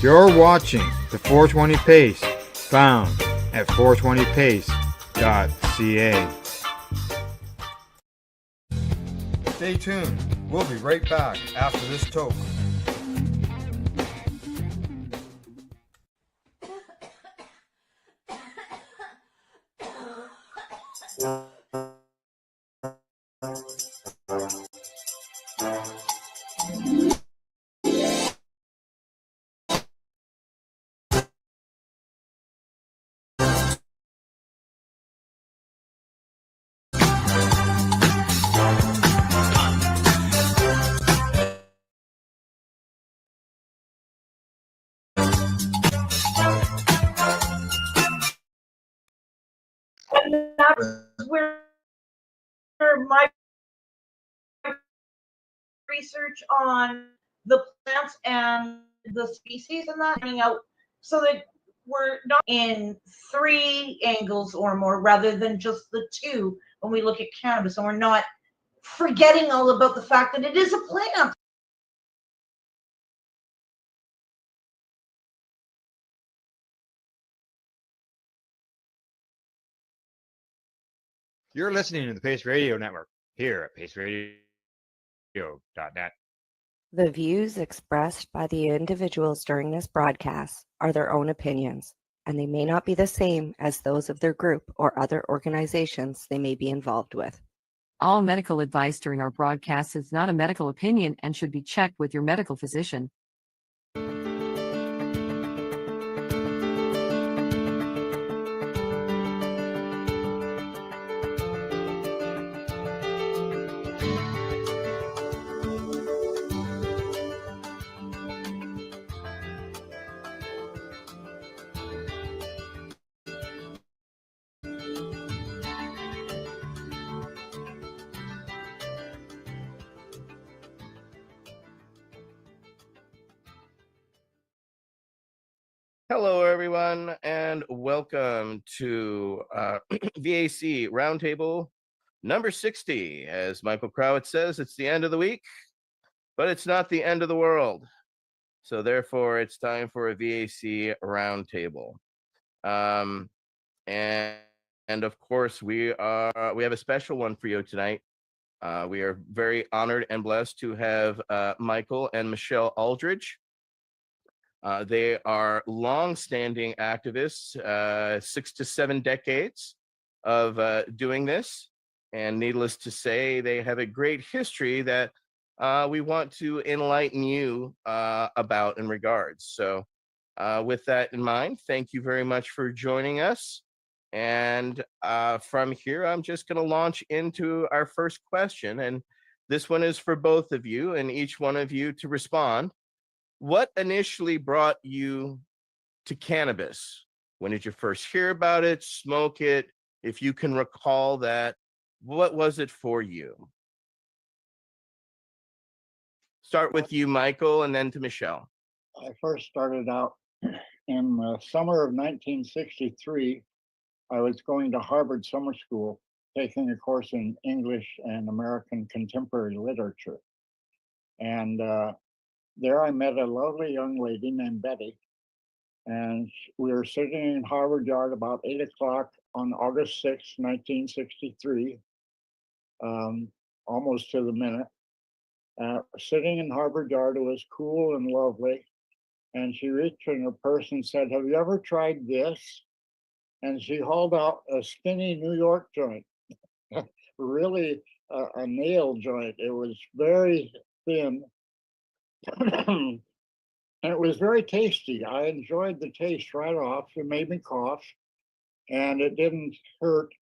You're watching the 420 Pace, found at 420pace.ca. Stay tuned. We'll be right back after this toke. And that's where my research on the plants and the species and that coming out so that we're not in 3 angles or more rather than just the 2 when we look at cannabis, and we're not forgetting all about the fact that it is a plant. You're listening to the Pace Radio Network here at paceradio.net. The views expressed by the individuals during this broadcast are their own opinions, and they may not be the same as those of their group or other organizations they may be involved with. All medical advice during our broadcast is not a medical opinion and should be checked with your medical physician. Hello, everyone, and welcome to VAC Roundtable number 60. As Michael Crowett says, it's the end of the week, but it's not the end of the world. So therefore, it's time for a VAC Roundtable. And of course, we have a special one for you tonight. We are very honored and blessed to have Michael and Michelle Aldridge. They are long-standing activists, 6 to 7 decades of doing this. And needless to say, they have a great history that we want to enlighten you about in regards. So with that in mind, thank you very much for joining us. And from here, I'm just going to launch into our first question. And this one is for both of you and each one of you to respond. What initially brought you to cannabis? When did you first hear about it, smoke it? If you can recall that, what was it for you? Start with you, Michael, and then to Michelle. I first started out in the summer of 1963. I was going to Harvard Summer School, taking a course in English and American contemporary literature. And there I met a lovely young lady named Betty, and we were sitting in Harvard Yard about 8 o'clock on August 6, 1963, almost to the minute. Sitting in Harvard Yard, it was cool and lovely, and she reached in her purse and said, "Have you ever tried this?" And she hauled out a skinny New York joint, really a nail joint. It was very thin. And it was very tasty. I enjoyed the taste right off. It made me cough, and it didn't hurt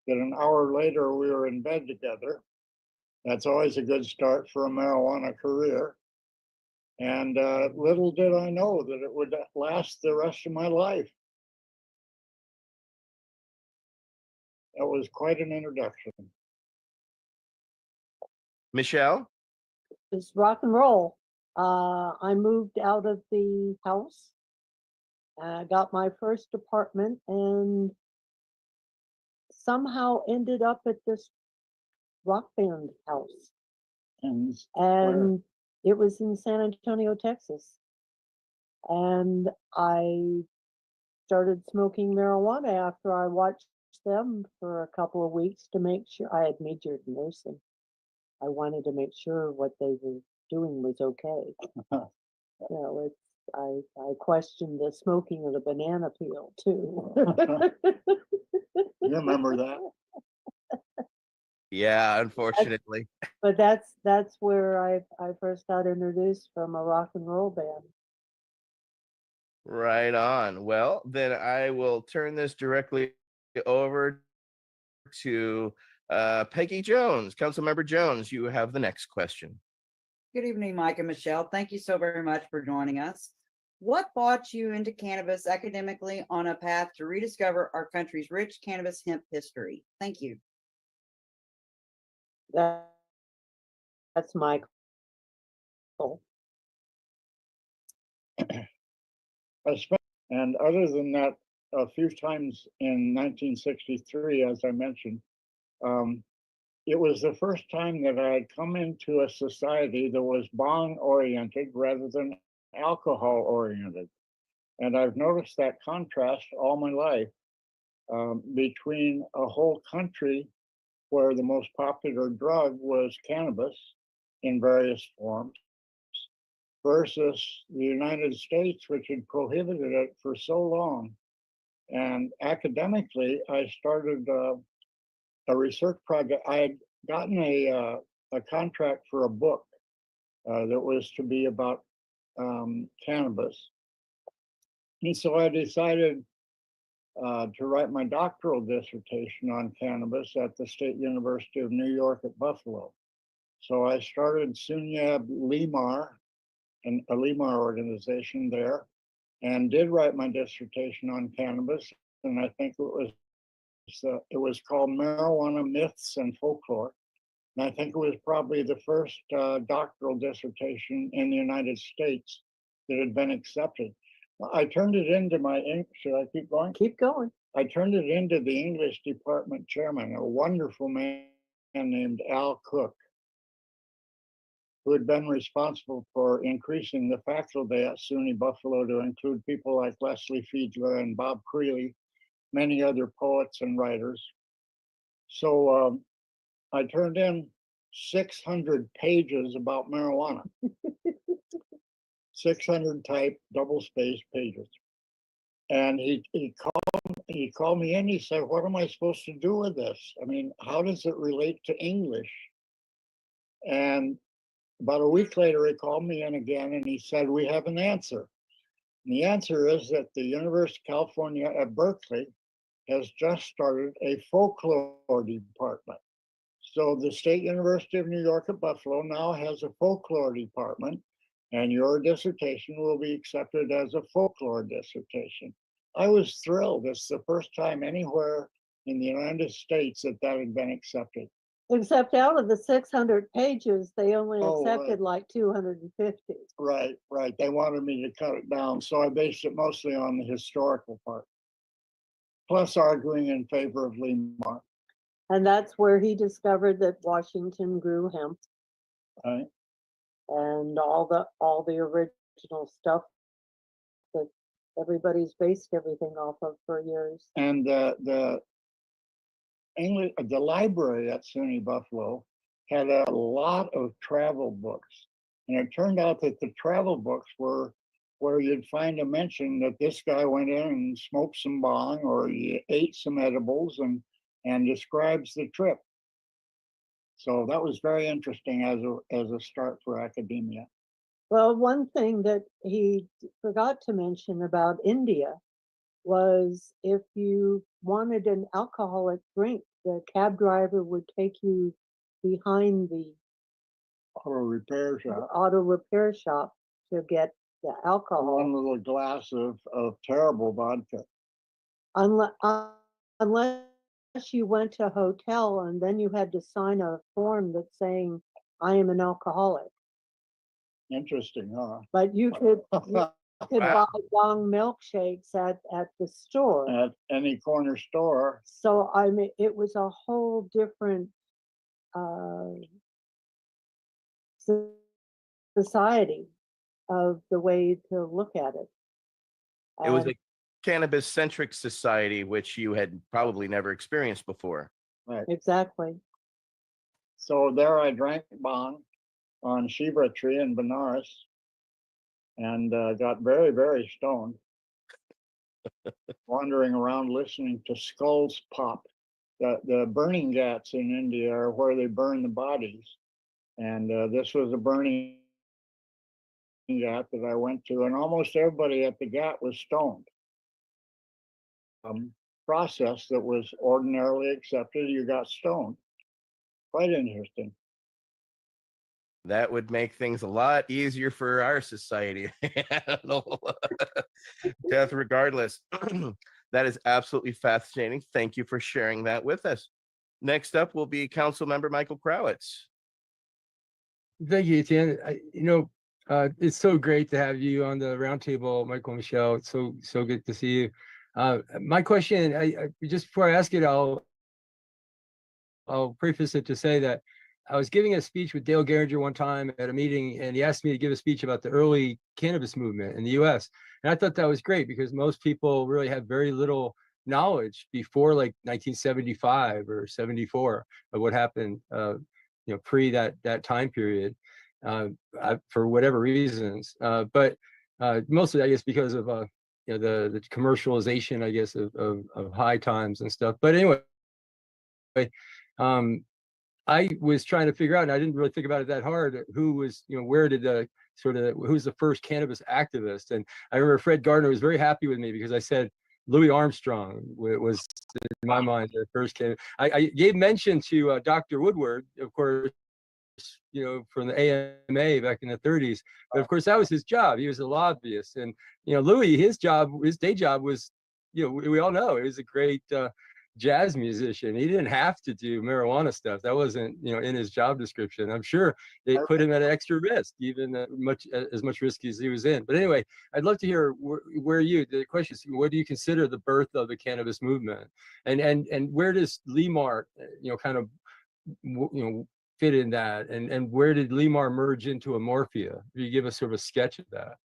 that an hour later we were in bed together. That's always a good start for a marijuana career. And little did I know that it would last the rest of my life. That was quite an introduction. Michelle? It's rock and roll. I moved out of the house. I got my first apartment and somehow ended up at this rock band house. And And it was in San Antonio, Texas. And I started smoking marijuana after I watched them for a couple of weeks to make sure. I had majored in nursing. I wanted to make sure what they were doing was okay. It's I questioned the smoking of the banana peel too. You remember that? Yeah, unfortunately. But that's where I first got introduced from a rock and roll band. Right on. Well, then I will turn this directly over to Peggy Jones. Councilmember Jones, you have the next question. Good evening, Mike and Michelle. Thank you so very much for joining us. What brought you into cannabis academically on a path to rediscover our country's rich cannabis hemp history? Thank you. That's Michael. I spent, and other than that, a few times in 1963, as I mentioned, it was the first time that I had come into a society that was bong oriented rather than alcohol oriented. And I've noticed that contrast all my life between a whole country where the most popular drug was cannabis in various forms versus the United States, which had prohibited it for so long. And academically, I started a research project. I had gotten a contract for a book that was to be about cannabis. And so I decided to write my doctoral dissertation on cannabis at the State University of New York at Buffalo. So I started Sunyab Limar, a Limar organization there, and did write my dissertation on cannabis. And I think it was called Marijuana Myths and Folklore. And I think it was probably the first doctoral dissertation in the United States that had been accepted. I turned it into should I keep going? Keep going. I turned it into the English department chairman, a wonderful man named Al Cook, who had been responsible for increasing the faculty at SUNY Buffalo to include people like Leslie Fiedler and Bob Creeley, many other poets and writers. So I turned in 600 pages about marijuana, 600 type double-spaced pages. And he called me in. He said, "What am I supposed to do with this? I mean, how does it relate to English?" And about a week later, he called me in again and he said, "We have an answer." And the answer is that the University of California at Berkeley has just started a folklore department. So the State University of New York at Buffalo now has a folklore department, and your dissertation will be accepted as a folklore dissertation. I was thrilled. It's the first time anywhere in the United States that had been accepted. Except out of the 600 pages, they only Oh, accepted like 250. Right. They wanted me to cut it down. So I based it mostly on the historical part, plus arguing in favor of Limar. And that's where he discovered that Washington grew hemp. Right. And all the original stuff that everybody's based everything off of for years. And the library at SUNY Buffalo had a lot of travel books, and it turned out that the travel books were where you'd find a mention that this guy went in and smoked some bong or he ate some edibles and describes the trip. So that was very interesting as a start for academia. Well, one thing that he forgot to mention about India was if you wanted an alcoholic drink, the cab driver would take you behind the Auto repair shop to get the alcohol. One little glass of terrible vodka. Unless you went to a hotel and then you had to sign a form that's saying, "I am an alcoholic." Interesting, huh? But you could buy bong milkshakes at the store. At any corner store. So I mean, it was a whole different society. of the way to look at it. It was And a cannabis-centric society, which you had probably never experienced before. Right. exactly. So there I drank bong on Shiva tree in Benares and got very, very stoned, wandering around listening to skulls pop. The burning ghats in India are where they burn the bodies. And this was a burning ghat that I went to, and almost everybody at the ghat was stoned. Process that was ordinarily accepted, you got stoned. Quite interesting. That would make things a lot easier for our society. I don't know. Death regardless. That is absolutely fascinating. Thank you for sharing that with us. Next up will be Council Member Michael Krawitz. Thank you, Etienne. It's so great to have you on the roundtable, Michael and Michelle. It's so good to see you. My question, just before I ask it, I'll preface it to say that I was giving a speech with Dale Geringer one time at a meeting, and he asked me to give a speech about the early cannabis movement in the U.S. And I thought that was great because most people really have very little knowledge before like 1975 or 74 of what happened, pre that time period, for whatever reasons. But mostly, I guess, because of the commercialization, I guess, of high times and stuff. But anyway, I was trying to figure out, and I didn't really think about it that hard, who was, where did who's the first cannabis activist? And I remember Fred Gardner was very happy with me because I said Louis Armstrong was, in my mind, the first cannabis. I gave mention to Dr. Woodward, of course, from the AMA back in the 30s. But of course, that was his job. He was a lobbyist. And, Louis, his day job was, we all know, he was a great jazz musician. He didn't have to do marijuana stuff. That wasn't, in his job description. I'm sure they put him at extra risk, even as much risk as he was in. But anyway, I'd love to hear the question is, where do you consider the birth of the cannabis movement? And where does Limar, kind of, fit in that? And where did Limar merge into Amorphia? Can you give us sort of a sketch of that?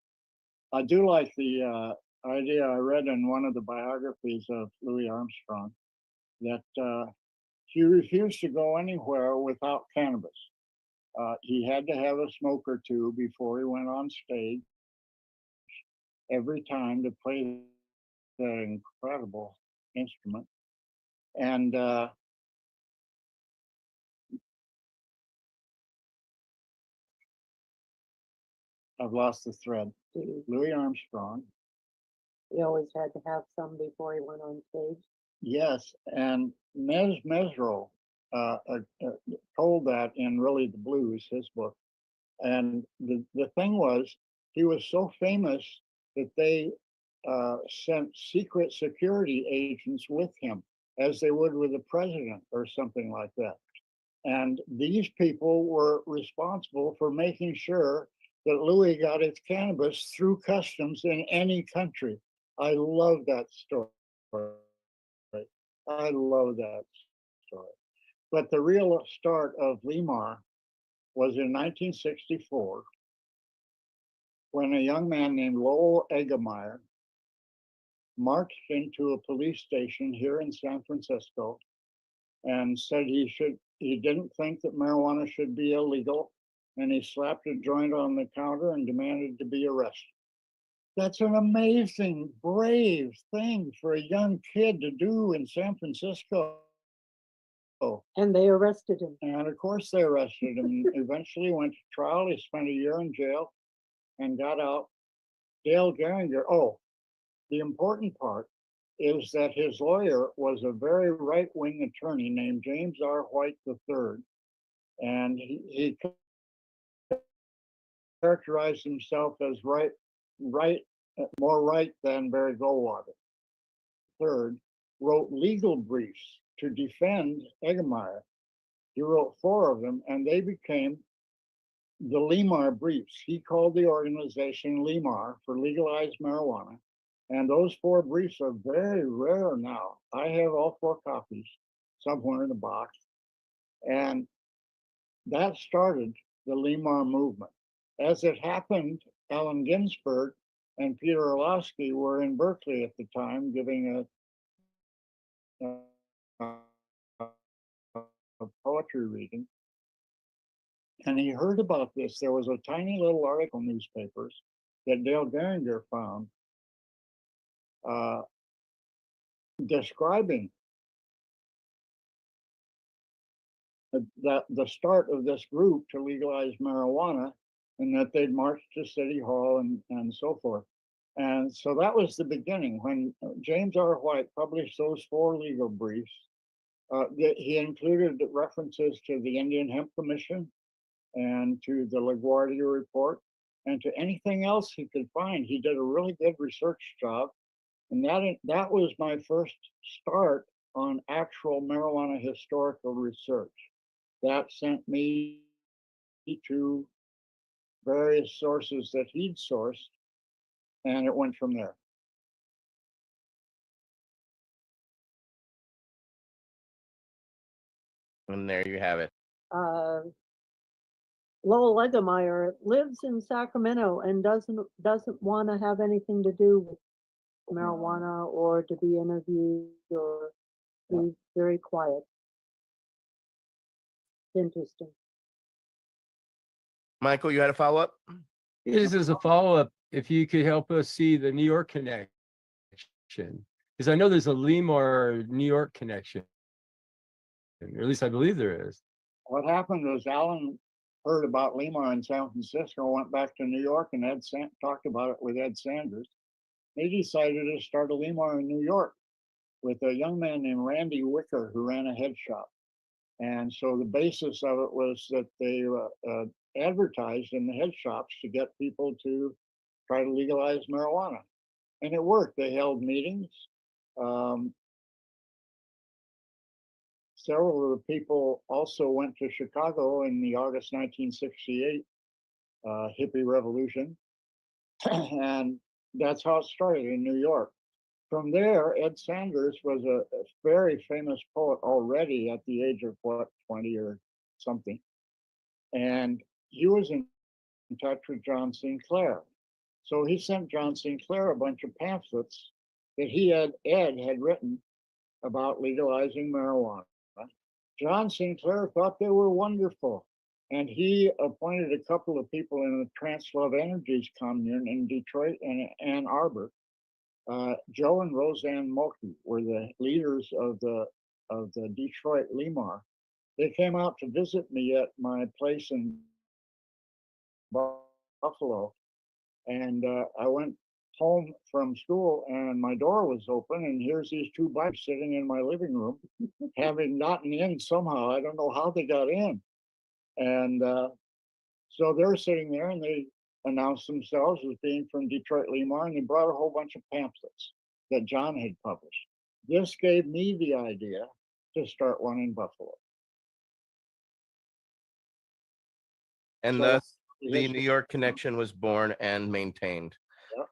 I do like the idea I read in one of the biographies of Louis Armstrong that he refused to go anywhere without cannabis. He had to have a smoke or two before he went on stage every time to play that incredible instrument. And I've lost the thread. Louis Armstrong. He always had to have some before he went on stage. Yes, and Mesro told that in Really the Blues, his book. And the thing was, he was so famous that they sent secret security agents with him, as they would with the president or something like that. And these people were responsible for making sure that Louis got his cannabis through customs in any country. I love that story. I love that story. But the real start of Limar was in 1964 when a young man named Lowell Eggemeyer marched into a police station here in San Francisco and said he didn't think that marijuana should be illegal, and he slapped a joint on the counter and demanded to be arrested. That's an amazing, brave thing for a young kid to do in San Francisco. And they arrested him. And of course they arrested him. Eventually went to trial. He spent a year in jail and got out. Dale Geringer. Oh, the important part is that his lawyer was a very right-wing attorney named James R. White III. And he characterized himself as more right than Barry Goldwater. Third, wrote legal briefs to defend Eggemeyer. He wrote 4 of them, and they became the Limar briefs. He called the organization Limar for legalized marijuana. And those 4 briefs are very rare now. I have all 4 copies somewhere in the box. And that started the Limar movement. As it happened Allen Ginsberg and Peter Orlowski were in Berkeley at the time giving a poetry reading. And he heard about this. There was a tiny little article in newspapers that Dale Geringer found describing the start of this group to legalize marijuana, and that they'd marched to City Hall and so forth. And so that was the beginning. When James R. White published those 4 legal briefs, he included references to the Indian Hemp Commission and to the LaGuardia report and to anything else he could find. He did a really good research job. And that was my first start on actual marijuana historical research. That sent me to various sources that he'd sourced, and it went from there. And there you have it. Lowell Eggemeyer lives in Sacramento and doesn't want to have anything to do with marijuana or to be interviewed or be very quiet. Interesting. Michael, you had a follow-up? This is a follow-up. If you could help us see the New York connection, because I know there's a Limar New York connection, or at least I believe there is. What happened was Alan heard about Limar in San Francisco, went back to New York, and talked about it with Ed Sanders. They decided to start a Limar in New York with a young man named Randy Wicker, who ran a head shop. And so the basis of it was that they advertised in the head shops to get people to try to legalize marijuana. And it worked. They held meetings. Several of the people also went to Chicago in the August 1968 hippie revolution. And that's how it started in New York. From there, Ed Sanders was a very famous poet already at the age of 20 or something. And he was in touch with John Sinclair. So he sent John Sinclair a bunch of pamphlets that Ed had written about legalizing marijuana. John Sinclair thought they were wonderful. And he appointed a couple of people in the Translove Energies commune in Detroit and Ann Arbor. Joe and Roseanne Mulkey were the leaders of the Detroit Limar. They came out to visit me at my place in Buffalo, and I went home from school, and my door was open, and here's these 2 bikes sitting in my living room, having gotten in somehow. I don't know how they got in, and so they're sitting there, and they announced themselves as being from Detroit Limar, and they brought a whole bunch of pamphlets that John had published. This gave me the idea to start one in Buffalo. And So thus the New York connection was born and maintained. Yep.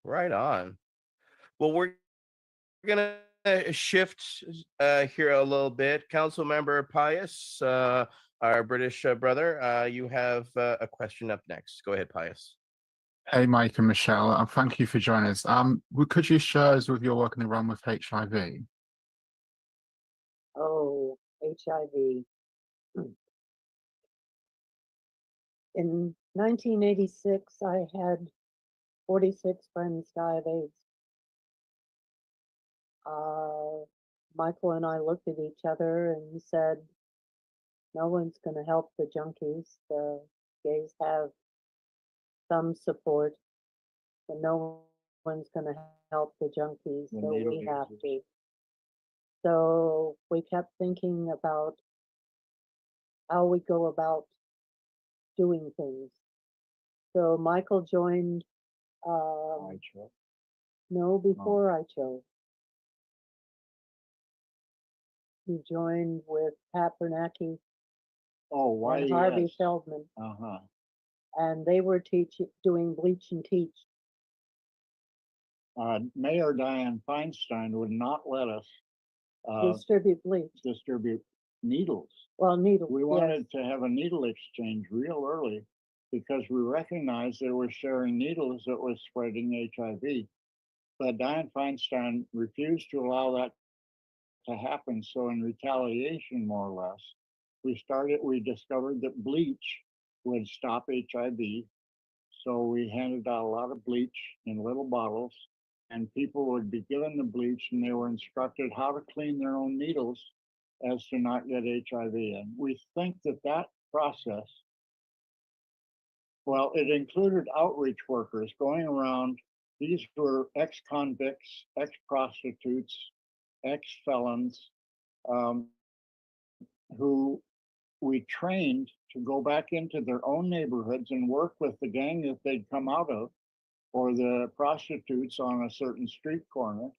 Right on. Well, we're gonna shift here a little bit. Council Member Pius, our British brother, you have a question up next. Go ahead, Pius. Hey, Mike and Michelle, thank you for joining us. Could you share us with your work in the realm with HIV? Oh, HIV. In 1986, I had 46 friends die of AIDS. Michael and I looked at each other and said, no one's going to help the junkies. The gays have some support, but no one's going to help the junkies, so we have to. So we kept thinking about how we go about doing things. So Michael joined, no, before I chose. He joined with Pat Bernanke and Harvey Feldman. And they were doing Bleach and Teach. Mayor Dianne Feinstein would not let us distribute bleach. Distribute needles. Well, needles. We wanted to have a needle exchange real early, because we recognized that it was sharing needles that was spreading HIV. But Dianne Feinstein refused to allow that to happen. So in retaliation, more or less, we discovered that bleach would stop HIV. So we handed out a lot of bleach in little bottles, and people would be given the bleach and they were instructed how to clean their own needles as to not get HIV. And we think that that process, well, it included outreach workers going around. These were ex-convicts, ex-prostitutes, ex-felons, who we trained to go back into their own neighborhoods and work with the gang that they'd come out of, or the prostitutes on a certain street corner,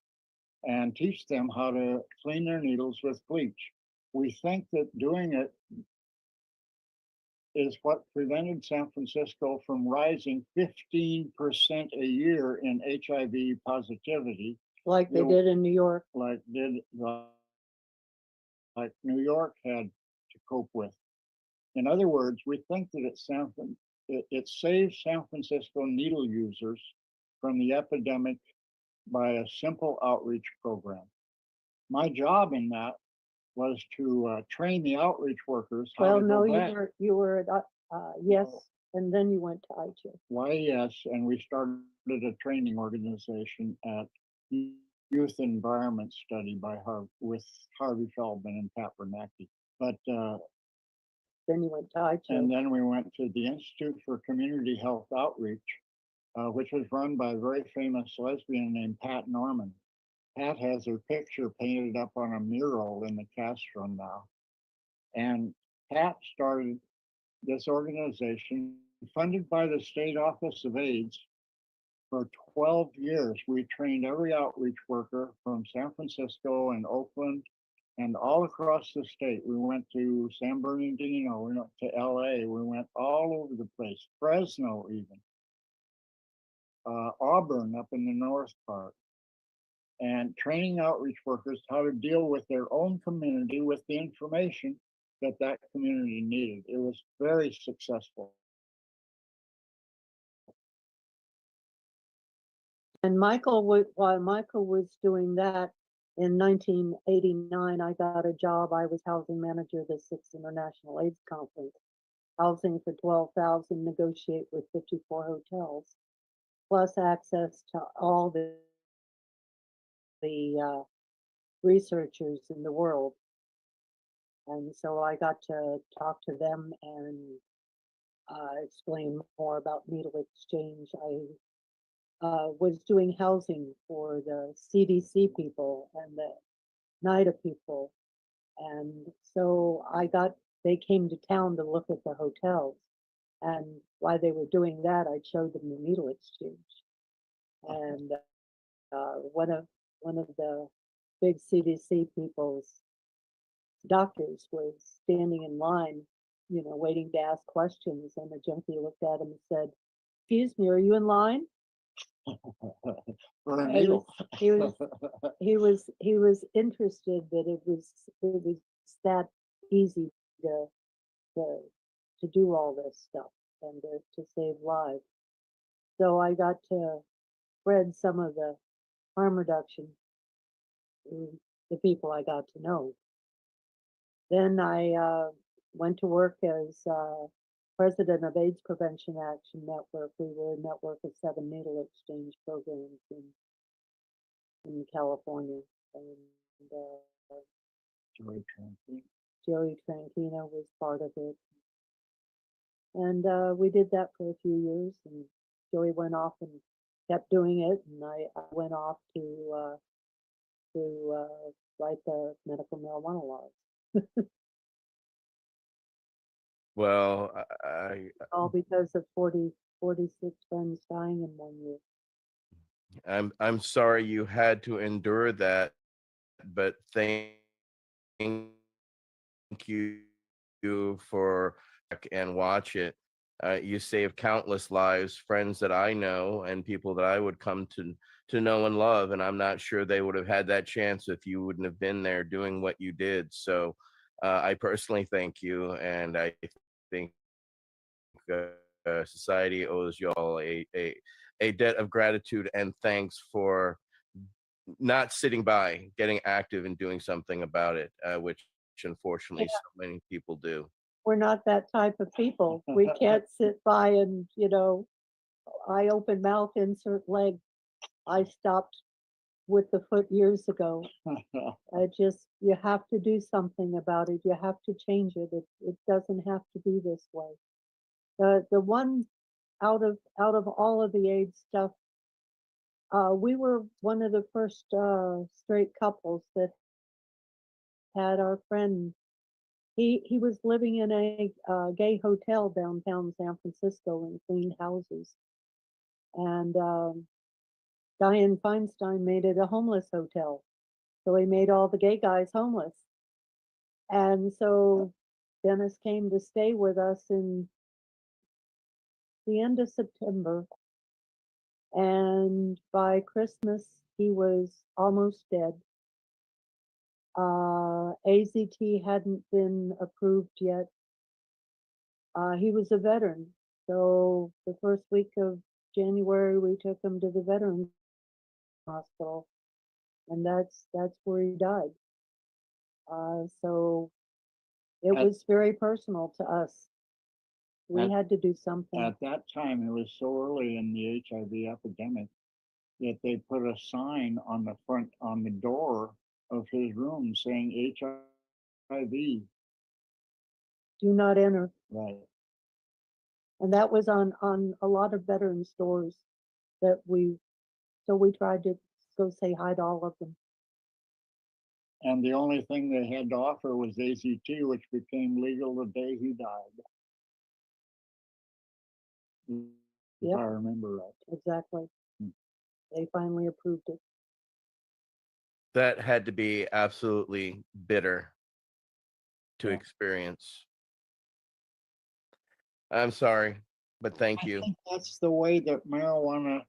and teach them how to clean their needles with bleach. We think that doing it is what prevented San Francisco from rising 15% a year in HIV positivity. Like they did in New York. Like New York had to cope with. In other words, we think that it saved San Francisco needle users from the epidemic by a simple outreach program. My job in that was to train the outreach workers how Well, to no, go back. you were at Yes, and then you went to ICHIP. YES, and we started a training organization at Youth Environment Study with Harvey Feldman and Pat Bernanke. But then you went to ICHIP. And then we went to the Institute for Community Health Outreach, which was run by a very famous lesbian named Pat Norman. Pat has her picture painted up on a mural in the Castro now. And Pat started this organization funded by the State Office of AIDS. For 12 years, we trained every outreach worker from San Francisco and Oakland and all across the state. We went to San Bernardino, we went to LA, we went all over the place, Fresno even, Auburn up in the north part, and training outreach workers how to deal with their own community with the information that that community needed. It was very successful. And while Michael was doing that, in 1989, I got a job. I was housing manager of the 6th International AIDS Conference, housing for 12,000, negotiate with 54 hotels, plus access to all the researchers in the world. And so I got to talk to them and explain more about needle exchange. I was doing housing for the CDC people and the NIDA people. And so they came to town to look at the hotels. And while they were doing that, I showed them the needle exchange. And one of the big CDC people's doctors was standing in line, waiting to ask questions. And the junkie looked at him and said, "Excuse me, are you in line?" For a needle. He was interested that it was that easy to do all this stuff and to save lives. So I got to spread some of the harm reduction to the people I got to know. Then I went to work as president of AIDS Prevention Action Network. We were a network of 7 needle exchange programs in California. And Joey Tranquino was part of it. And we did that for a few years, and Joey went off and kept doing it, and I went off to write the medical marijuana laws. Well, all because of 46 friends dying in 1 year. I'm sorry you had to endure that, but thank you for and watch it. You saved countless lives, friends that I know and people that I would come to know and love, and I'm not sure they would have had that chance if you wouldn't have been there doing what you did. So I personally thank you, and I think society owes y'all a debt of gratitude and thanks for not sitting by, getting active and doing something about it, which unfortunately so many people do. We're not that type of people. We can't sit by and, eye open mouth, insert leg. I stopped with the foot years ago. You have to do something about it. You have to change it. It doesn't have to be this way. The one out of all of the AIDS stuff, we were one of the first straight couples that had our friend. He was living in a gay hotel downtown San Francisco and cleaned houses. And Dianne Feinstein made it a homeless hotel. So he made all the gay guys homeless. And so Dennis came to stay with us in the end of September. And by Christmas, he was almost dead. AZT hadn't been approved yet. He was a veteran. So the first week of January, we took him to the Veterans Hospital. And that's where he died. So it was very personal to us. We had to do something. At that time, it was so early in the HIV epidemic that they put a sign on the door of his room saying HIV. Do not enter. Right. And that was on a lot of veterans doors so we tried to go say hi to all of them. And the only thing they had to offer was AZT, which became legal the day he died. If I remember right. Exactly. They finally approved it. That had to be absolutely bitter to experience. I'm sorry, but thank you. I think that's the way that marijuana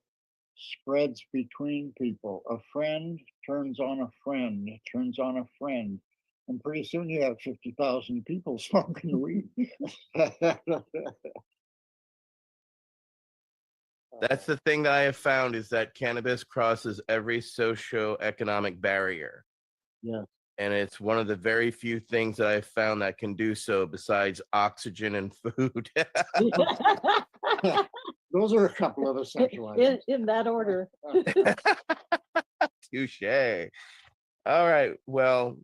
spreads between people. A friend turns on a friend, turns on a friend. And pretty soon you have 50,000 people smoking weed. That's the thing that I have found is that cannabis crosses every socio-economic barrier. Yeah. And it's one of the very few things that I've found that can do so besides oxygen and food. Those are a couple of essential items. In that order. Touche. All right. Well,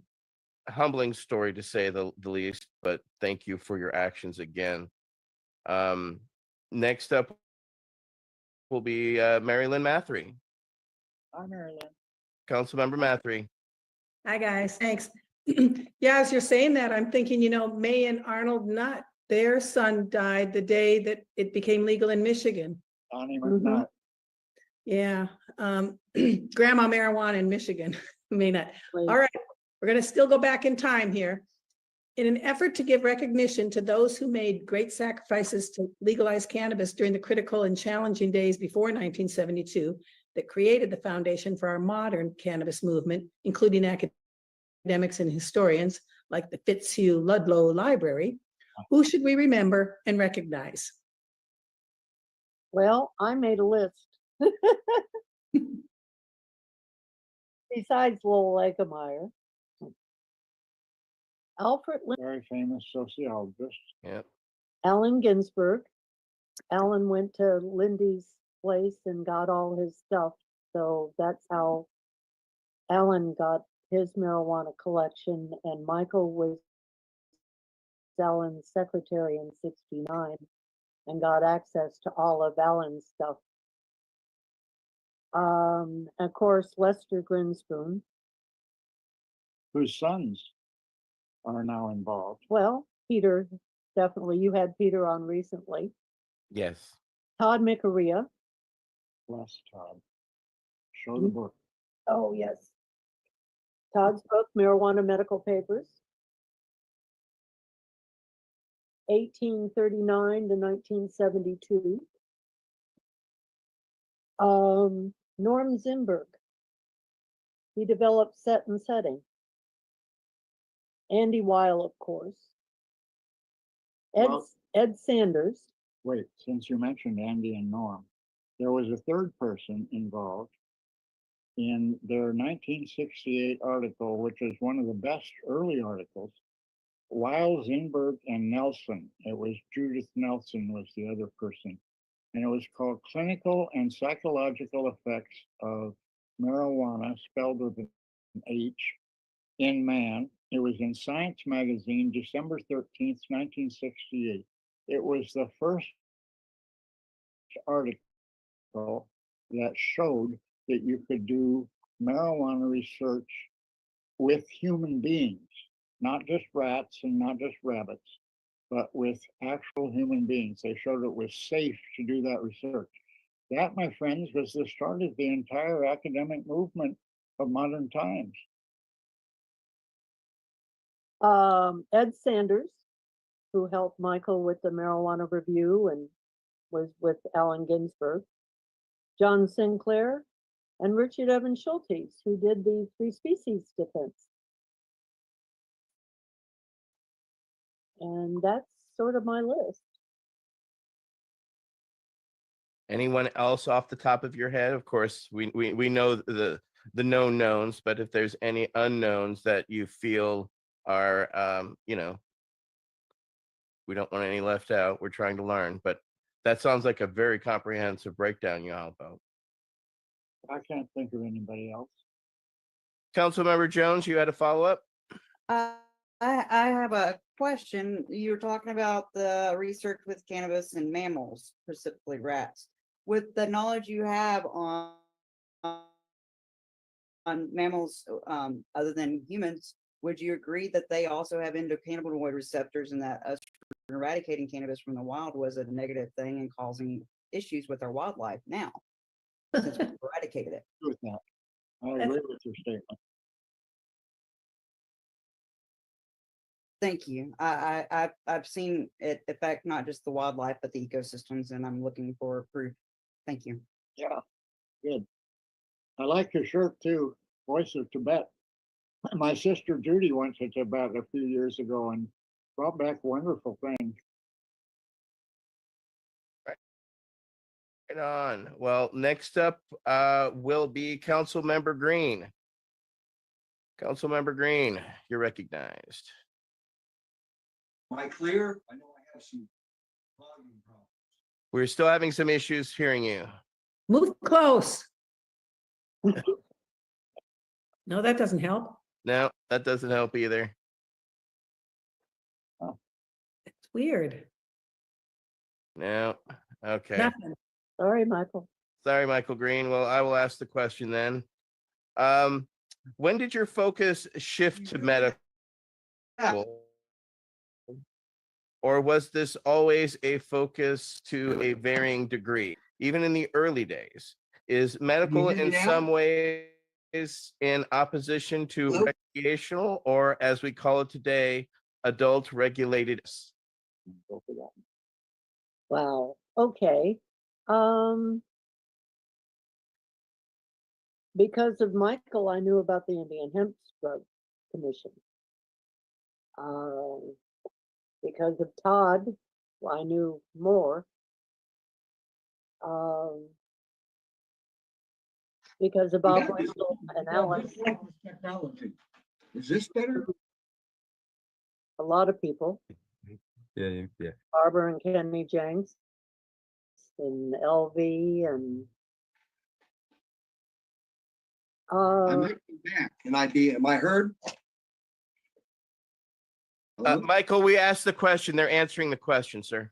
humbling story to say the least, but thank you for your actions again. Next up will be Mary Lynn Mathry. Hi, Mary Lynn. Councilmember Mathry. Hi, guys. Thanks. Yeah, as you're saying that, I'm thinking, May and Arnold Nutt, their son died the day that it became legal in Michigan. Donnie McNutt. Yeah. Grandma marijuana in Michigan. May not. Right. All right. We're going to still go back in time here. In an effort to give recognition to those who made great sacrifices to legalize cannabis during the critical and challenging days before 1972 that created the foundation for our modern cannabis movement, including academics and historians like the Fitzhugh Ludlow Library, who should we remember and recognize? Well, I made a list. Besides Lowell Eggemeyer, Alfred Very famous sociologist. Yep. Allen Ginsberg. Allen went to Lindy's place and got all his stuff. So that's how Allen got his marijuana collection, and Michael was Allen's secretary in '69 and got access to all of Allen's stuff. Of course, Lester Grinspoon. Whose sons are now involved. Well, Peter, definitely. You had Peter on recently. Yes. Todd McArea. Bless Todd. Show the book. Oh, yes. Todd's book, Marijuana Medical Papers, 1839 to 1972. Norm Zimberg. He developed set and setting. Andy Weil, of course. Ed Sanders. wait, since you mentioned Andy and Norm, there was a third person involved in their 1968 article, which is one of the best early articles. Weil, Zinberg, and Nelson. It was Judith Nelson was the other person. And it was called Clinical and Psychological Effects of Marijuana, spelled with an H, in Man. It was in Science Magazine, December 13th, 1968. It was the first article that showed that you could do marijuana research with human beings, not just rats and not just rabbits, but with actual human beings. They showed it was safe to do that research. That, my friends, was the start of the entire academic movement of modern times. Ed Sanders, who helped Michael with the marijuana review and was with Allen Ginsberg, John Sinclair, and Richard Evans Schultes, who did the three species defense. And that's sort of my list. Anyone else off the top of your head? Of course, we know the known knowns, but if there's any unknowns that you feel are, you know, we don't want any left out. We're trying to learn, but that sounds like a very comprehensive breakdown, Yalbo. I can't think of anybody else. Councilmember Jones, you had a follow-up? I have a question. You were talking about the research with cannabis and mammals, specifically rats. With the knowledge you have on mammals other than humans, would you agree that they also have endocannabinoid receptors and that us eradicating cannabis from the wild was a negative thing and causing issues with our wildlife now, since we eradicated it? With that, I agree with your statement. Thank you. I've seen it affect not just the wildlife, but the ecosystems, and I'm looking for proof. Thank you. Yeah, good. I like your shirt too, Voice of Tibet. My sister Judy went to Tibet a few years ago and brought back wonderful things. Right on. Well, next up will be Councilmember Green. Councilmember Green, you're recognized. Am I clear? I know I have some volume problems. We're still having some issues hearing you. Move close. No, that doesn't help. No, that doesn't help either. It's weird. No. Okay. Nothing. Sorry, Michael. Sorry, Michael Green. Well, I will ask the question then. When did your focus shift to medical? Or was this always a focus to a varying degree, even in the early days? Is medical in some ways in opposition to recreational, or as we call it today, adult regulated? Wow. Okay. Because of Michael, I knew about the Indian Hemp Drug Commission. Because of Todd, I knew more. Because of Bob Wendell and Alice. Technology. Is this better? A lot of people. Yeah. Barbara and Kenny Jenks and LV and I might be back. Am I heard? Michael, we asked the question. They're answering the question, sir.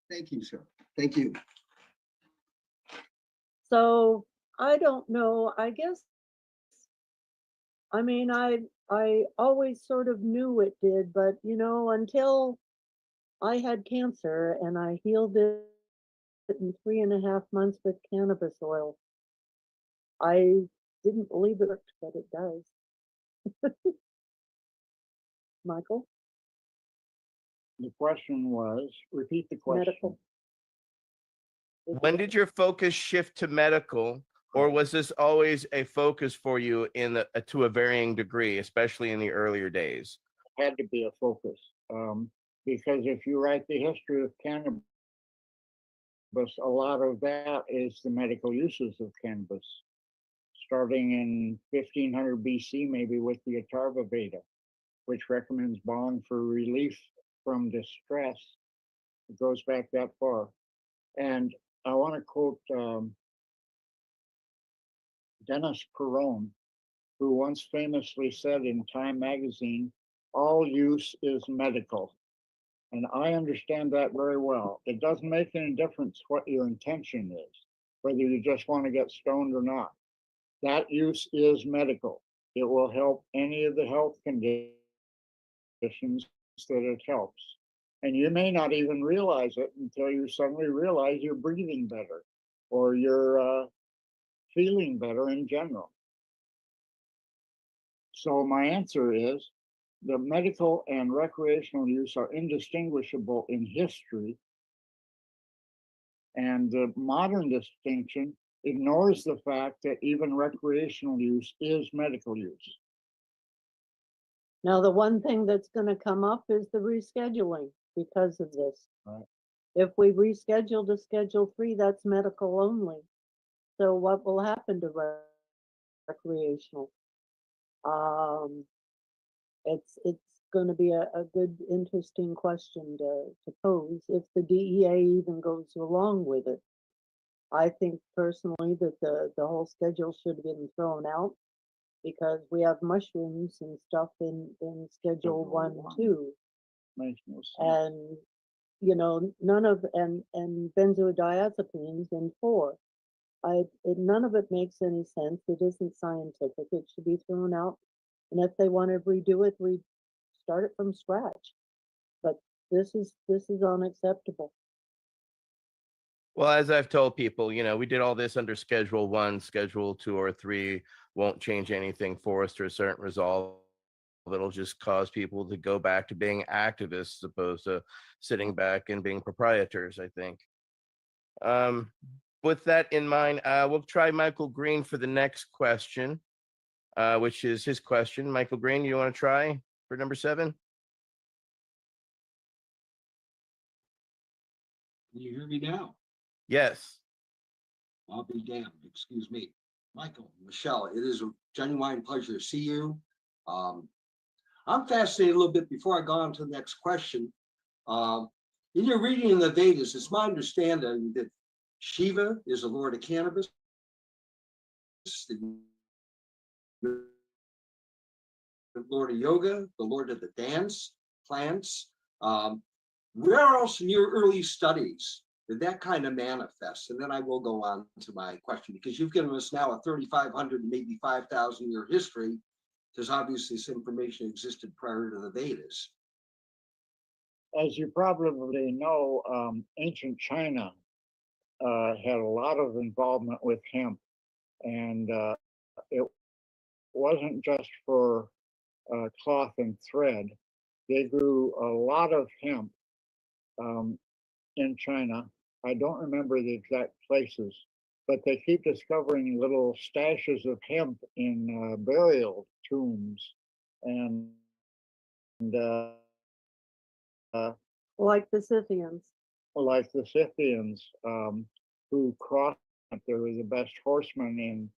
Thank you, sir. Thank you. so I don't know. I guess I mean I always sort of knew it did, but you know, until I had cancer and I healed it in 3.5 months with cannabis oil, I didn't believe it worked, but it does. Michael? The question was, repeat the question. Medical. When did your focus shift to medical, or was this always a focus for you in the to a varying degree, especially in the earlier days? It had to be a focus, because if you write the history of cannabis, but a lot of that is the medical uses of cannabis, starting in 1500 BC, maybe with the Atharva Veda, which recommends balm for relief from distress. It goes back that far. And I want to quote Dennis Perron, who once famously said in Time magazine, all use is medical. And I understand that very well. It doesn't make any difference what your intention is, whether you just want to get stoned or not. That use is medical. It will help any of the health conditions that it helps. And you may not even realize it until you suddenly realize you're breathing better or you're feeling better in general. So my answer is the medical and recreational use are indistinguishable in history. And the modern distinction ignores the fact that even recreational use is medical use. Now, the one thing that's going to come up is the rescheduling because of this. Right. If we reschedule to Schedule 3, that's medical only. So what will happen to recreational? It's going to be a good, interesting question to pose if the DEA even goes along with it. I think personally that the whole schedule should have been thrown out because we have mushrooms and stuff in Schedule 1 too. Makes no sense. And you know, none of and benzodiazepines in 4. None of it makes any sense. It isn't scientific. It should be thrown out. And if they want to redo it, start it from scratch. But this is unacceptable. Well, as I've told people, we did all this under Schedule 1, Schedule 2 or 3 won't change anything for us to a certain resolve. It'll just cause people to go back to being activists as opposed to sitting back and being proprietors, I think. With that in mind, we'll try Michael Green for the next question, which is his question. Michael Green, you want to try for number 7? Can you hear me now? Yes. I'll be damned. Excuse me. Michael, Michelle, it is a genuine pleasure to see you. I'm fascinated a little bit before I go on to the next question. In your reading in the Vedas, it's my understanding that Shiva is the lord of cannabis, the lord of yoga, the lord of the dance, plants. Where else in your early studies did that kind of manifest? And then I will go on to my question, because you've given us now a 3,500, maybe 5,000 year history. There's obviously this information existed prior to the Vedas. As you probably know, ancient China had a lot of involvement with hemp, and it wasn't just for cloth and thread. They grew a lot of hemp in China. I don't remember the exact places, but they keep discovering little stashes of hemp in burial tombs, and Like the Scythians. like the Scythians, who crossed. They were the best horsemen in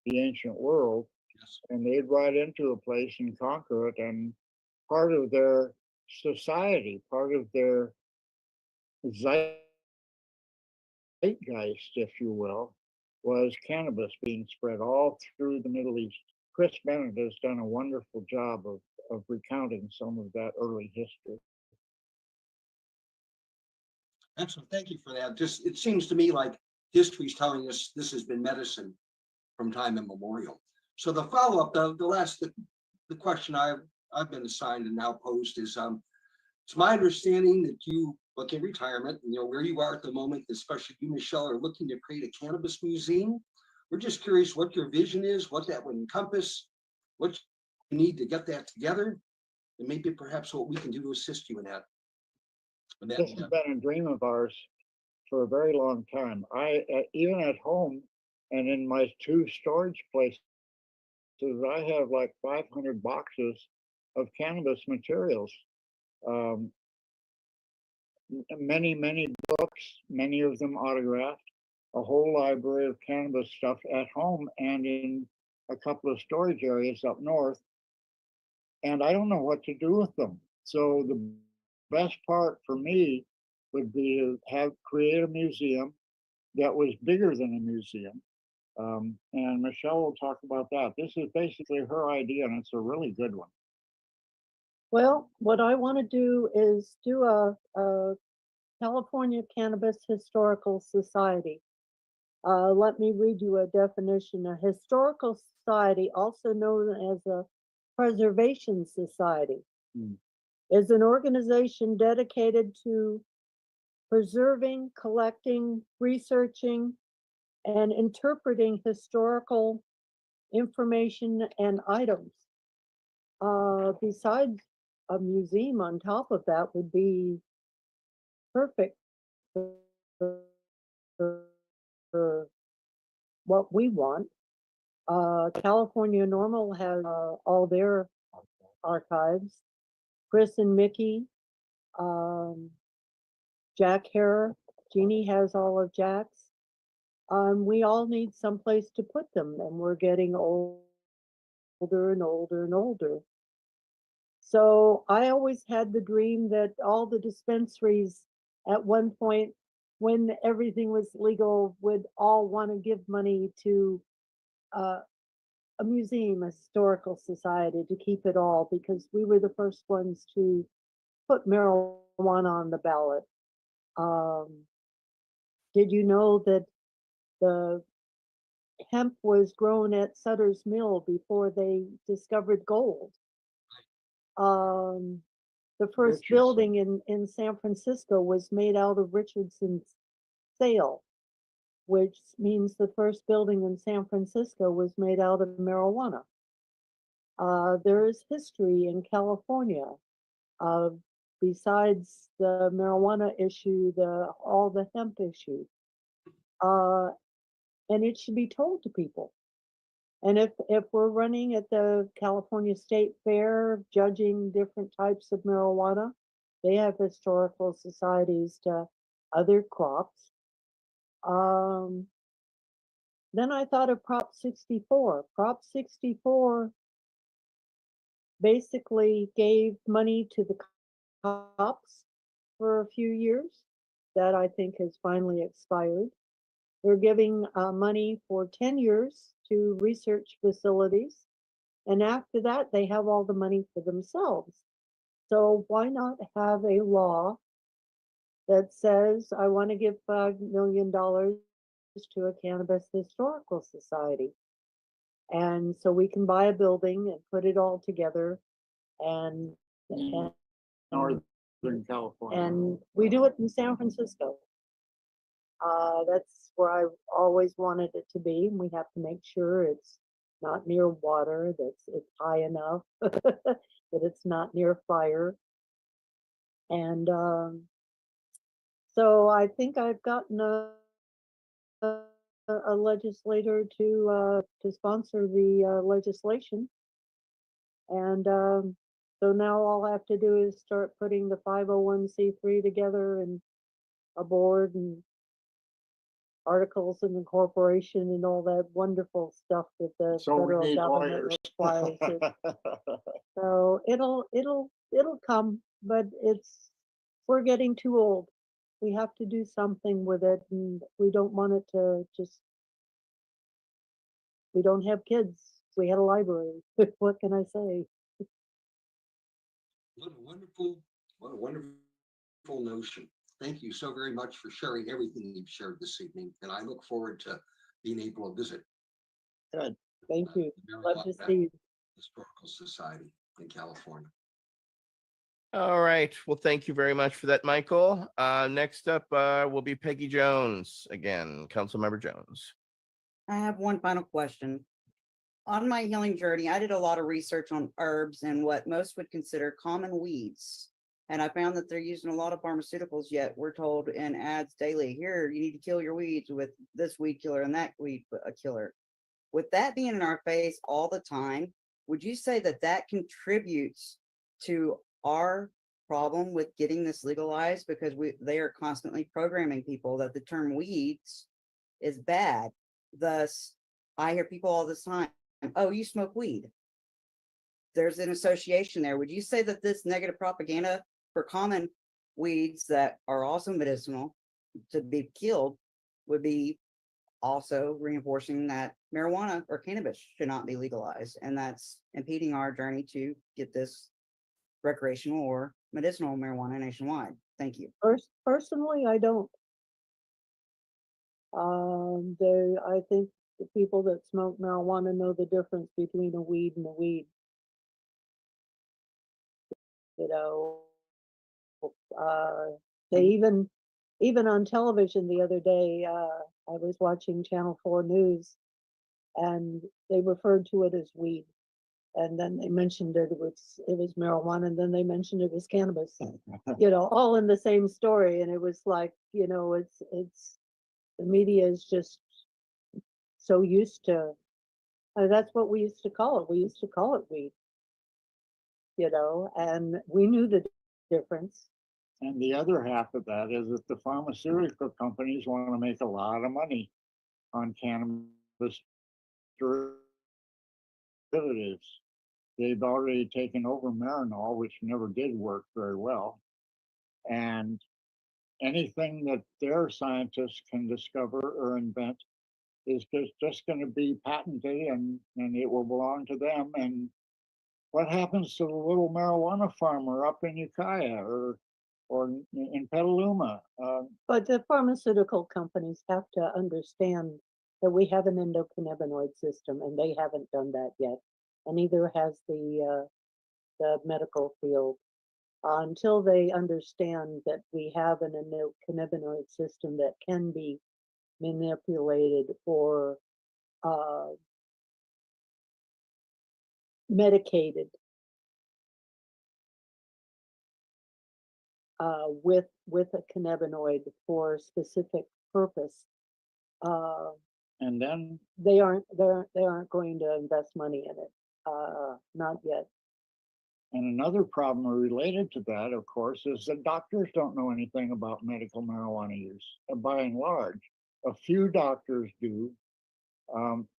the ancient world, Yes. and they'd ride into a place and conquer it. And part of their society, part of their zeitgeist, if you will, was cannabis being spread all through the Middle East. Chris Bennett has done a wonderful job of recounting some of that early history. Excellent. Thank you for that. Just, it seems to me like history's telling us this has been medicine from time immemorial. So the follow-up, the question I've been assigned and now posed is, it's my understanding that you look in retirement, where you are at the moment, especially you, Michelle, are looking to create a cannabis museum. We're just curious what your vision is, what that would encompass, what you need to get that together, and maybe perhaps what we can do to assist you in that. This has been a dream of ours for a very long time. Even at home and in my 2 storage places, I have like 500 boxes of cannabis materials. many, many books, many of them autographed, a whole library of cannabis stuff at home and in a couple of storage areas up north. And I don't know what to do with them. So the best part for me would be to create a museum that was bigger than a museum. And Michelle will talk about that. This is basically her idea, and it's a really good one. Well, what I want to do is do a California Cannabis Historical Society. Let me read you a definition. A historical society, also known as a preservation society, is an organization dedicated to preserving, collecting, researching, and interpreting historical information and items. Besides a museum on top of that would be perfect for what we want. California Normal has all their archives. Chris and Mickey, Jack Hare, Jeannie has all of Jack's. We all need someplace to put them, and we're getting older and older and older. So I always had the dream that all the dispensaries at one point, when everything was legal, would all want to give money to a museum, a historical society, to keep it all, because we were the first ones to put marijuana on the ballot. Did you know that the hemp was grown at Sutter's Mill before they discovered gold? The first building in San Francisco was made out of Richardson's sale, which means the first building in San Francisco was made out of marijuana. There is history in California besides the marijuana issue, all the hemp issue. And it should be told to people. And if we're running at the California State Fair, judging different types of marijuana, they have historical societies to other crops. Then I thought of Prop 64. Prop 64 basically gave money to the cops for a few years. That I think has finally expired. They're giving money for 10 years to research facilities. And after that, they have all the money for themselves. So why not have a law that says, I want to give $5 million to a cannabis historical society? And so we can buy a building and put it all together and Northern California. And we do it in San Francisco. That's where I always wanted it to be. And we have to make sure it's not near water, that it's high enough, that it's not near fire. And so I think I've gotten a legislator to sponsor the legislation. And so now all I have to do is start putting the 501c3 together and a board and articles of incorporation and all that wonderful stuff that the federal government requires. So it'll come, but we're getting too old. We have to do something with it, and we don't want it to just. We don't have kids. We had a library. What can I say? What a wonderful notion. Thank you so very much for sharing everything you've shared this evening, and I look forward to being able to visit. Good. Thank you. Love to see you. Historical Society in California. All right. Well, thank you very much for that, Michael. Next up will be Peggy Jones again, Councilmember Jones. I have one final question. On my healing journey, I did a lot of research on herbs and what most would consider common weeds. And I found that they're using a lot of pharmaceuticals, yet we're told in ads daily, here, you need to kill your weeds with this weed killer and that weed killer. With that being in our face all the time, would you say that that contributes to our problem with getting this legalized because they are constantly programming people that the term weeds is bad. Thus, I hear people all the time, oh, you smoke weed. There's an association there. Would you say that this negative propaganda for common weeds that are also medicinal to be killed would be also reinforcing that marijuana or cannabis should not be legalized, and that's impeding our journey to get this recreational or medicinal marijuana nationwide? Thank you. Personally, I don't. I think the people that smoke marijuana know the difference between a weed and a weed. You know, they even on television the other day, I was watching Channel 4 News, and they referred to it as weed. And then they mentioned it was marijuana, and then they mentioned it was cannabis. You know, all in the same story. And it was like, you know, it's the media is just so used to. That's what we used to call it. We used to call it weed. You know, and we knew the difference. And the other half of that is that the pharmaceutical companies want to make a lot of money on cannabis derivatives. They've already taken over Marinol, which never did work very well. And anything that their scientists can discover or invent is just going to be patented, and it will belong to them. And what happens to the little marijuana farmer up in Ukiah or in Petaluma? But the pharmaceutical companies have to understand that we have an endocannabinoid system, and they haven't done that yet. And neither has the medical field. Until they understand that we have an endocannabinoid system that can be manipulated or medicated with a cannabinoid for a specific purpose, and then they aren't going to invest money in it. Not yet. And another problem related to that, of course, is that doctors don't know anything about medical marijuana use, by and large. A few doctors do.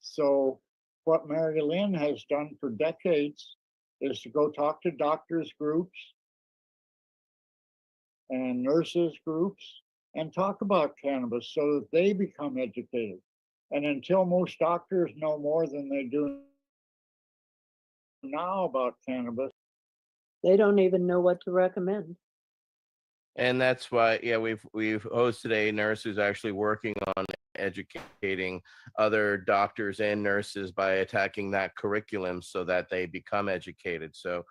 So what Mary Lynn has done for decades is to go talk to doctors groups and nurses groups and talk about cannabis so that they become educated. And until most doctors know more than they do now about cannabis, they don't even know what to recommend. And that's why, yeah, we've hosted a nurse who's actually working on educating other doctors and nurses by attacking that curriculum so that they become educated. So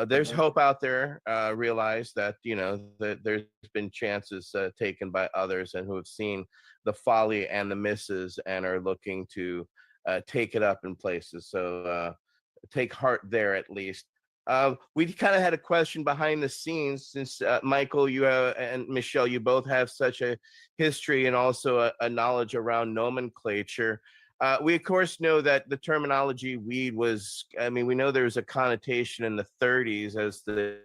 there's hope out there. Realize that, you know, that there's been chances taken by others and who have seen the folly and the misses and are looking to take it up in places. So take heart there at least. We kind of had a question behind the scenes since Michael, you and Michelle, you both have such a history and also a knowledge around nomenclature. We of course know that the terminology weed was, I mean, we know there was a connotation in the 30s as the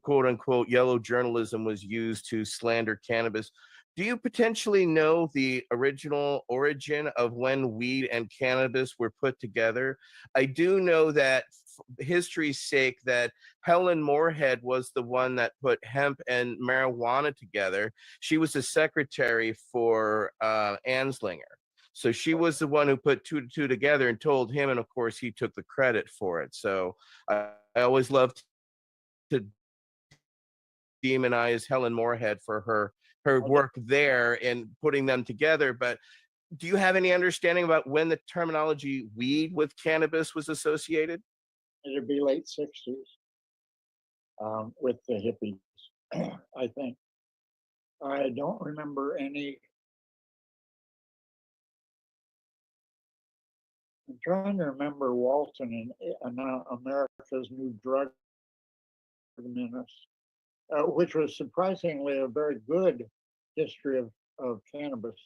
quote unquote yellow journalism was used to slander cannabis. Do you potentially know the original origin of when weed and cannabis were put together? I do know that history's sake that Helen Moorhead was the one that put hemp and marijuana together. She was the secretary for Anslinger. So she was the one who put two to two together and told him, and of course he took the credit for it. So I always loved to demonize Helen Moorhead for her work there in putting them together. But do you have any understanding about when the terminology weed with cannabis was associated? It'd be late 60s with the hippies, I think. I don't remember any. I'm trying to remember Walton and America's New Drug Menace, which was surprisingly a very good history of cannabis,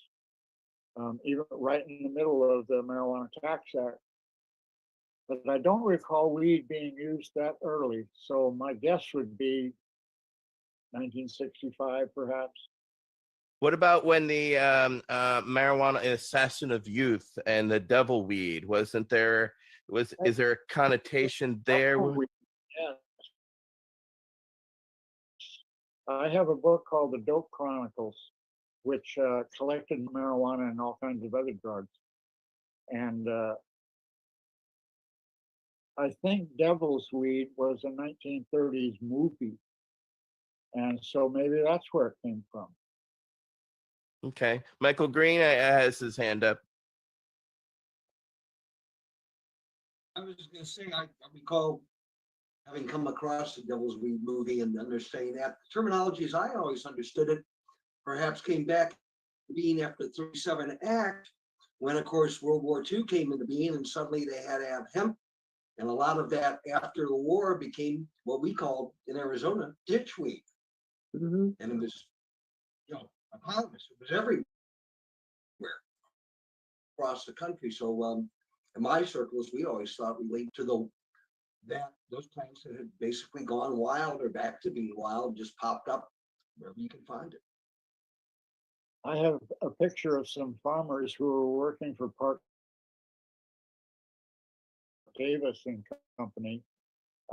even right in the middle of the Marijuana Tax Act. but I don't recall weed being used that early. So my guess would be 1965, perhaps. What about when the marijuana assassin of youth and the devil weed? Wasn't there? Is there a connotation there? Yes. I have a book called The Dope Chronicles, which collected marijuana and all kinds of other drugs. And I think Devil's Weed was a 1930s movie. And so maybe that's where it came from. Okay, Michael Green has his hand up. I was just gonna say, I recall having come across the Devil's Weed movie and understanding that the terminology as I always understood it, perhaps came back to being after the 37 Act, when of course World War II came into being and suddenly they had to have hemp. And a lot of that after the war became what we called in Arizona ditchweed. Mhm. And it was, eponymous. It was everywhere across the country. So in my circles, we always thought related to those plants that had basically gone wild or back to being wild just popped up wherever you can find it. I have a picture of some farmers who were working for Park Davis and Company.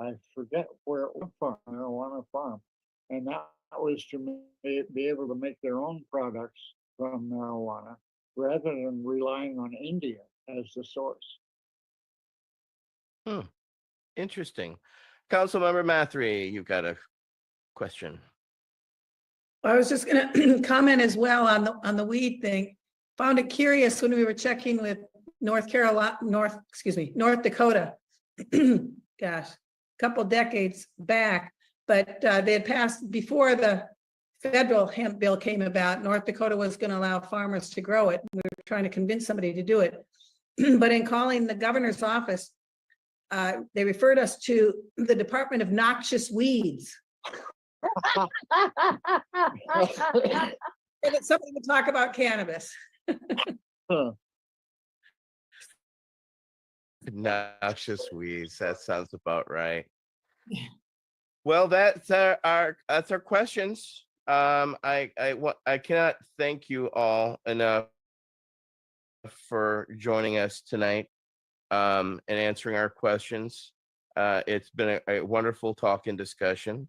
I forget where it was from, marijuana farm. And that was to be able to make their own products from marijuana rather than relying on India as the source. Interesting. Councilmember Mathry, you've got a question. I was just gonna comment as well on the weed thing. Found it curious when we were checking with North Dakota. Gosh, a couple decades back, but they had passed before the federal hemp bill came about. North Dakota was going to allow farmers to grow it. We were trying to convince somebody to do it, but in calling the governor's office, they referred us to the Department of Noxious Weeds. And it's something to talk about cannabis. Noxious weeds. That sounds about right. Well, that's our questions. I cannot thank you all enough for joining us tonight and answering our questions. It's been a wonderful talk and discussion.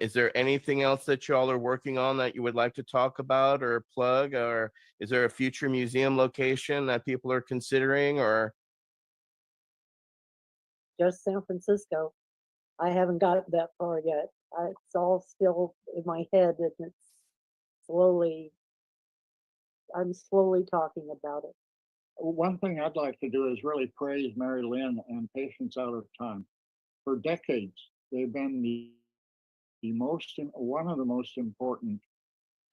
Is there anything else that y'all are working on that you would like to talk about or plug, or is there a future museum location that people are considering, or? Just San Francisco. I haven't got that far yet. It's all still in my head, and I'm slowly talking about it. One thing I'd like to do is really praise Mary Lynn and Patients Out of Time. For decades, they've been one of the most important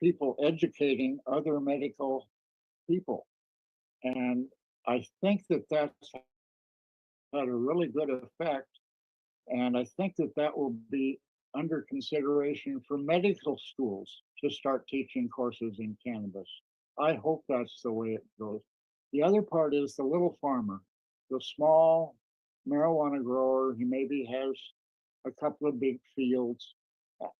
people educating other medical people. And I think that that's had a really good effect. And I think that that will be under consideration for medical schools to start teaching courses in cannabis. I hope that's the way it goes. The other part is the little farmer, the small marijuana grower who maybe has a couple of big fields,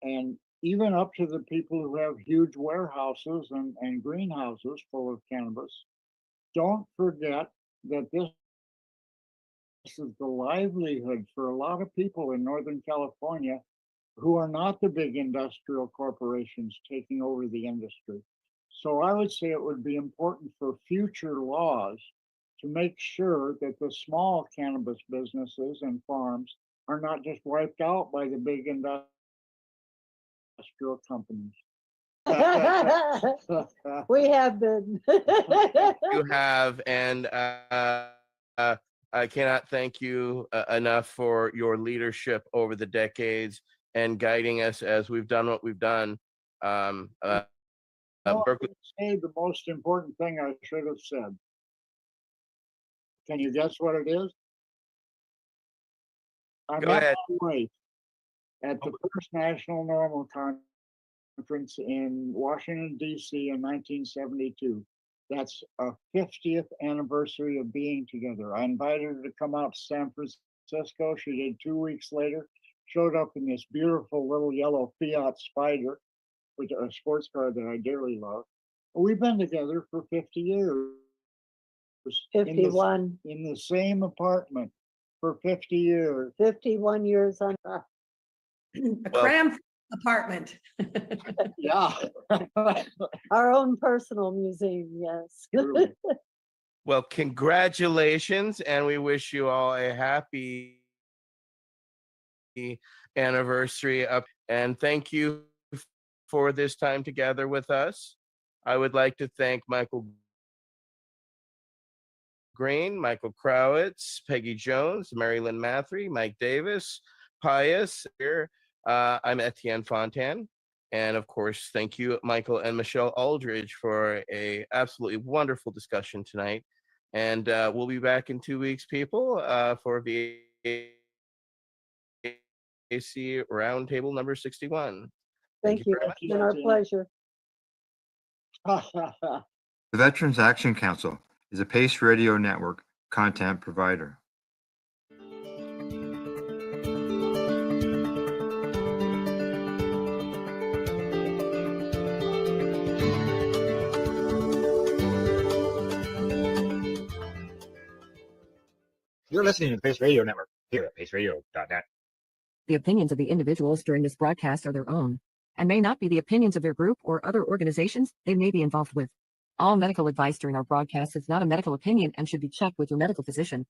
and even up to the people who have huge warehouses and greenhouses full of cannabis. Don't forget that this is the livelihood for a lot of people in Northern California who are not the big industrial corporations taking over the industry. So I would say it would be important for future laws to make sure that the small cannabis businesses and farms are not just wiped out by the big industrial companies. We have been. You have, and I cannot thank you enough for your leadership over the decades and guiding us as we've done what we've done. Berkeley, say the most important thing I should have said. Can you guess what it is? I'm Go ahead. At the first National Normal Conference in Washington, D.C. in 1972. That's a 50th anniversary of being together. I invited her to come out to San Francisco. She did 2 weeks later, showed up in this beautiful little yellow Fiat Spider, which a sports car that I dearly love. We've been together for 50 years. 51. In the same apartment for 50 years. 51 years on. A Well- cramped apartment. Yeah. Our own personal museum, yes. Truly. Well, congratulations, and we wish you all a happy anniversary up, and thank you for this time together with us. I would like to thank Michael Green, Michael Crowitz, Peggy Jones, Mary Lynn Mathry, Mike Davis, Pius here. I'm Etienne Fontaine. And of course, thank you, Michael and Michelle Aldridge, for a absolutely wonderful discussion tonight. And we'll be back in 2 weeks, people, for VAC Roundtable number 61. Thank you. very much. It's been our pleasure. The Veterans Action Council is a Pace Radio Network content provider. You're listening to the Pace Radio Network here at paceradio.net. The opinions of the individuals during this broadcast are their own and may not be the opinions of their group or other organizations they may be involved with. All medical advice during our broadcast is not a medical opinion and should be checked with your medical physician.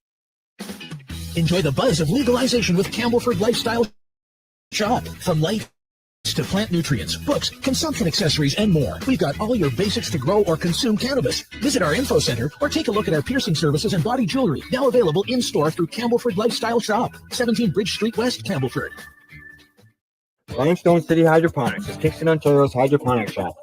Enjoy the buzz of legalization with Campbellford Lifestyle Shop. From light to plant nutrients, books, consumption accessories, and more. We've got all your basics to grow or consume cannabis. Visit our info center or take a look at our piercing services and body jewelry, now available in-store through Campbellford Lifestyle Shop, 17 Bridge Street West, Campbellford. Limestone City Hydroponics is Kingston, Ontario's hydroponic shop.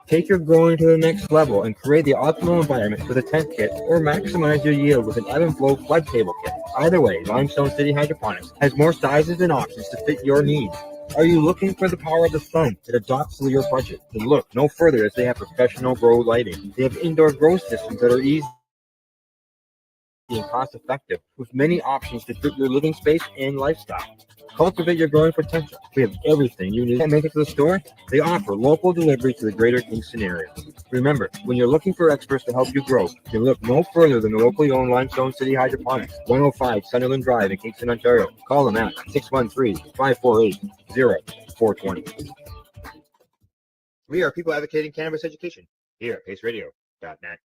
Take your growing to the next level and create the optimal environment with a tent kit or maximize your yield with an ebb and flow flood table kit. Either way, Limestone City Hydroponics has more sizes and options to fit your needs. Are you looking for the power of the sun that adopts to your budget? Then look no further, as they have professional grow lighting. They have indoor grow systems that are easy and cost effective, with many options to fit your living space and lifestyle. Cultivate your growing potential. We have everything you need. Can't make it to the store? They offer local delivery to the greater Kingston area. Remember, when you're looking for experts to help you grow, you look no further than the locally owned Limestone City Hydroponics, 105 Sunderland Drive in Kingston, Ontario. Call them at 613-548-0420. We are people advocating cannabis education here at paceradio.net.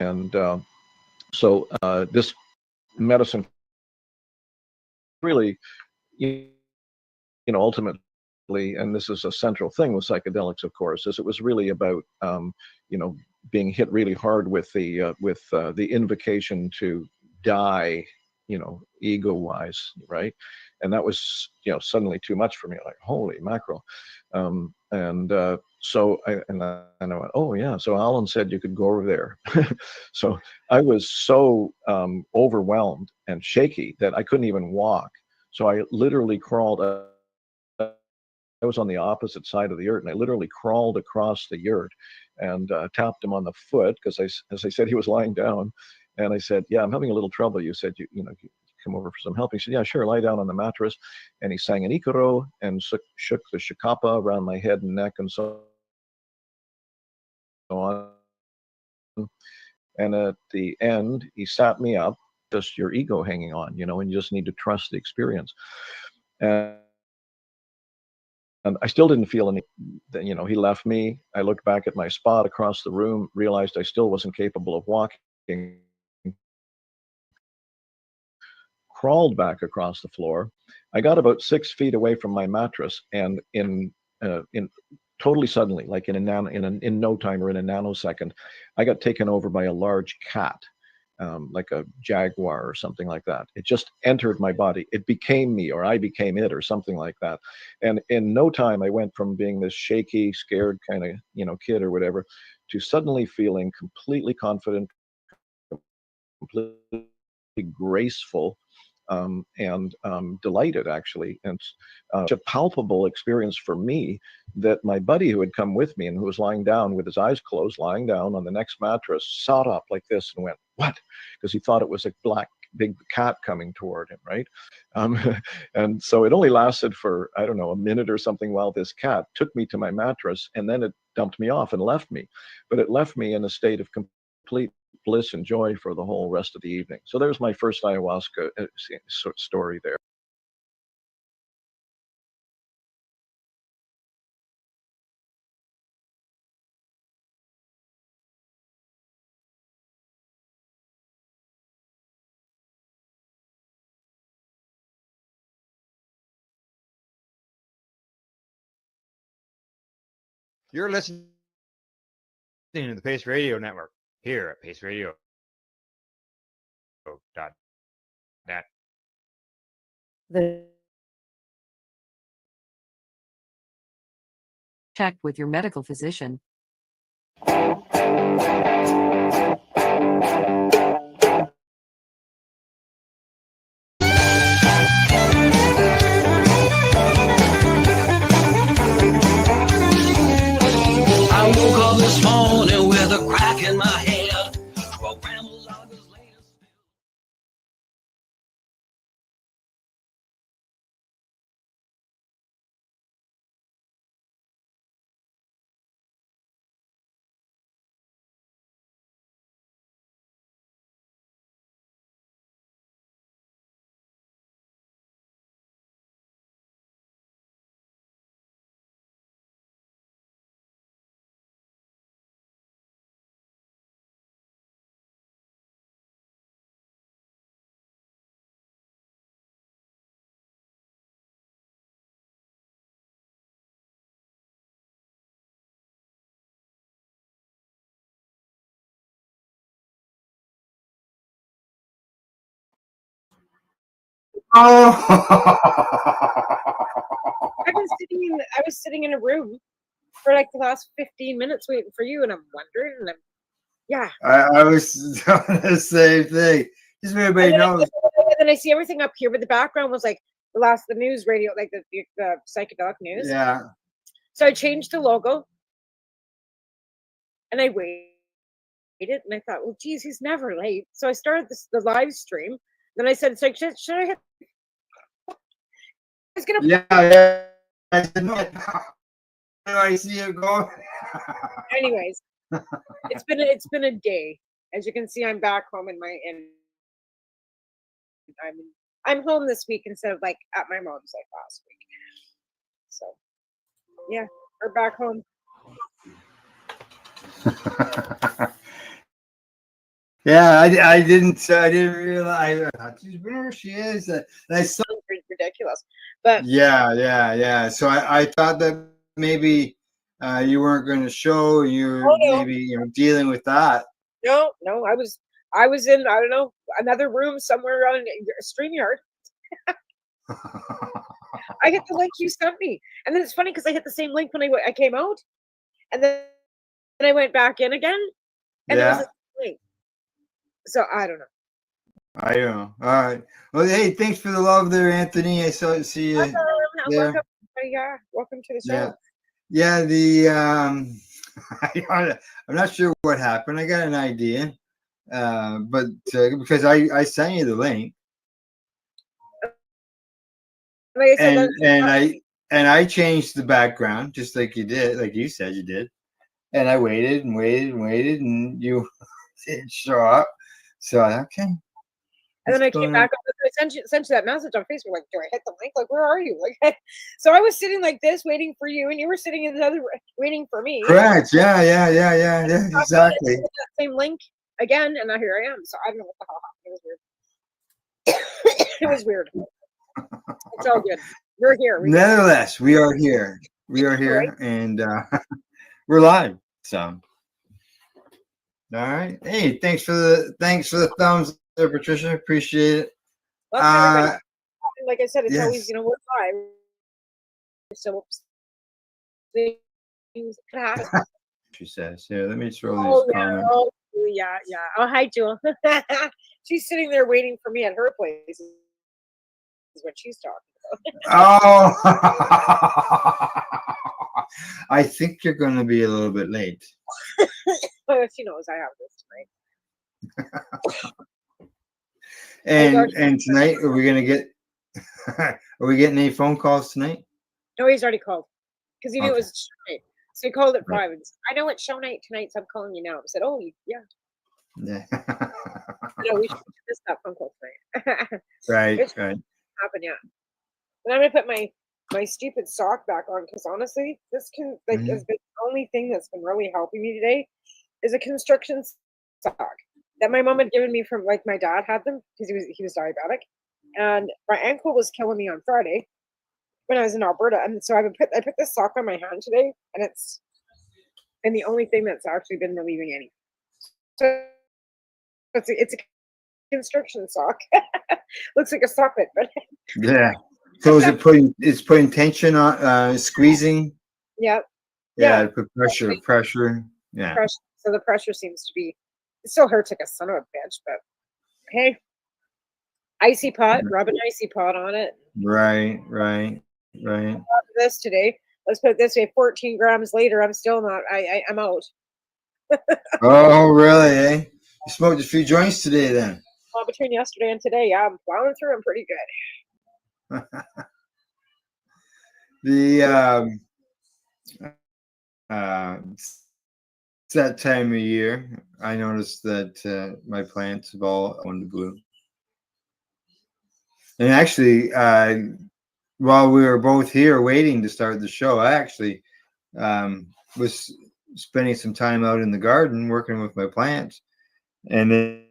And so this medicine really, you know, ultimately, and this is a central thing with psychedelics, of course, is it was really about, you know, being hit really hard with the invocation to die, you know, ego-wise, right? And that was, you know, suddenly too much for me. Like, holy mackerel. So I went, oh yeah. So Alan said you could go over there. So I was so overwhelmed and shaky that I couldn't even walk. So I literally crawled. I was on the opposite side of the yurt, and I literally crawled across the yurt and tapped him on the foot because, as I said, he was lying down. And I said, "Yeah, I'm having a little trouble." You said, "You know, come over for some help." He said, "Yeah, sure. Lie down on the mattress." And he sang an ikaro and shook the shikapa around my head and neck and so on. And at the end, he sat me up, just your ego hanging on, you know, and you just need to trust the experience. And I still didn't feel any, you know, he left me. I looked back at my spot across the room, realized I still wasn't capable of walking, crawled back across the floor. I got about 6 feet away from my mattress, and in totally suddenly, like in no time or in a nanosecond, I got taken over by a large cat, like a jaguar or something like that. It just entered my body. It became me, or I became it, or something like that. And in no time, I went from being this shaky, scared kind of, you know, kid or whatever, to suddenly feeling completely confident, completely graceful, and delighted, actually. And such a palpable experience for me that my buddy who had come with me and who was lying down with his eyes closed, lying down on the next mattress, sat up like this and went, "What?" Because he thought it was a black big cat coming toward him, right? Um, and so it only lasted for, I don't know, a minute or something while this cat took me to my mattress, and then it dumped me off and left me. But it left me in a state of complete bliss and joy for the whole rest of the evening. So there's my first ayahuasca story there. You're listening to the Pace Radio Network here at paceradio.net. The Check with your medical physician. I woke up this morning with a crack in my head. I was sitting in a room for like the last 15 minutes waiting for you, and I'm wondering, and yeah. I was doing the same thing. Just so everybody knows. And then I see everything up here, but the background was like the news radio, like the psychedelic news. Yeah. So I changed the logo, and I waited, and I thought, well, geez, he's never late. So I started the live stream. Then I said, it's like, should I hit? I was gonna. Yeah. I said, no. I see it going. Anyways, it's been a day. As you can see, I'm back home I'm home this week instead of like at my mom's like last week. So yeah, we're back home. Yeah, I didn't realize. Where she is. And I saw ridiculous, but yeah. So I thought that maybe you weren't going to show. Maybe dealing with that. No, I was in, I don't know, another room somewhere on StreamYard. I hit the link you sent me, and then it's funny because I hit the same link when I came out, and then I went back in again, and there was a link. So I don't know. I don't know. All right. Well, hey, thanks for the love there, Anthony. I see you. Welcome. Yeah, welcome to the show. Yeah. I'm not sure what happened. I got an idea, but because I sent you the link, and I changed the background just like you did, like you said you did, and I waited and waited and waited, and you didn't show up. So okay. And then I came back, I sent you that message on Facebook, like, do I hit the link? Like, where are you? Like, so I was sitting like this waiting for you, and you were sitting in the other waiting for me. Correct. Yeah. Exactly. That same link again, and now here I am. So I don't know what the hell happened. It was weird. It was weird. It's all good. We're here. Nevertheless, we are here. We are here, Right. and we're live. So, all right. Hey, thanks for the thumbs there, Patricia. Appreciate it. Like I said, it's yes. always, we're live. So things could happen. She says, "Here, let me throw Oh these yeah, comments." yeah. Oh, hi, Jewel. She's sitting there waiting for me at her place. Is what she's talking about. Oh, I think you're going to be a little bit late. She knows I have this tonight. And tonight, are we going to get? Are we getting any phone calls tonight? No, he's already called because he knew Okay. it was show night. So he called at Right. 5 and said, I know it's show night tonight, so I'm calling you now. I said, oh, yeah. Yeah. No, we should miss that phone call tonight. Right. It shouldn't happen yet. And I'm gonna put my stupid sock back on because honestly, this has been the only thing that's been really helping me today is a construction sock that my mom had given me from my dad had them because he was diabetic, and my ankle was killing me on Friday when I was in Alberta, and so I put this sock on my hand today, and it's been the only thing that's actually been relieving any. So it's a construction sock. Looks like a socket, but Yeah. So is it putting tension on squeezing? yeah. Yeah. Put pressure. Yeah. So the pressure seems to be. It still hurts like a son of a bitch, but hey, icy pot. Rub an icy pot on it. Right. This today. Let's put it this way: 14 grams later, I'm still not. I'm out. Oh, really? Eh? You smoked a few joints today, then? Well, between yesterday and today, yeah, I'm plowing through them pretty good. It's that time of year. I noticed that my plants have all gone to bloom. And actually, while we were both here waiting to start the show, I actually was spending some time out in the garden working with my plants, and then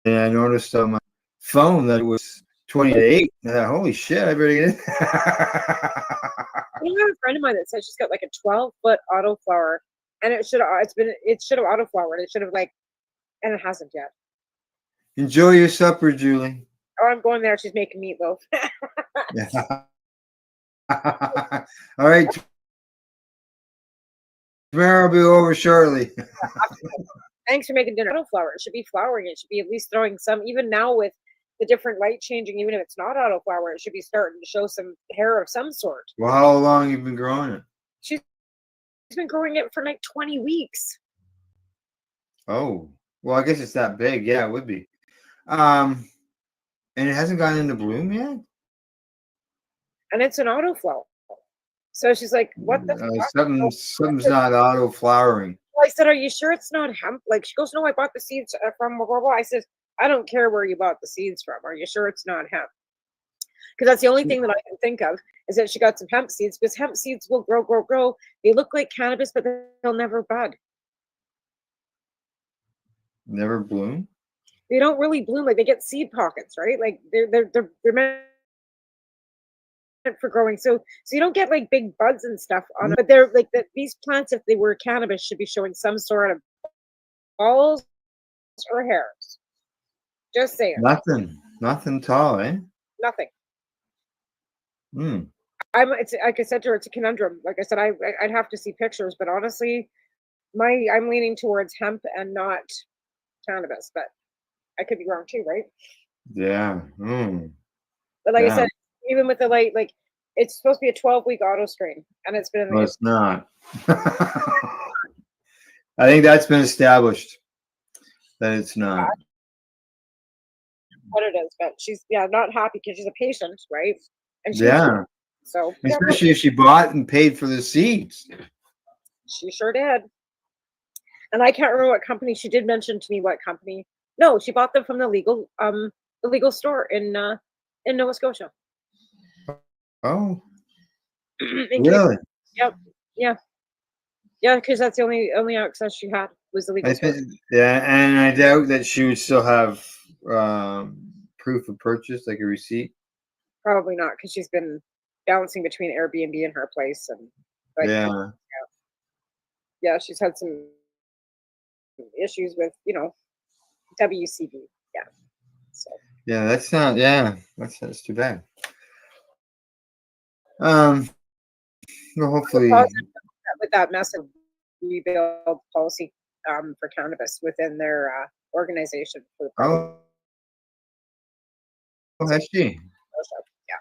I noticed on my phone that it was 20 to 8. And I thought, holy shit, I better get in. I have a friend of mine that said she's got like a 12-foot autoflower, and it should have autoflowered. It should have and it hasn't yet. Enjoy your supper, Julie. Oh, I'm going there. She's making meatloaf. Yeah. All right. Tomorrow will be over shortly. Thanks for making dinner. Autoflower. It should be flowering. It should be at least throwing some. Even now with the different light changing, even if it's not autoflower, it should be starting to show some hair of some sort. Well, how long have you been growing it? She's been growing it for like 20 weeks. Oh, well, I guess it's that big. Yeah, it would be. And it hasn't gone into bloom yet? And it's an autoflower. So she's like, what the fuck? Something's not auto flowering. Well, I said, are you sure it's not hemp? Like, she goes, no, I bought the seeds from blah, blah, blah. I said, I don't care where you bought the seeds from. Are you sure it's not hemp? Because that's the only thing that I can think of is that she got some hemp seeds, because hemp seeds will grow. They look like cannabis, but they'll never bud. Never bloom? They don't really bloom. Like, they get seed pockets, right? Like, they're meant for growing. So you don't get like big buds and stuff on it. But they're like these plants, if they were cannabis, should be showing some sort of balls or hairs. Just saying. Nothing tall, eh? Nothing. Hmm. It's like I said to her, it's a conundrum. Like I said, I'd have to see pictures, but honestly, I'm leaning towards hemp and not cannabis, but I could be wrong too, right? Yeah. But like I said, even with the light, like it's supposed to be a 12-week auto strain, and it's been. No, it's not. I think that's been established that it's not. What it is, but she's not happy because she's a patient, right? And so especially if she bought and paid for the seeds. She sure did. And I can't remember what company. She did mention to me what company No, she bought them from the legal store in Nova Scotia. Oh, In really? Yep. Yeah. Yeah, because that's the only access she had was the legal I store. think, yeah, and I doubt that she would still have proof of purchase, like a receipt. Probably not, because she's been bouncing between Airbnb and her place, and like, Yeah. yeah, she's had some issues with WCB. Yeah. So Yeah, that's not. Yeah, that's too bad. Well, hopefully. with that massive rebuild policy for cannabis within their organization for the Oh, has she? Yeah.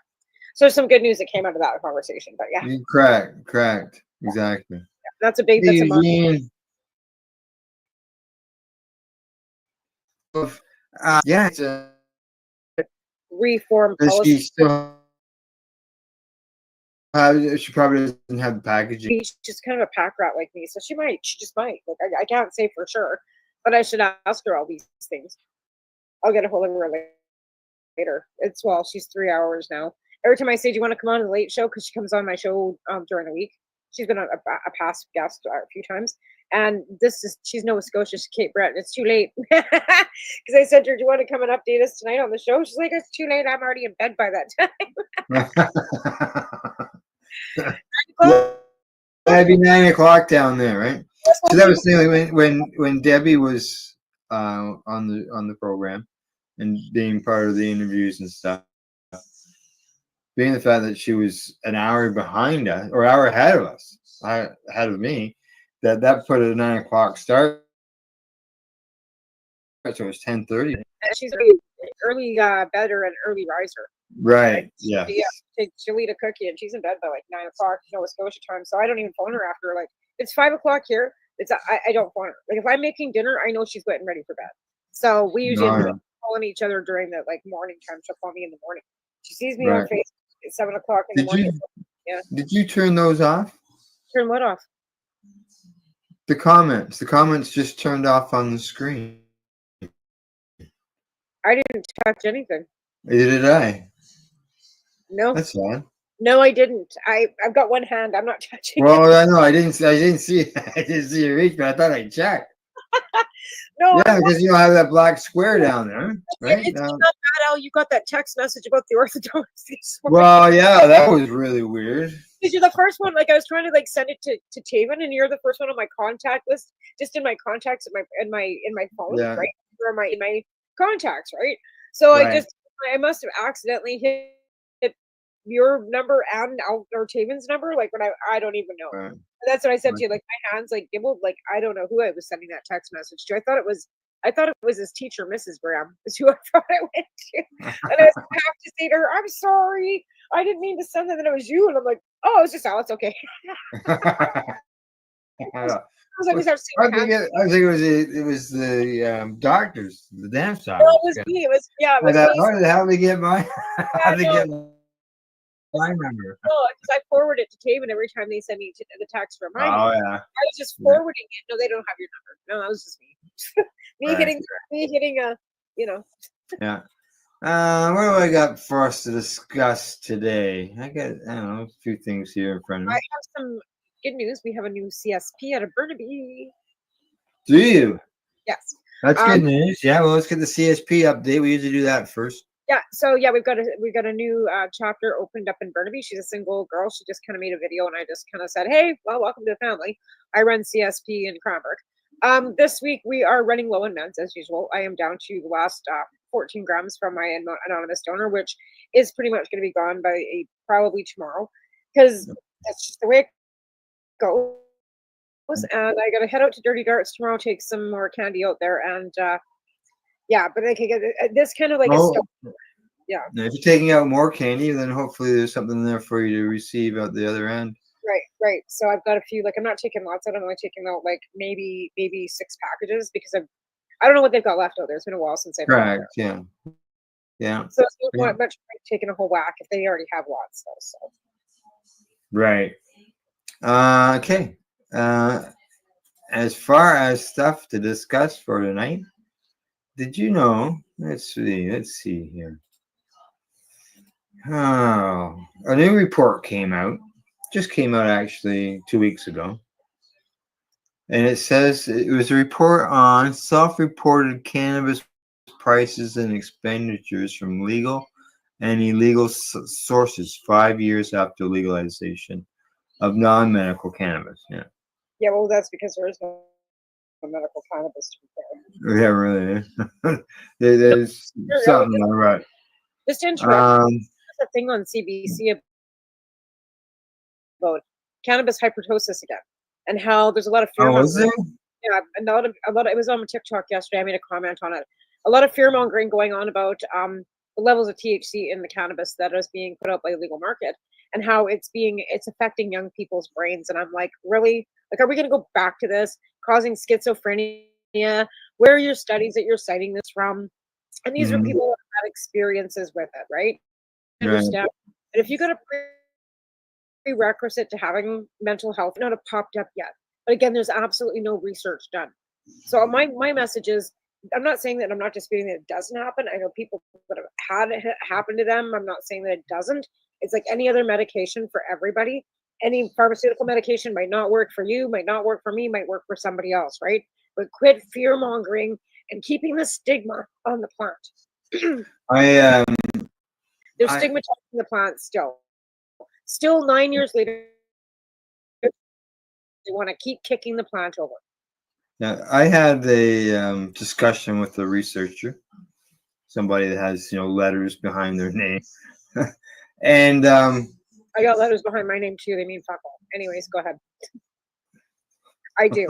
So there's some good news that came out of that conversation, but yeah, Correct, exactly. that's a big. Hey, That's a mark. Eugene. Yeah, it's a Reform does policy. she still she probably doesn't have the packaging. She's just kind of a pack rat like me, so she just might. Like I can't say for sure, but I should ask her all these things. I'll get a hold of her later. She's 3 hours now. Every time I say, "Do you want to come on the late show?" because she comes on my show during the week. She's been a past guest a few times, and she's Nova Scotia, she's Cape Breton. It's too late because I said to her, "Do you want to come and update us tonight on the show?" She's like, "It's too late. I'm already in bed by that time." That'd be 9 o'clock down there, right? So that was the thing when Debbie was on the program and being part of the interviews and stuff. Being the fact that she was an hour behind us or hour ahead of us, ahead of me, that put a 9 o'clock start. So it was 10:30. She's early bedder and early riser. Right. Yeah. She'll eat a cookie and she's in bed by like 9 o'clock Nova Scotia time. So I don't even phone her after. Like it's 5 o'clock here. I don't phone her. Like if I'm making dinner, I know she's getting ready for bed. So we usually calling each other during the like morning time. She'll call me in the morning. She sees me on Facebook at 7 o'clock in the morning. Yeah. Did you turn those off? Turn what off? The comments. The comments just turned off on the screen. I didn't touch anything. Neither did I. No. That's odd. No, I didn't. I've got one hand. I'm not touching. Well, I know I didn't see. I didn't see your reach, but I thought I checked. No. Yeah, because you don't have that black square down there, right? It's not bad, Al. You got that text message about the orthodoxy. Well, yeah, that was really weird. Because you're the first one. Like I was trying to like send it to Taven, and you're the first one on my contact list, just in my contacts in my phone, right? Or in my contacts, right? So I must have accidentally hit your number and or Taven's number, like when I don't even know. Right. That's what I said to you. Like my hands like gimbled. Like I don't know who I was sending that text message to. I thought it was his teacher, Mrs. Graham, is who I thought I went to. And I have to say to her, "I'm sorry, I didn't mean to send that. And it was you." And I'm like, "Oh, it's just Al. It's okay." I think it was the doctors, the dance doctors. No, it was me. It was It was me. How did they get my? How did they get my number? No, because I forward it to Taven every time they send me the text from my Oh number. yeah. I was just forwarding it. No, they don't have your number. No, that was just me. me hitting a, Yeah. What do I got for us to discuss today? I don't know, a few things here in front of I me. have some good news. We have a new CSP out of Burnaby. Do you? Yes. That's good news. Yeah, well, let's get the CSP update. We usually do that first. Yeah, so yeah, we've got a new chapter opened up in Burnaby. She's a single girl. She just kind of made a video, and I just kind of said, "Hey, well, welcome to the family." I run CSP in Cranbrook. This week we are running low in meds as usual. I am down to the last 14 grams from my anonymous donor, which is pretty much going to be gone by probably tomorrow, because that's just the way it goes. And I got to head out to Dirty Darts tomorrow, take some more candy out there, and yeah, but I can get this kind of like yeah. If you're taking out more candy, then hopefully there's something there for you to receive out the other end. Right. So I've got a few. Like I'm not taking lots out. I'm only taking out like maybe 6 packages because I don't know what they've got left out there. It's been a while since I've. Correct. Yeah. So it's not much like taking a whole whack if they already have lots. So. Right. Okay. As far as stuff to discuss for tonight, did you know? Let's see here. Oh, a new report came out. Just came out actually 2 weeks ago. And it says it was a report on self-reported cannabis prices and expenditures from legal and illegal sources 5 years after legalization of non-medical cannabis. Yeah. Yeah, well, that's because there is no medical cannabis to be fair. Yeah, really. There's something all right. Just to interrupt, there's a thing on CBC about cannabis hypertosis again, and how there's a lot of fear Oh, is mongering. there? Yeah, a lot. It was on TikTok yesterday. I made a comment on it. A lot of fear mongering going on about the levels of THC in the cannabis that is being put out by the legal market, and how it's affecting young people's brains. And I'm like, really? Like, are we going to go back to this causing schizophrenia? Where are your studies that you're citing this from? And these are people that have had experiences with it, right? I understand. But if you got a prerequisite to having mental health, not have popped up yet. But again, there's absolutely no research done. So my message is, I'm not saying that I'm not disputing that it doesn't happen. I know people that have had it happen to them. I'm not saying that it doesn't. It's like any other medication for everybody. Any pharmaceutical medication might not work for you, might not work for me, might work for somebody else, right? But quit fear mongering and keeping the stigma on the plant. They're stigmatizing the plant still. Still 9 years later, they want to keep kicking the plant over. Yeah, I had a discussion with a researcher, somebody that has letters behind their name, and I got letters behind my name too. They mean fuck all. Anyways, go ahead. I do.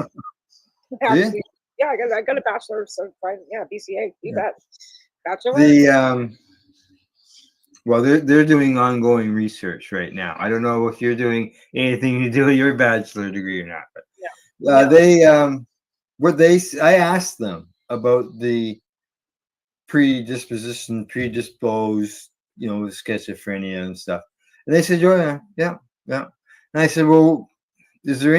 Actually, yeah, I got a bachelor's of BCA. You bet. Bachelor. Well, they're doing ongoing research right now. I don't know if you're doing anything to do with your bachelor degree or not, but I asked them about the predisposed, schizophrenia and stuff, and they said, "Oh yeah." And I said, "Well, is there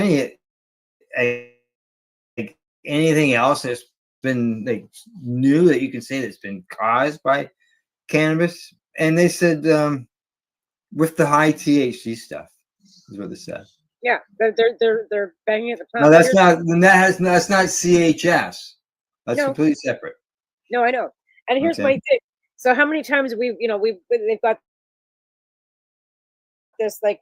anything else that's been new that you can say that's been caused by cannabis?" And they said, with the high THC stuff, is what they said. Yeah, they're banging at the plant. No, that's not. That's not CHS. That's completely separate. No, I know. And here's my thing. So how many times they've got this at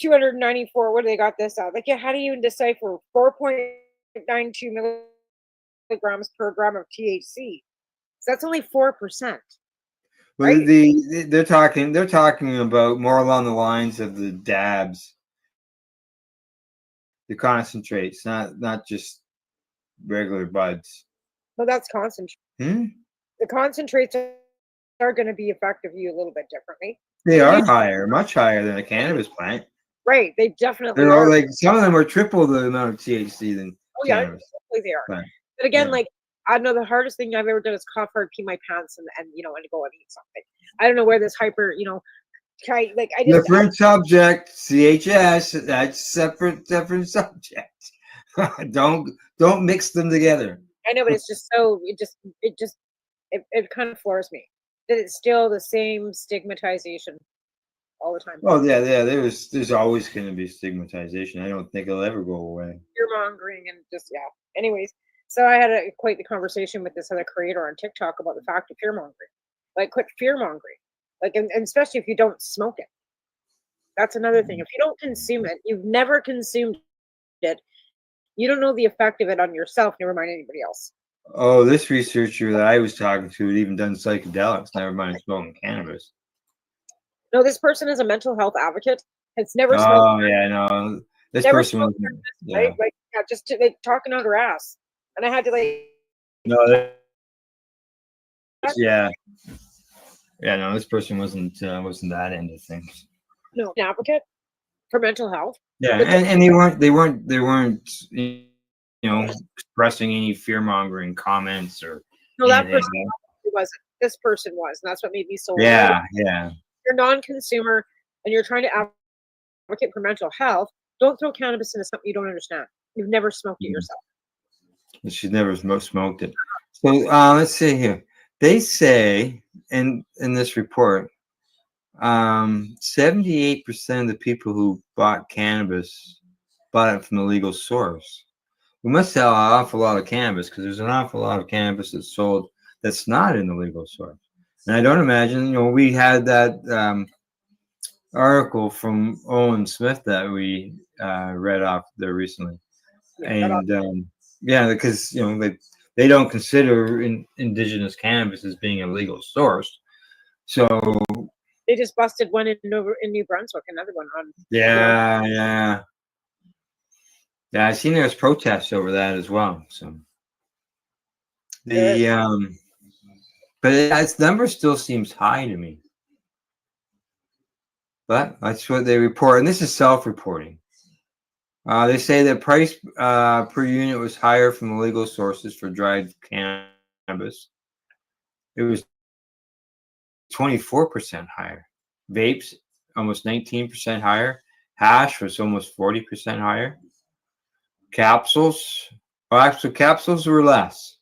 294. What do they got this at? How do you even decipher 4.92 milligrams per gram of THC? So that's only 4%. Well, right? They're talking about more along the lines of the dabs, the concentrates, not just regular buds. Well, that's concentrate. The concentrates are going to be effective you a little bit differently. They are higher, much higher than a cannabis plant. Right, they definitely are. Like some of them are triple the amount of THC than cannabis. Yeah, they are. But again, I know the hardest thing I've ever done is cough hard, pee my pants, and go and eat something. I don't know where this hyper, different subject, CHS. That's separate subject. don't mix them together. I know, but it's just so it kind of floors me that it's still the same stigmatization all the time. Oh yeah. There's always going to be stigmatization. I don't think it'll ever go away. Fear mongering and Anyways, so I had quite the conversation with this other creator on TikTok about the fact of fear mongering. Quit fear mongering. And especially if you don't smoke it. That's another thing. If you don't consume it, you've never consumed it. You don't know the effect of it on yourself, never mind anybody else. Oh, this researcher that I was talking to had even done psychedelics, never mind smoking cannabis. No, this person is a mental health advocate. It's never smoked. Oh, yeah, no. This person was just talking out her ass. And I had to No, yeah. Yeah, no, this person wasn't that into things. No, an advocate for mental health. Yeah, and they weren't expressing any fear mongering comments or no, that person wasn't. This person was, and that's what made me so yeah. You're non-consumer and you're trying to advocate for mental health. Don't throw cannabis into something you don't understand. You've never smoked it yourself. She's never smoked it. So let's see here. They say in this report, 78% of the people who bought cannabis bought it from a legal source. We must sell an awful lot of cannabis because there's an awful lot of cannabis that's sold that's not in the legal source. And I don't imagine, we had that article from Owen Smith that we read off there recently. And yeah, because they don't consider indigenous cannabis as being a legal source. So They just busted one in New Brunswick, another one on. yeah. I seen there was protests over that as well. So but its number still seems high to me. But that's what they report, and this is self-reporting. They say that price per unit was higher from illegal sources for dried cannabis. It was 24% higher. Vapes, almost 19% higher. Hash was almost 40% higher. Capsules, actually, capsules were less.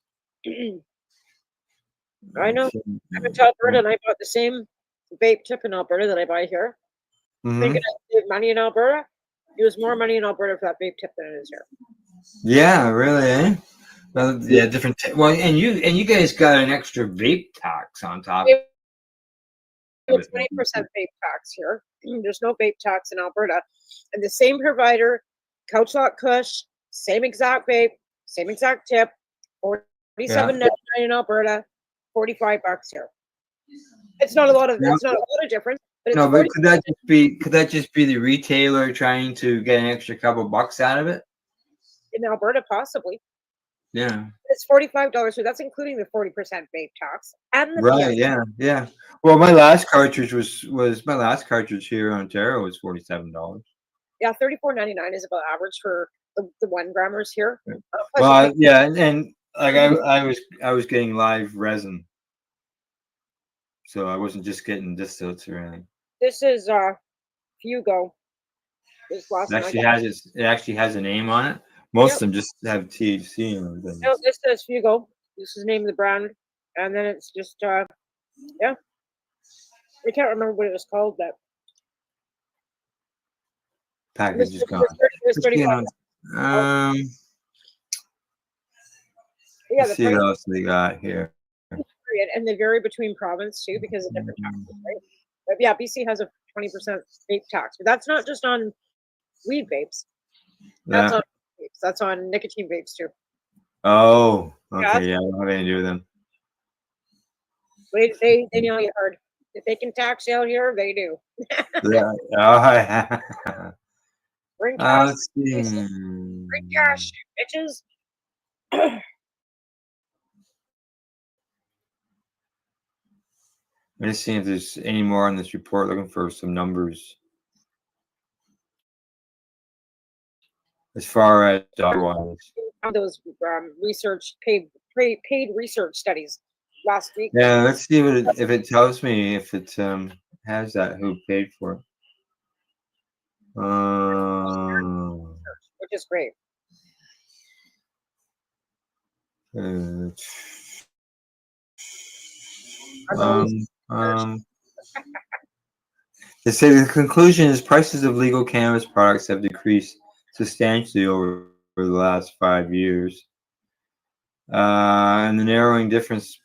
I know. I went to Alberta and I bought the same vape tip in Alberta that I buy here. Thinking I save money in Alberta. It was more money in Alberta for that vape tip than it is here. Yeah, really, eh? Well, yeah, different. Well, and you guys got an extra vape tax on top. 20% vape tax here. There's no vape tax in Alberta, and the same provider, Couch Lock Kush, same exact vape, same exact tip, $47.99 in Alberta, $45 here. It's not a lot of difference, but it's no. But could that just be the retailer trying to get an extra couple bucks out of it? In Alberta, possibly. Yeah. It's $45, so that's including the 40% vape tax and the Right. Yeah. Well, my last cartridge was my last cartridge here in Ontario was $47. Yeah, $34.99 is about average for the 1 grammers here. Well, yeah, and like I was getting live resin, so I wasn't just getting distillates or anything. This is Fugo. It actually has a name on it. Most of them just have THC and everything. No, this says Fugo. This is the name of the brand, and then it's just yeah. I can't remember what it was called. That package is gone. Yeah, let's see what else we got here. And they vary between province too because of different taxes, right? But yeah, BC has a 20% vape tax, but that's not just on weed vapes. That's on vapes. That's on nicotine vapes too. Oh, okay, yeah, I don't have anything to do with them. They know you hard. If they can tax you out here, they do. Yeah. Oh, yeah. Bring cash. Let's see. Bring cash, bitches. I'm just seeing if there's any more on this report. Looking for some numbers as far as dog-wise. Those research paid research studies last week. Yeah, let's see if it tells me if it has that who paid for it. Which is great. They say the conclusion is prices of legal cannabis products have decreased substantially over the last 5 years. And the narrowing difference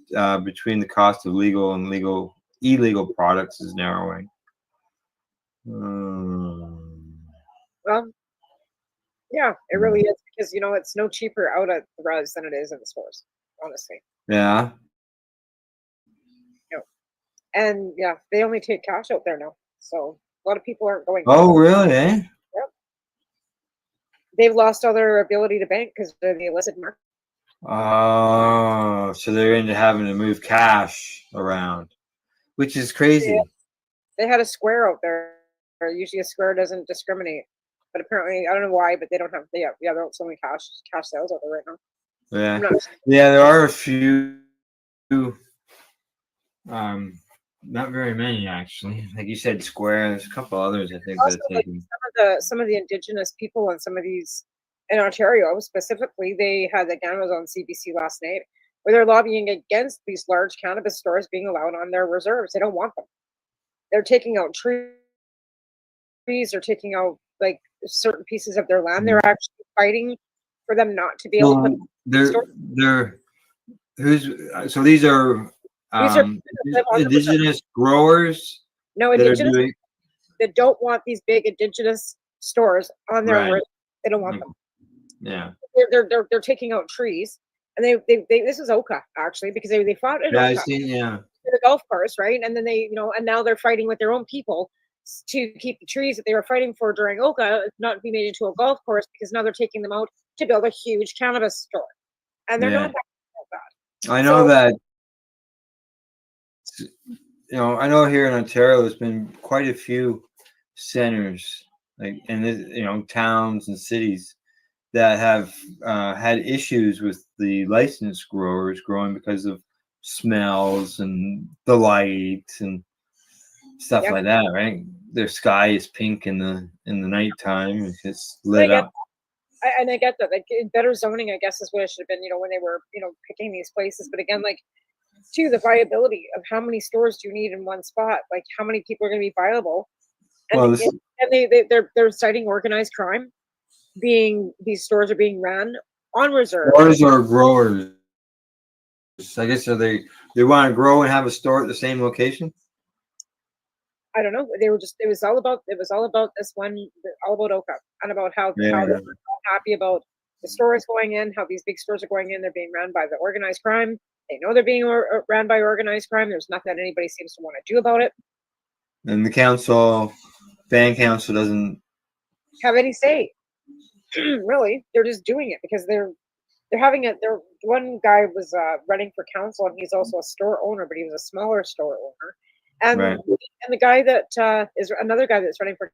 between the cost of legal and illegal products is narrowing. Well, yeah, it really is because it's no cheaper out at the res than it is in the stores, honestly. Yeah. And yeah, they only take cash out there now, so a lot of people aren't going. Oh, really? Eh? Yep. They've lost all their ability to bank because of the illicit market. Oh, so they're into having to move cash around, which is crazy. Yeah. They had a square out there. Usually a square doesn't discriminate, but apparently I don't know why, but they don't have. They don't sell any cash sales out there right now. Yeah, there are a few. Not very many actually. Like you said, Square. There's a couple others I think Also, that are taking. Some of the indigenous people and some of these in Ontario specifically, they had the Ganos on CBC last night, where they're lobbying against these large cannabis stores being allowed on their reserves. They don't want them. They're taking out trees, they're taking out like certain pieces of their land. They're actually fighting for them not to be able to put they're who's so these are these are people that live on the reserve. indigenous growers No, that are indigenous doing that don't want these big indigenous stores on their right. they don't want them. Yeah. They're taking out trees, and they this is Oka actually, because they fought in Yeah, I Oka, seen, yeah. the golf course, right? And then they, and now they're fighting with their own people to keep the trees that they were fighting for during Oka not be made into a golf course, because now they're taking them out to build a huge cannabis store, and they're Yeah. not happy about that. I know So- that I know here in Ontario there's been quite a few centers like in towns and cities that have had issues with the licensed growers growing because of smells and the light and stuff Yep. like that, right? Their sky is pink in the nighttime. It's And lit up. I get that. Like better zoning, I guess, is what it should have been. When they were, picking these places. But again, like, to the viability of how many stores do you need in one spot? Like, how many people are going to be viable? And, Well, they're citing organized crime. These stores are being ran on reserve. Growers or growers? I guess they want to grow and have a store at the same location. I don't know. It was all about this one, all about Oka, and about how Yeah. they're not happy about the stores going in, how these big stores are going in. They're being run by the organized crime. They know they're being ran by organized crime. There's nothing that anybody seems to want to do about it. And the band council doesn't Have any say? Really, they're just doing it because they're having it. One guy was running for council, and he's also a store owner, but he was a smaller store owner. And Right. and the guy that is another guy that's running for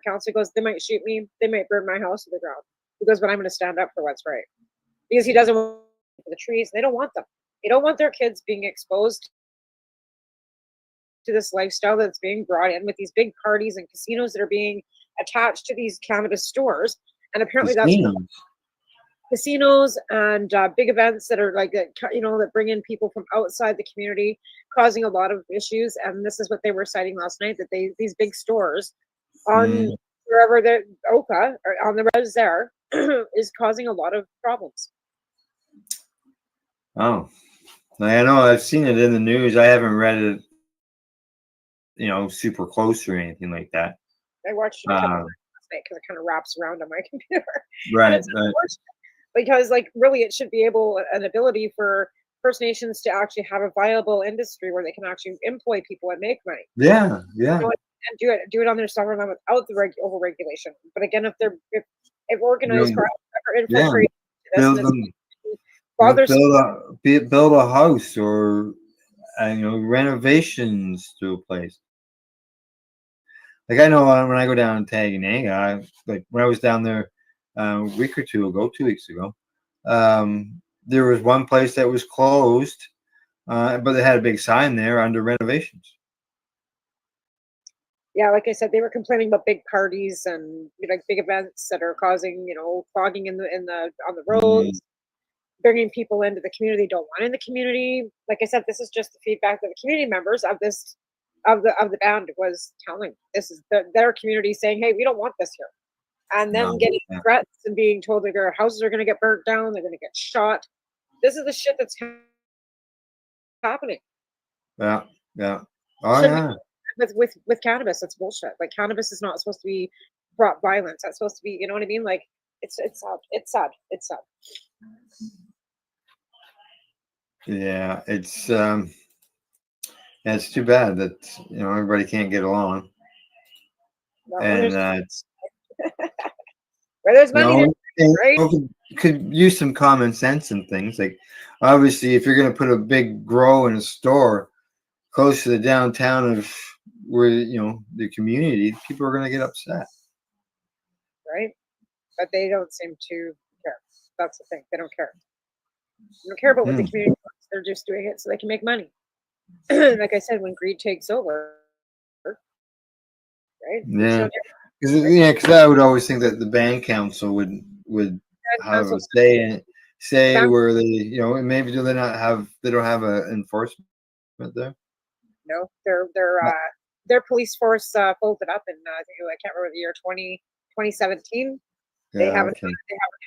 council goes, they might shoot me, they might burn my house to the ground. He goes, but I'm going to stand up for what's right, because he doesn't want the trees. They don't want them. They don't want their kids being exposed to this lifestyle that's being brought in with these big parties and casinos that are being attached to these cannabis stores. And apparently casinos and big events that are like that bring in people from outside the community, causing a lot of issues. And this is what they were citing last night, that these big stores on wherever they're Oka or on the res there is causing a lot of problems. Oh, I know. I've seen it in the news. I haven't read it, super close or anything like that. I watched it last night because it kind of wraps around on my computer. Right. Because really it should be an ability for First Nations to actually have a viable industry where they can actually employ people and make money. Yeah. Yeah. And do it on their sovereign land without the overregulation. But again, if organized crime or infiltrate build a house or renovations to a place. Like I know when I go down to Taganega, like when I was down there a week or 2 weeks ago, there was one place that was closed, but they had a big sign there under renovations. Yeah, like I said, they were complaining about big parties and big events that are causing clogging on the roads, bringing people into the community they don't want in the community. Like I said, this is just the feedback that the community members of the band was telling. This is their community saying, "Hey, we don't want this here," and then getting threats and being told that their houses are going to get burnt down, they're going to get shot. This is the shit that's happening. Yeah. Oh yeah. With cannabis, it's bullshit. Like cannabis is not supposed to be brought violence. That's supposed to be, you know what I mean? Like it's sad. It's sad. It's sad. Yeah, it's too bad that everybody can't get along. And it's where there's money, right? Could use some common sense and things. Like obviously, if you're going to put a big grow in a store close to the downtown of where the community, people are going to get upset, right? But they don't seem to care. That's the thing. They don't care. They don't care about what the community wants. They're just doing it so they can make money. Like I said, when greed takes over, right? Yeah. Because I would always think that the band council would have a say in it. say Sounds- where they, maybe they don't have a enforcement there? No, their police force folded up in I think I can't remember the year 2017. They Yeah, haven't okay.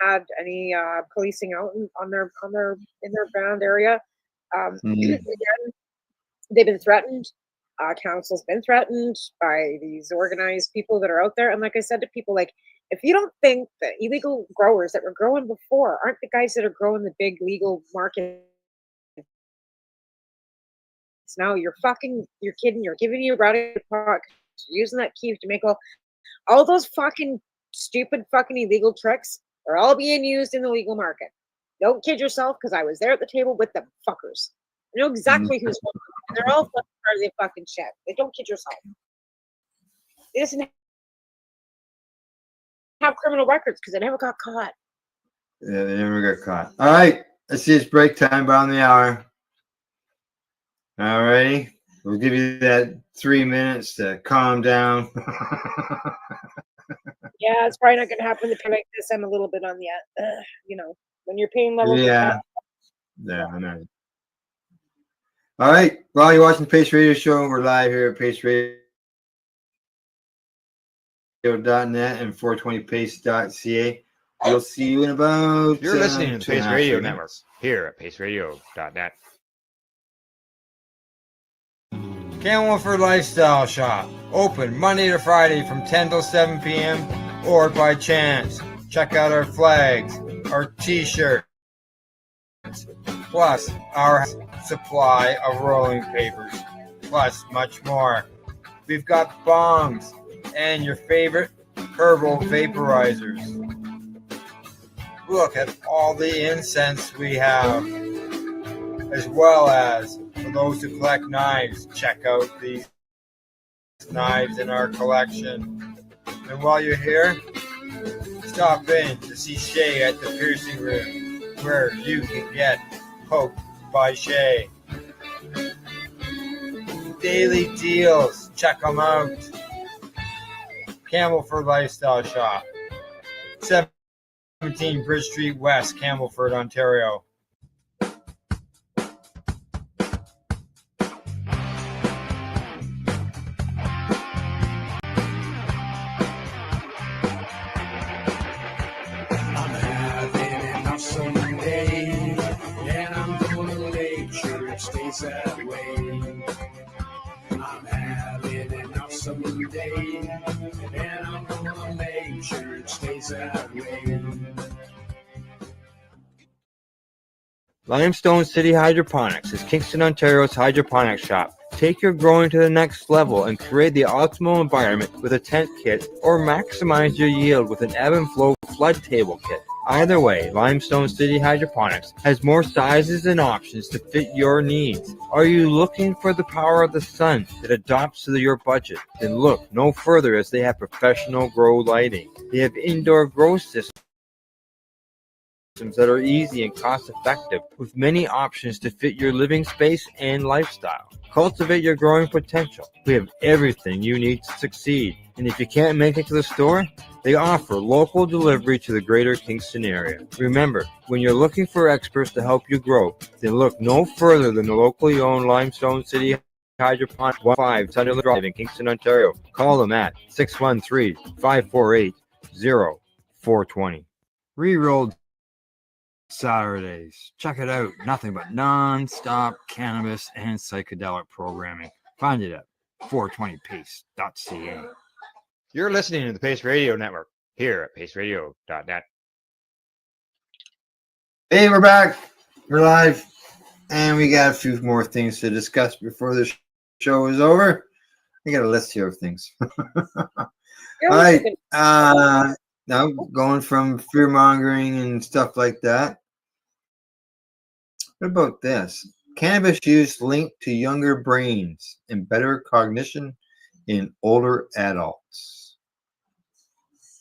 had any policing out in their bound area. Again, they've been threatened. Council's been threatened by these organized people that are out there. And like I said to people, like, if you don't think that illegal growers that were growing before aren't the guys that are growing the big legal market, now you're kidding. You're giving you a rowdy pot, using that key to make all those fucking stupid fucking illegal tricks are all being used in the legal market. Don't kid yourself, because I was there at the table with them fuckers. I know exactly who's one. And they're all fucking part of the fucking shit. Like, don't kid yourself. They just didn't have criminal records because they never got caught. Yeah, they never got caught. All right, let's see. It's break time, about the hour. All righty, we'll give you that 3 minutes to calm down. Yeah, it's probably not going to happen. The pandemic this I'm a little bit on the, when your pain levels. Yeah, I know. All right, well, you're watching the Pace Radio Show. We're live here at PaceRadio.net and 420pace.ca. We'll see you in about. You're listening to the Pace 2.5 Radio minutes. Network here at PaceRadio.net. Camelford Lifestyle Shop, open Monday to Friday from 10 till 7 p.m. or by chance. Check out our flags, our t-shirts, plus our supply of rolling papers, plus much more. We've got bongs and your favorite herbal vaporizers. Look at all the incense we have, as well as for those who collect knives, check out these knives in our collection. And while you're here, stop in to see Shay at the piercing room, where you can get poked by Shay. Daily deals, check them out. Camelford Lifestyle Shop, 17 Bridge Street West, Camelford, Ontario. I'm having an awesome day, and I'm gonna make sure it stays that way. I'm having an awesome day, and I'm gonna make sure it stays that way. Limestone City Hydroponics is Kingston, Ontario's hydroponics shop. Take your growing to the next level and create the optimal environment with a tent kit, or maximize your yield with an ebb and flow flood table kit. Either way, Limestone City Hydroponics has more sizes and options to fit your needs. Are you looking for the power of the sun that adapts to your budget? Then look no further, as they have professional grow lighting. They have indoor grow systems that are easy and cost effective, with many options to fit your living space and lifestyle. Cultivate your growing potential. We have everything you need to succeed. And if you can't make it to the store, they offer local delivery to the greater Kingston area. Remember, when you're looking for experts to help you grow, then look no further than the locally owned Limestone City Hydroponics 15 Sunderland Drive in Kingston, Ontario. Call them at 613-548-0420. Rerolled Saturdays. Check it out. Nothing but non-stop cannabis and psychedelic programming. Find it at 420pace.ca. You're listening to the Pace Radio Network here at PaceRadio.net. Hey, we're back. We're live. And we got a few more things to discuss before the show is over. I got a list here of things. All right. Now, going from fear mongering and stuff like that. What about this? Cannabis use linked to younger brains and better cognition in older adults.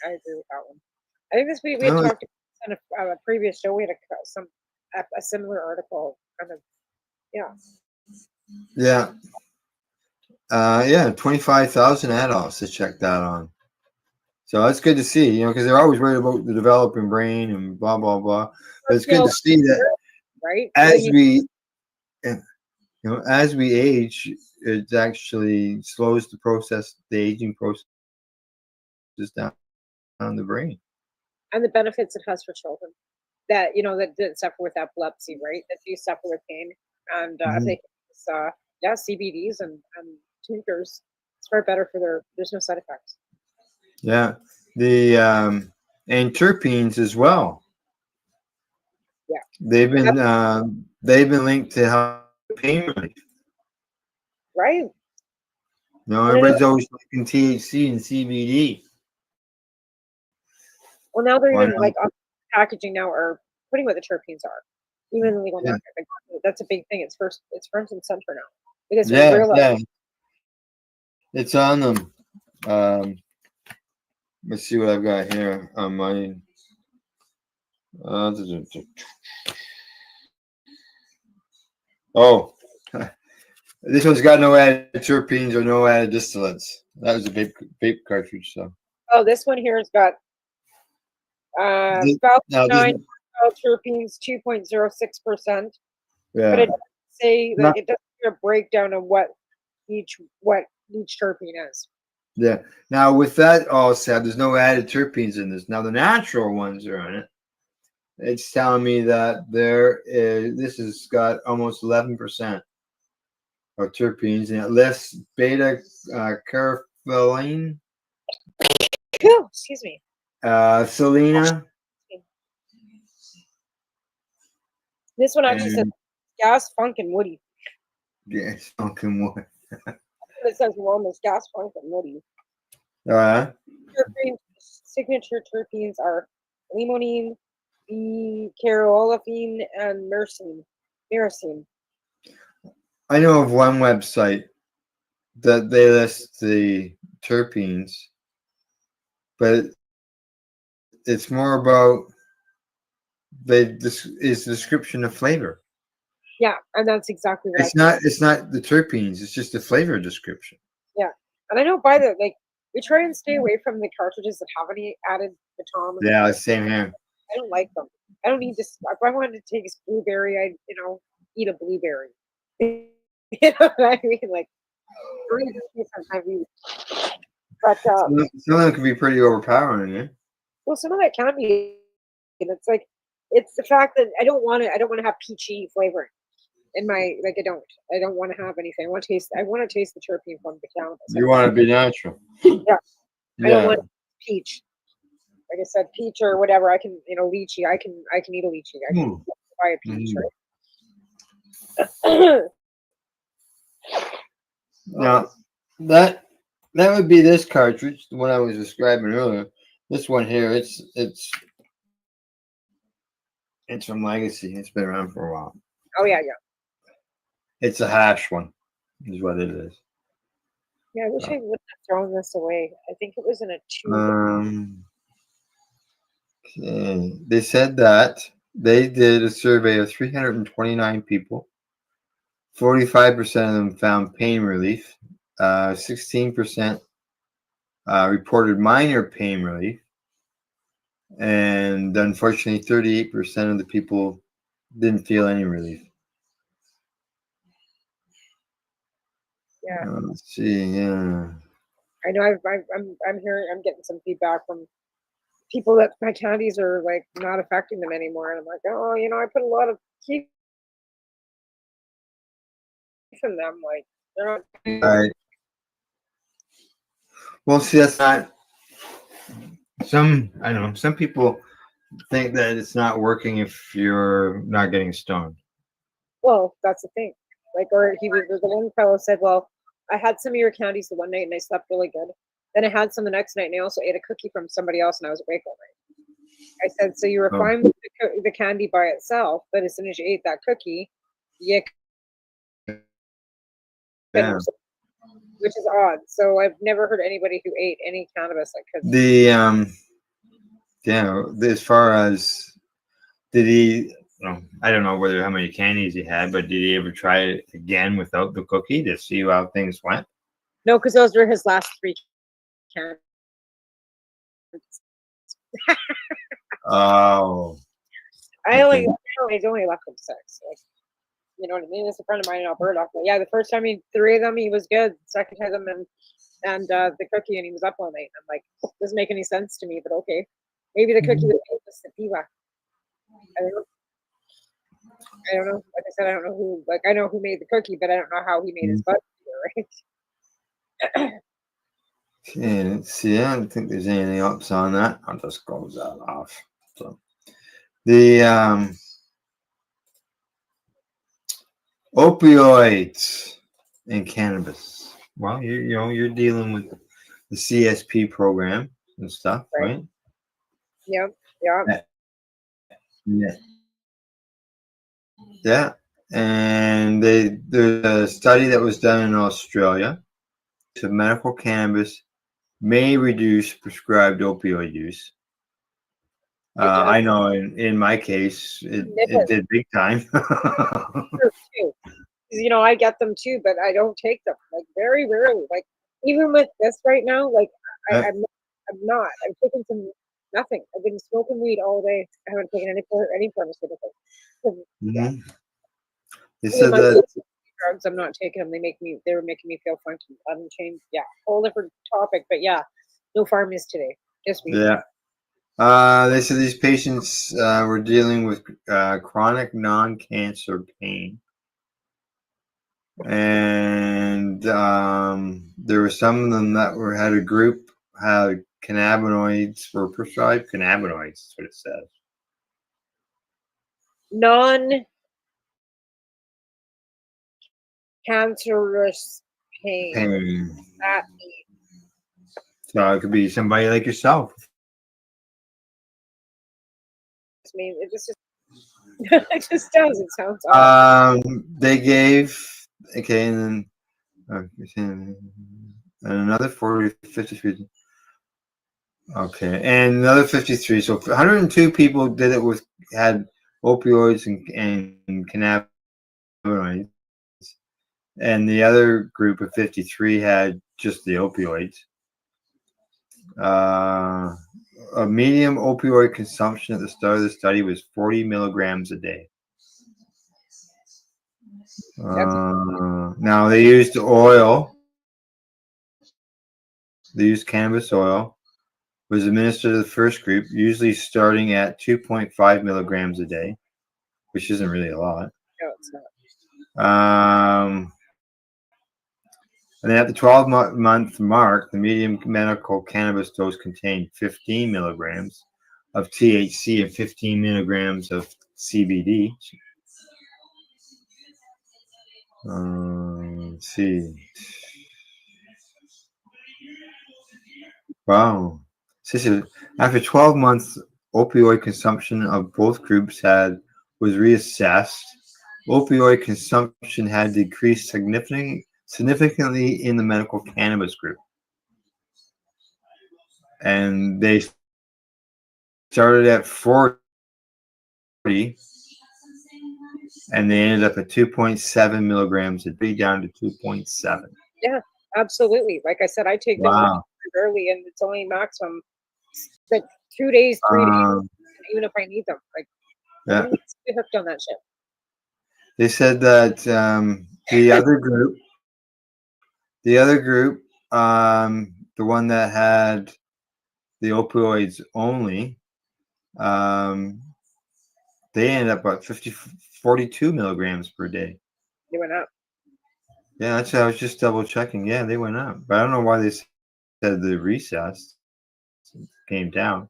I agree with that one. I think we had talked in a previous show. We had a similar article, kind of, Yeah. 25,000 adults to check that on. So that's good to see, because they're always worried about the developing brain and blah, blah, blah. it's good to see that right? as as we age, it actually slows the aging process down the brain. And the benefits it has for children that that suffer with epilepsy, right? That do suffer with pain, and if they can use, CBDs and tinctures, it's far better for there's no side effects. Yeah, the and terpenes as well. Yeah, they've been linked to help pain relief. Right. Everybody's always looking THC and CBD. Well, now they're Why even not? like on packaging now are putting what the terpenes are, even in the legal Yeah. market. Like, that's a big thing. It's front and center now because we Yeah, realize it's on them. Let's see what I've got here on mine. Oh, this one's got no added terpenes or no added distillates. That was a vape cartridge. So this one here has got This- now, this- 9 terpenes, 2.06%. yeah, But it doesn't say Not- it doesn't give a breakdown of what each terpene is. yeah. Now with that all said, there's no added terpenes in this. Now the natural ones are in it. It's telling me that this has got almost 11% of terpenes, and it lists beta carotene, Excuse me. selena. This one actually says And gas, funk, and woody. yeah, smoking wood. It says wellness, gas, funk, and woody. Terpene signature terpenes are limonene, carolafine, and myrcene. I know of one website that they list the terpenes, but it's more about is the description of flavor. Yeah, and that's exactly what It's not the terpenes, it's just the flavor description. Yeah, and I don't buy that. Like, we try and stay away from the cartridges that have any added baton. Yeah, same here. I don't like them. I don't need this. If I wanted to take a blueberry, I'd eat a blueberry. You know what I mean? Like, really just need some heavy. But Some of them can be pretty overpowering, yeah. well, some of that can be. And it's like, it's the fact that I don't want to have peachy flavoring in my I don't want to have anything. I want to taste the terpene from the cannabis. You want to be natural. Yeah. I don't Yeah. want peach. Like I said, peach or whatever. I can, lychee. I can eat a lychee. I can buy a peach, right? Now that would be this cartridge, the one I was describing earlier. This one here, it's from Legacy. It's been around for a while. Oh yeah. It's a hash one, is what it is. Yeah, I wish I wouldn't have thrown this away. I think it was in a tube. Okay. They said that they did a survey of 329 people. 45% of them found pain relief. 16% reported minor pain relief. And unfortunately, 38% of the people didn't feel any relief. Yeah. Let's see. Yeah. I know. I'm hearing. I'm getting some feedback from people that my candies are like not affecting them anymore, and I'm like, oh, I put a lot of keep in them. Like, they're not. All right. Well, see, that's not. I don't know. Some people think that it's not working if you're not getting stoned. Well, that's the thing. Like, or the one fellow said, well, I had some of your candies the one night and I slept really good. Then I had some the next night and I also ate a cookie from somebody else and I was awake all night. I said, so you were fine with the candy by itself, but as soon as you ate that cookie, you Yeah. which is odd. So I've never heard anybody who ate any cannabis that could. As far as did he? I don't know how many candies he had, but did he ever try it again without the cookie to see how things went? No, because those were his last 3 candies. Oh. I only left him 6. Like, you know what I mean? It's a friend of mine in Alberta. But yeah, the first time 3 of them, he was good. Second time and the cookie, and he was up all night. I'm like, doesn't make any sense to me, but okay. Maybe the cookie was made with sativa. I don't know. Like I said, I don't know who. Like I know who made the cookie, but I don't know how he made his butter. Right? Okay, let's see. I don't think there's anything else on that. I'll just close that off. So the opioids in cannabis. Well, you're dealing with the CSP program and stuff, right? Yeah. Yeah. Yeah. Yeah. And there's a study that was done in Australia. So medical cannabis may reduce prescribed opioid use. I know in my case, it did big time. True, too. You know, I get them too, but I don't take them. Like very rarely. Like even with this right now, like I'm not. I'm taking nothing. I've been smoking weed all day. I haven't taken any pharmaceutical. Mhm. They Even said my that. drugs, I'm not taking them. They were making me feel funky. Unchanged. Yeah, whole different topic. But yeah, no pharmacies today. Just weed. Yeah. They said these patients were dealing with chronic non-cancer pain. And there were some of them that had a group had cannabinoids, were prescribed cannabinoids. That's what it says. Non-cancerous pain. That means. So it could be somebody like yourself. I mean, it just it just does. It sounds awful. They gave and then another 40, 53. Okay, and another 53. So 102 people had opioids and cannabinoids, and the other group of 53 had just the opioids. A medium opioid consumption at the start of the study was 40 milligrams a day. Now they used oil. They used cannabis oil. Was administered to the first group, usually starting at 2.5 milligrams a day, which isn't really a lot. No, it's not. And then at the 12-month mark, the medium medical cannabis dose contained 15 milligrams of THC and 15 milligrams of CBD. Let's see. Wow. After 12 months, opioid consumption of both groups was reassessed. Opioid consumption had decreased significantly in the medical cannabis group. And they started at 40 and they ended up at 2.7 milligrams. It'd be down to 2.7. Yeah, absolutely. Like I said, I take them early, and it's only maximum like 2 days, 3 days, even if I need them. Like, yeah, be hooked on that shit. They said that the other group, the one that had the opioids only, they ended up at 42 milligrams per day. They went up. Yeah, that's what I was just double checking. Yeah, they went up, but I don't know why they said the recess came down.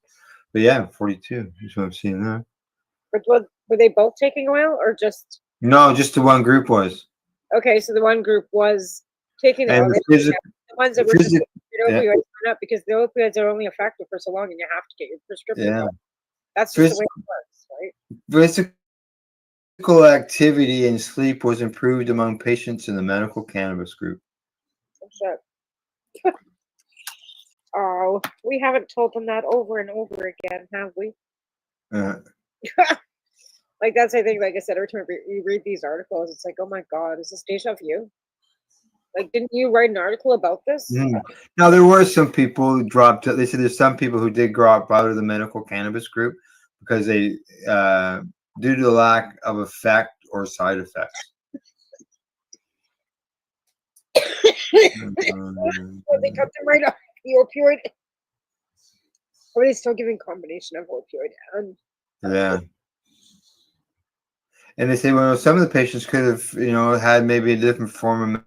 But yeah, 42 is what I'm seeing there. But were they both taking oil or just? No, just the one group was. Okay, so the one group was taking the oil. The ones that were just opioids went up because the opioids are only effective for so long, and you have to get your prescription. Yeah, that's just the way it works, right? Physical activity and sleep was improved among patients in the medical cannabis group. Oh, shit. Oh, we haven't told them that over and over again, have we? Like that's I think, like I said, every time you read these articles, it's like, oh my god, is this deja vu? Like, didn't you write an article about this? Now there were some people who dropped. They said there's some people who did drop out of the medical cannabis group because they due to the lack of effect or side effects. They cut them right off the opioid. Or are they still giving combination of opioid and Yeah. And they say, well, some of the patients could have, had maybe a different form of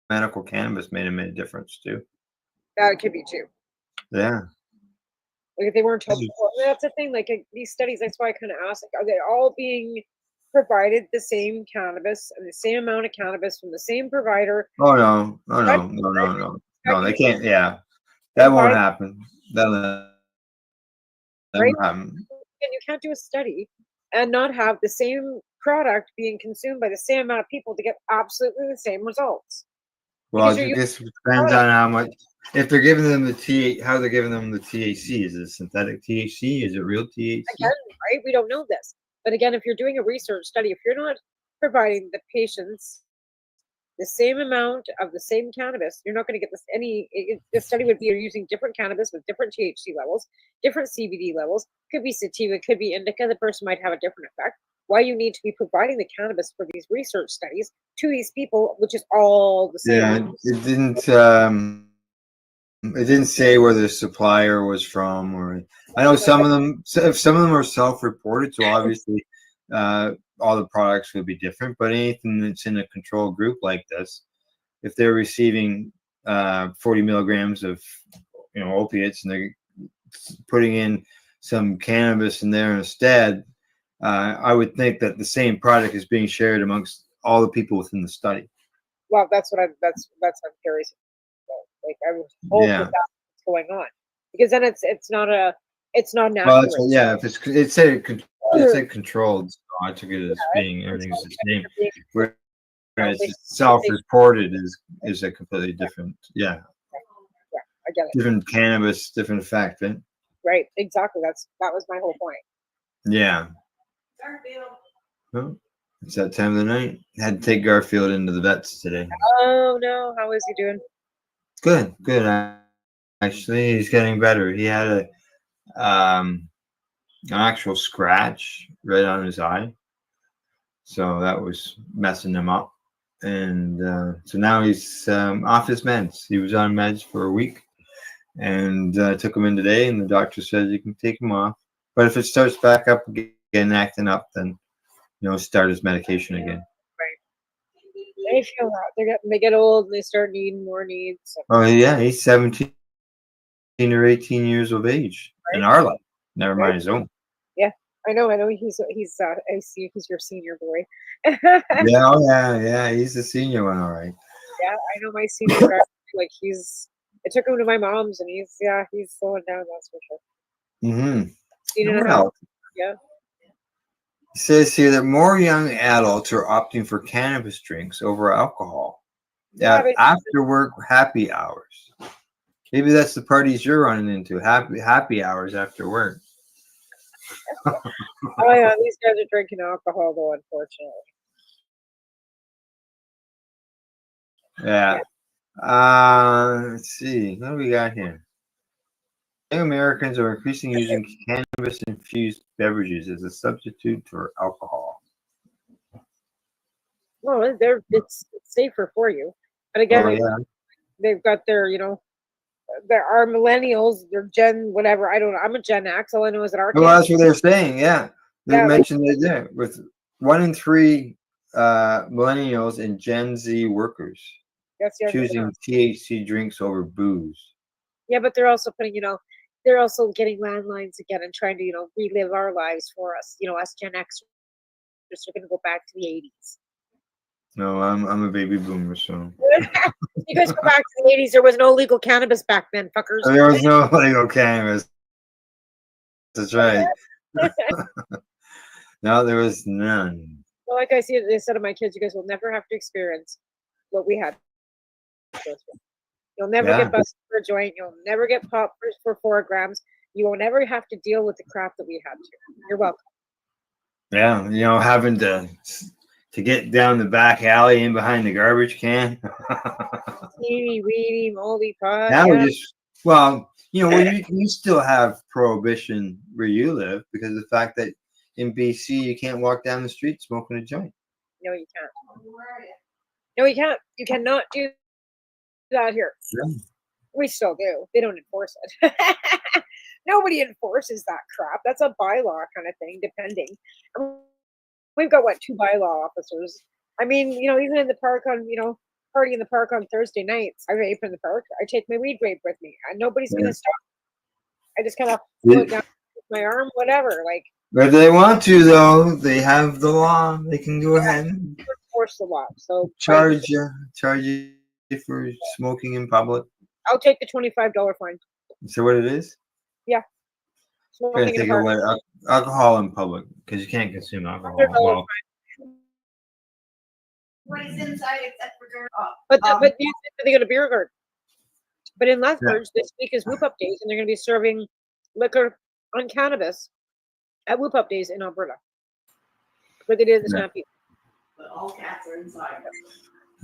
medical cannabis made a difference too. that could be too. Yeah. Like if they weren't told before. That's the thing. Like these studies, that's why I kind of asked, like, are they all being provided the same cannabis and the same amount of cannabis from the same provider? Oh no, no, they can't. Yeah, that won't happen. That'll never Right? happen. And you can't do a study and not have the same product being consumed by the same amount of people to get absolutely the same results. Well, Because I you're guess it depends on how much. If they're giving them how they're giving them the THC. Is it synthetic THC? Is it real THC? Again, right? We don't know this. But again, if you're doing a research study, if you're not providing the patients the same amount of the same cannabis, you're not going to get this study would be you're using different cannabis with different THC levels, different CBD levels, could be sativa, could be indica, the person might have a different effect. Why you need to be providing the cannabis for these research studies to these people, which is all the same. Yeah, it didn't say where the supplier was from, or I know some of them are self-reported, so obviously all the products would be different. But anything that's in a control group like this, if they're receiving 40 milligrams of opiates and they're putting in some cannabis in there instead, I would think that the same product is being shared amongst all the people within the study. Well, that's what I'm curious about. Like I would hope Yeah. that that's what's going on, because then it's not natural. Well, that's yeah. If it said controlled, so I took it as being everything's the same. Whereas self-reported is a completely different, yeah. Yeah, I get it. Different cannabis, different effect, right? Right, exactly. That was my whole point. Yeah. Well, it's that time of the night. Had to take Garfield into the vets today. Oh no, how is he doing? Good. Actually, he's getting better. He had an actual scratch right on his eye, so that was messing him up. And so now he's off his meds. He was on meds for a week, and I took him in today, and the doctor said you can take him off. But if it starts back up again, acting up, then start his medication again. Right. They feel that they get old and they start needing more needs. Oh yeah, he's 17 or 18 years of age in our life. Never mind his own. Yeah, I know. He's I see he's your senior boy. Yeah, he's the senior one, all right. Yeah, I know my senior guy. Like I took him to my mom's and he's slowing down, that's for sure. Mm-hmm. Well, yeah. It says here that more young adults are opting for cannabis drinks over alcohol at after work happy hours. Maybe that's the parties you're running into. Happy hours after work. Oh yeah, these guys are drinking alcohol though, unfortunately. Yeah. Let's see. What do we got here? Young Americans are increasingly using cannabis-infused beverages as a substitute for alcohol. Well, it's safer for you. But again, they've got their, there are millennials, they're Gen whatever. I don't know. I'm a Gen X. All I know is that our Well, that's what they're saying. Yeah, they mentioned it there with 1 in 3 millennials and Gen Z workers choosing THC drinks over booze. Yeah, but they're also putting, they're also getting landlines again and trying to, relive our lives for us. Us Gen X are going to go back to the 80s. No, I'm a baby boomer, so. You guys go back to the 80s. There was no legal cannabis back then, fuckers. There was no legal cannabis. That's right. No, there was none. Well, like I said to my kids, you guys will never have to experience what we had. You'll never get busted for a joint. You'll never get popped for 4 grams. You will never have to deal with the crap that we had to. You're welcome. Yeah, having to get down the back alley in behind the garbage can. Teeny, weedy, moldy pot. Now we just, you still have prohibition where you live because of the fact that in BC, you can't walk down the street smoking a joint. No, you can't. No, you can't. You cannot do that here. Yeah. We still do. They don't enforce it. Nobody enforces that crap. That's a bylaw kind of thing, depending. We've got what, 2 bylaw officers. I mean, even in the park on, party in the park on Thursday nights, I vape in the park. I take my weed vape with me, and nobody's Yeah. gonna stop. I just kind of pull it down with my arm, whatever. Like, But if they want to, though, they have the law. They can go ahead and enforce the law. So charge you for smoking in public. I'll take the $25 fine. Is that what it is? Yeah. I'm trying to Smoking in a think of park. what alcohol in public, because you can't consume alcohol. $100 Well, What is inside except for dirt? But they got a beer garden. But in Lethbridge, this week is Whoop Up Days, and they're going to be serving liquor on cannabis at Whoop Up Days in Alberta. But they did the Stampede. But all cats are inside.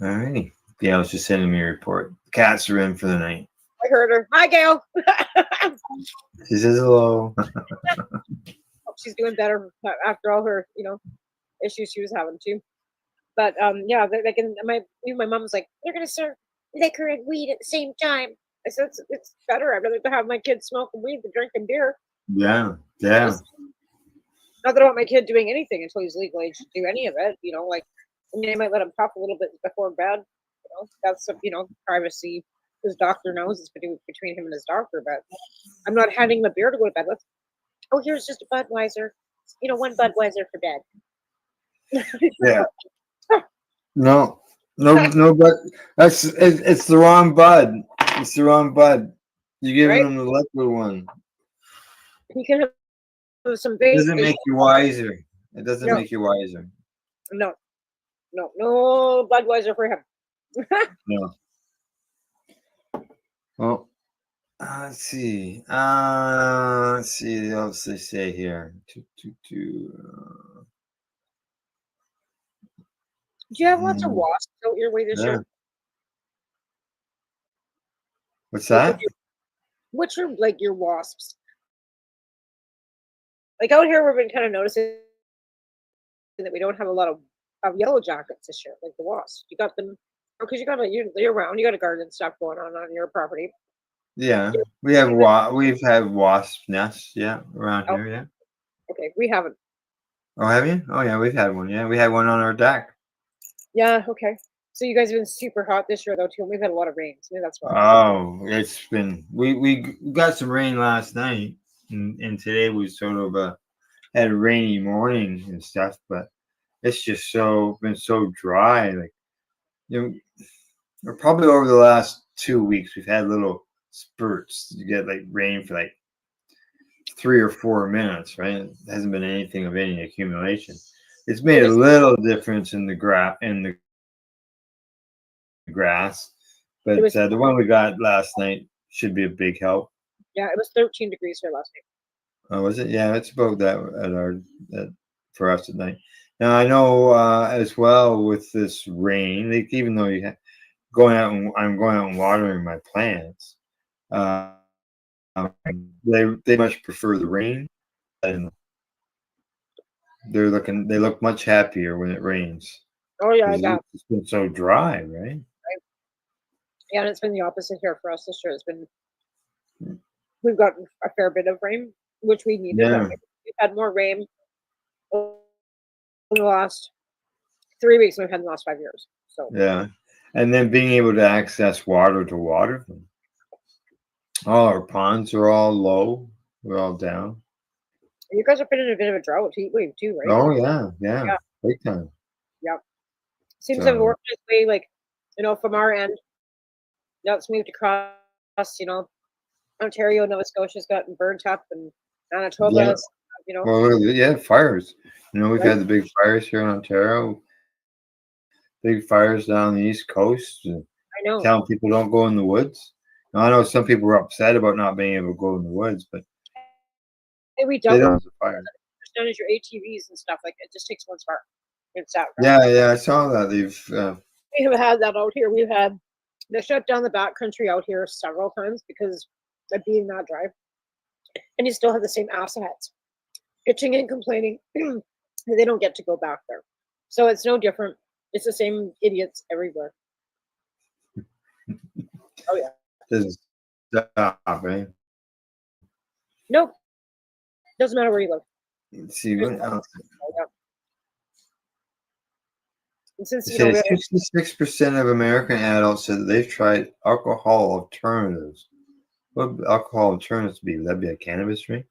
all right. Gail's just sending me a report. The cats are in for the night. I heard her. Hi, Gail. She says hello. She's doing better after all her, issues she was having too. But yeah, they can. My mom was like, they're gonna serve liquor and weed at the same time. I said it's better. I'd rather have my kids smoking weed than drinking beer. Yeah, yeah. Not that I want my kid doing anything until he's legal age to do any of it. I might let him puff a little bit before bed. That's privacy. His doctor knows it's between him and his doctor. But I'm not handing him a beer to go to bed with. Oh, here's just a Budweiser. 1 Budweiser for bed. Yeah. No, but it's the wrong bud. It's the wrong bud. You're giving him the liquid one. He can have some It base. doesn't make you wiser. It doesn't No. make you wiser. No Budweiser for him. No. Well, let's see. Let's see what else they say here. Do you have lots of wasps out your way this Yeah. year? What's that? Which are like your wasps? Like out here, we've been kind of noticing that we don't have a lot of yellow jackets this year, like the wasps. You got them because you're around. You got a garden and stuff going on your property. Yeah, we've had wasp nests. Yeah, around here. Yeah. Okay, we haven't. Oh, have you? Oh, yeah, we've had one. Yeah, we had one on our deck. Yeah. Okay. So you guys have been super hot this year, though, too. And we've had a lot of rain. So maybe that's why. Oh, it's been we got some rain last night, and today was sort of had a rainy morning and stuff, but it's just been so dry. Like probably over the last 2 weeks we've had little spurts. You get like rain for like 3 or 4 minutes, right? It hasn't been anything of any accumulation. It's made a little difference in the grass, but the one we got last night should be a big help. Yeah, it was 13 degrees here last night. Oh, was it? Yeah, it's about that for us at night. Now I know as well with this rain, like even though I'm going out and watering my plants, they much prefer the rain, and they look much happier when it rains. Oh yeah, I bet. It's been so dry, right? Yeah, and it's been the opposite here for us this year. We've gotten a fair bit of rain, which we needed. Yeah. We've had more rain in the last 3 weeks than we've had in the last 5 years. So Yeah, and then being able to access water to water them. All our ponds are all low. We're all down. you guys have been in a bit of a drought, heat wave too, right? Oh yeah, big time. Yep. Seems to have worked this way, like, from our end. Now it's moved across, Ontario, Nova Scotia's gotten burnt up, and Manitoba, Well, yeah, fires. We've Right. had the big fires here in Ontario. Big fires down the East Coast. I know. Telling people don't go in the woods. Now, I know some people were upset about not being able to go in the woods, but Hey, we they don't don't fire. understand your ATVs and stuff. Like, it just takes one spark. It's out. Yeah, I saw that. We have had that out here. They shut down the backcountry out here several times because of being that dry. And you still have the same assets bitching and complaining. They don't get to go back there. So it's no different. It's the same idiots everywhere. Oh yeah. Doesn't stop, right? Nope. Doesn't matter where you live. Let's see what else. And since It you know, says 66% of American adults said that they've tried alcohol alternatives. What would alcohol alternatives be? Would that be a cannabis drink?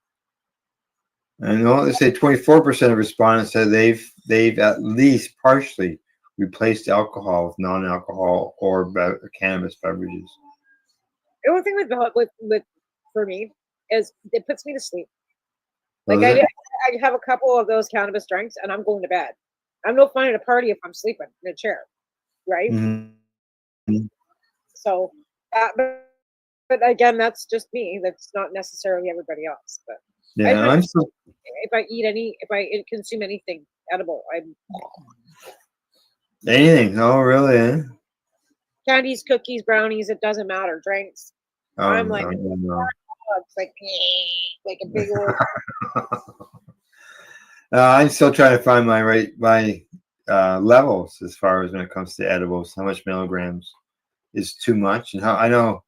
And they say 24% of respondents said they've at least partially replaced alcohol with non-alcohol or cannabis beverages. the only thing with for me is it puts me to sleep. Like Does I, it? I have a couple of those cannabis drinks and I'm going to bed. I'm no fun at a party if I'm sleeping in a chair, right? Mhm. So, but again, that's just me. That's not necessarily everybody else. But Yeah, I'm still. if I consume anything edible, I'm Anything? Oh, really? Eh? candies, cookies, brownies. It doesn't matter. Drinks. Oh, I'm like, no. it's like a big old. I'm still trying to find my levels as far as when it comes to edibles. How much milligrams is too much, and how I know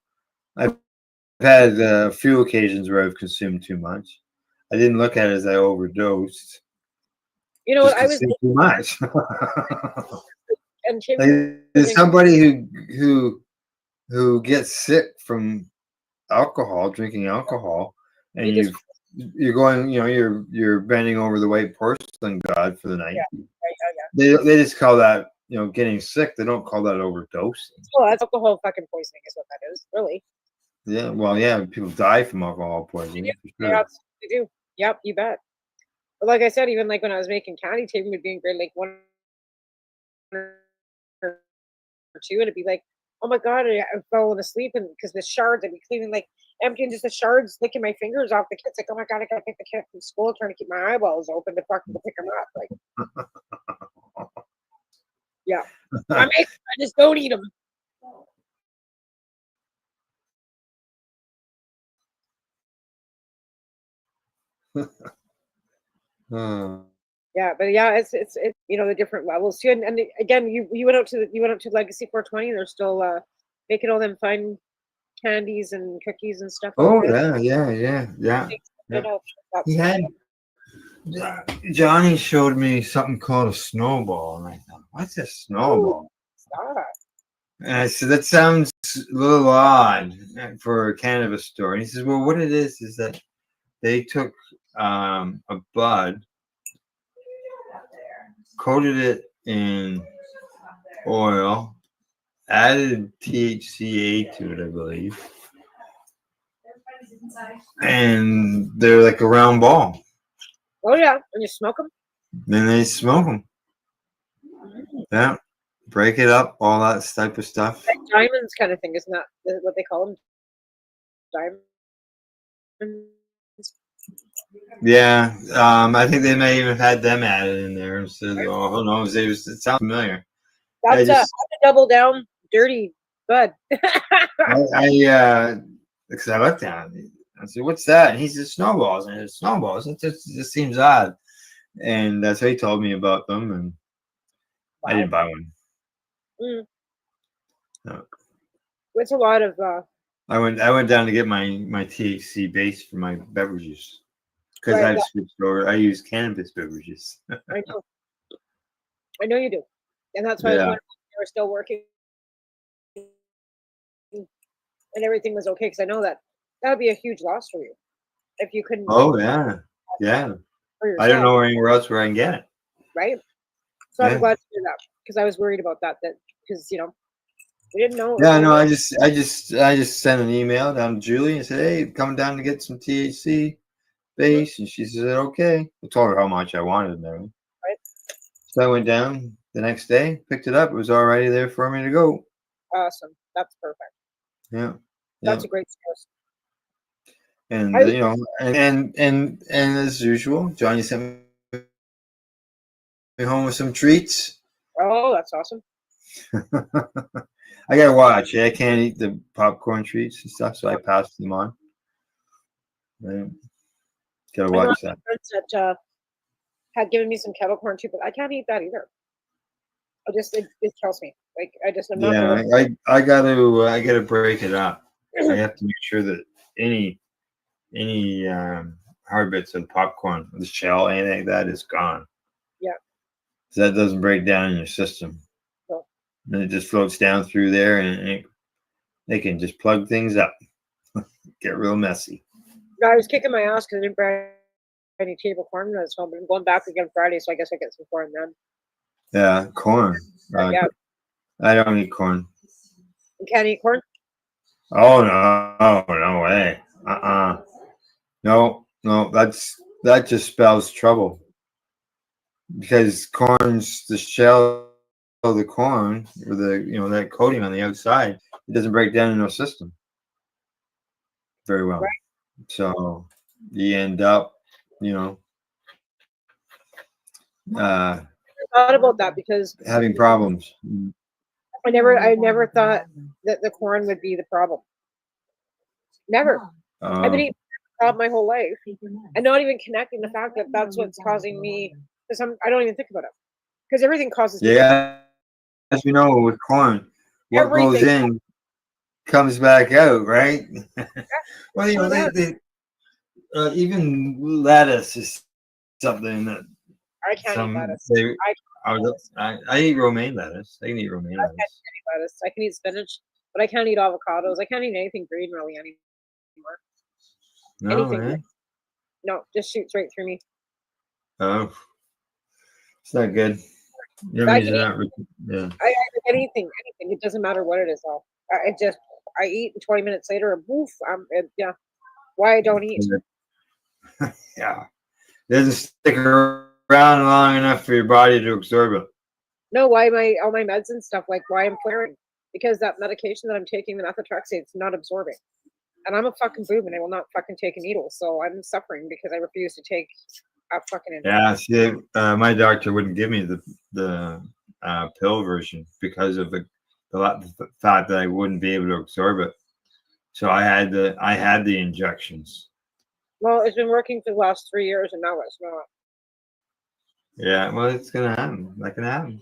I've had a few occasions where I've consumed too much. I didn't look at it as I overdosed. You know Just what? I was consumed too much. and Tim Like, there's somebody who gets sick from alcohol, drinking alcohol, and you're going, you're bending over the white porcelain god for the night. Yeah. They just call that, getting sick. They don't call that overdosing. Oh, that's alcohol fucking poisoning is what that is, really. Yeah, well, yeah, people die from alcohol poisoning. For They sure. absolutely do. Yep, you bet. But like I said, even like when I was making candy, Tim would be in grade like 1 or 2, and it'd be like, oh my god, I'm falling asleep, and because the shards, I'd be cleaning like emptying just the shards, licking my fingers off the kids. Like, oh my god, I gotta pick the kid from school, trying to keep my eyeballs open to fucking pick them up. Like, yeah, I just don't eat them. Yeah, but yeah, it's the different levels too, and again, you went out to Legacy 420. They're still making all them fine candies and cookies and stuff. Oh There. yeah. I know that's He had Johnny showed me something called a snowball, and I thought, what's a snowball? stop. And I said, that sounds a little odd for a cannabis store. And he says, well, what it is that they took a bud, coated it in oil, added THCA to it, I believe, and they're like a round ball. Oh yeah, and you smoke them. Then they smoke them. Yeah, break it up, all that type of stuff. Like diamonds kind of thing, isn't that what they call them? Diamonds. Yeah, I think they may even have had them added in there. So, who knows? It sounds familiar. That's a double down dirty bud. Because I looked at it, I said, "What's that?" And he said, "Snowballs." And I said, "Snowballs." It just seems odd. And that's what he told me about them, and I didn't buy one. Mm. No. It's a lot of. I went down to get my THC base for my beverages because Right, I've yeah. switched over. I use cannabis beverages. I know you do, and that's why I was Yeah. wondering if you were still working and everything was okay, because I know that would be a huge loss for you if you couldn't. Oh yeah. For I don't yourself. know anywhere else where I can get it. Right. So I'm Yeah. glad to hear that, because I was worried about that because we didn't know. Yeah, no, I just sent an email down to Julie and said, "Hey, come down to get some THC base," and she said, "Okay." I told her how much I wanted and everything. Right. So I went down the next day, picked it up. It was already there for me to go. Awesome. That's perfect. Yeah. That's a great source. And and as usual, Johnny sent me home with some treats. Oh, that's awesome. I gotta watch. I can't eat the popcorn treats and stuff, so I passed them on. Right. Gotta I know watch my that. friends that had given me some kettle corn too, but I can't eat that either. It kills me. Like I'm not Yeah, gonna. I gotta break it up. I have to make sure that any hard bits of popcorn, the shell, anything like that is gone. Yeah. So that doesn't break down in your system. No. And it just floats down through there, and they can just plug things up. Get real messy. I was kicking my ass because I didn't buy any table corn when I was home, but I'm going back again Friday, so I guess I get some corn then. Yeah, corn. Yeah. I don't eat corn. You can't eat corn? Oh no way. No, that just spells trouble. Because corn's the shell of the corn, or that coating on the outside, it doesn't break down in our system very well. Right. So you end up, I thought about that because having problems. I never thought that the corn would be the problem. Never. I've been eating the problem my whole life, and not even connecting the fact that that's what's causing me. Because I don't even think about it. Because everything causes. Yeah, as you know, with corn, what goes Everything. in comes back out, right? Well, they even lettuce is something that I can't eat lettuce. I eat romaine lettuce. I can eat romaine I can't lettuce. eat any lettuce. I can eat spinach, but I can't eat avocados. I can't eat anything green really anymore. No, Anything. man. No, just shoots right through me. Oh, it's not good. I can eat Yeah. anything. It doesn't matter what it is. Though. I eat, and 20 minutes later, and poof, yeah. Why I don't eat? Yeah, it doesn't stick around long enough for your body to absorb it. No, why all my meds and stuff, like why I'm flaring? Because that medication that I'm taking, the methotrexate, it's not absorbing. And I'm a fucking boob and I will not fucking take a needle. So I'm suffering because I refuse to take a fucking injection. Yeah, see, my doctor wouldn't give me the pill version because of the fact that I wouldn't be able to absorb it. So I had the injections. Well, it's been working for the last 3 years and now it's not. Yeah, well, it's gonna happen. That can happen,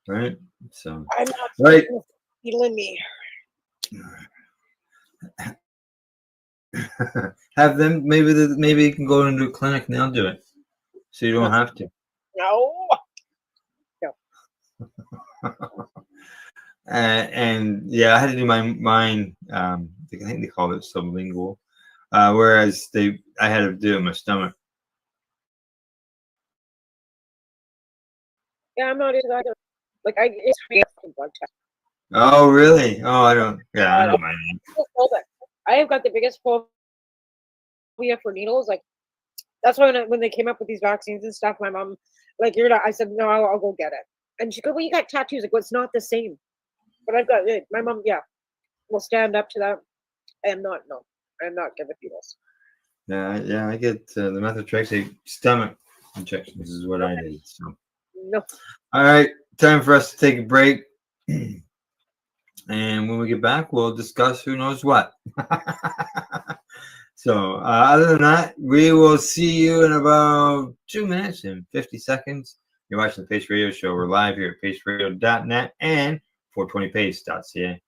right? So I'm not right. healing me. Have them maybe you can go into a clinic and they'll do it, so you don't have to. No. And yeah, I had to do mine. I think they call it sublingual, whereas I had to do it in my stomach. Yeah, I'm not into that. Like it's a blood test. Oh really? Oh, I don't. Yeah, I don't mind. I have got the biggest phobia for needles. Like that's why when they came up with these vaccines and stuff, my mom, like, you're not. I said no, I'll go get it. And she goes, well, you got tattoos. Like, well, it's not the same. But I've got it. My mom, yeah, will stand up to that. I am not. No, I am not good with needles. Yeah, I get the methotrexate stomach injections is what I did. So. No. All right, time for us to take a break. And when we get back, we'll discuss who knows what. So other than that, we will see you in about 2 minutes and 50 seconds. You're watching the Pace Radio Show. We're live here at paceradio.net and 420pace.ca.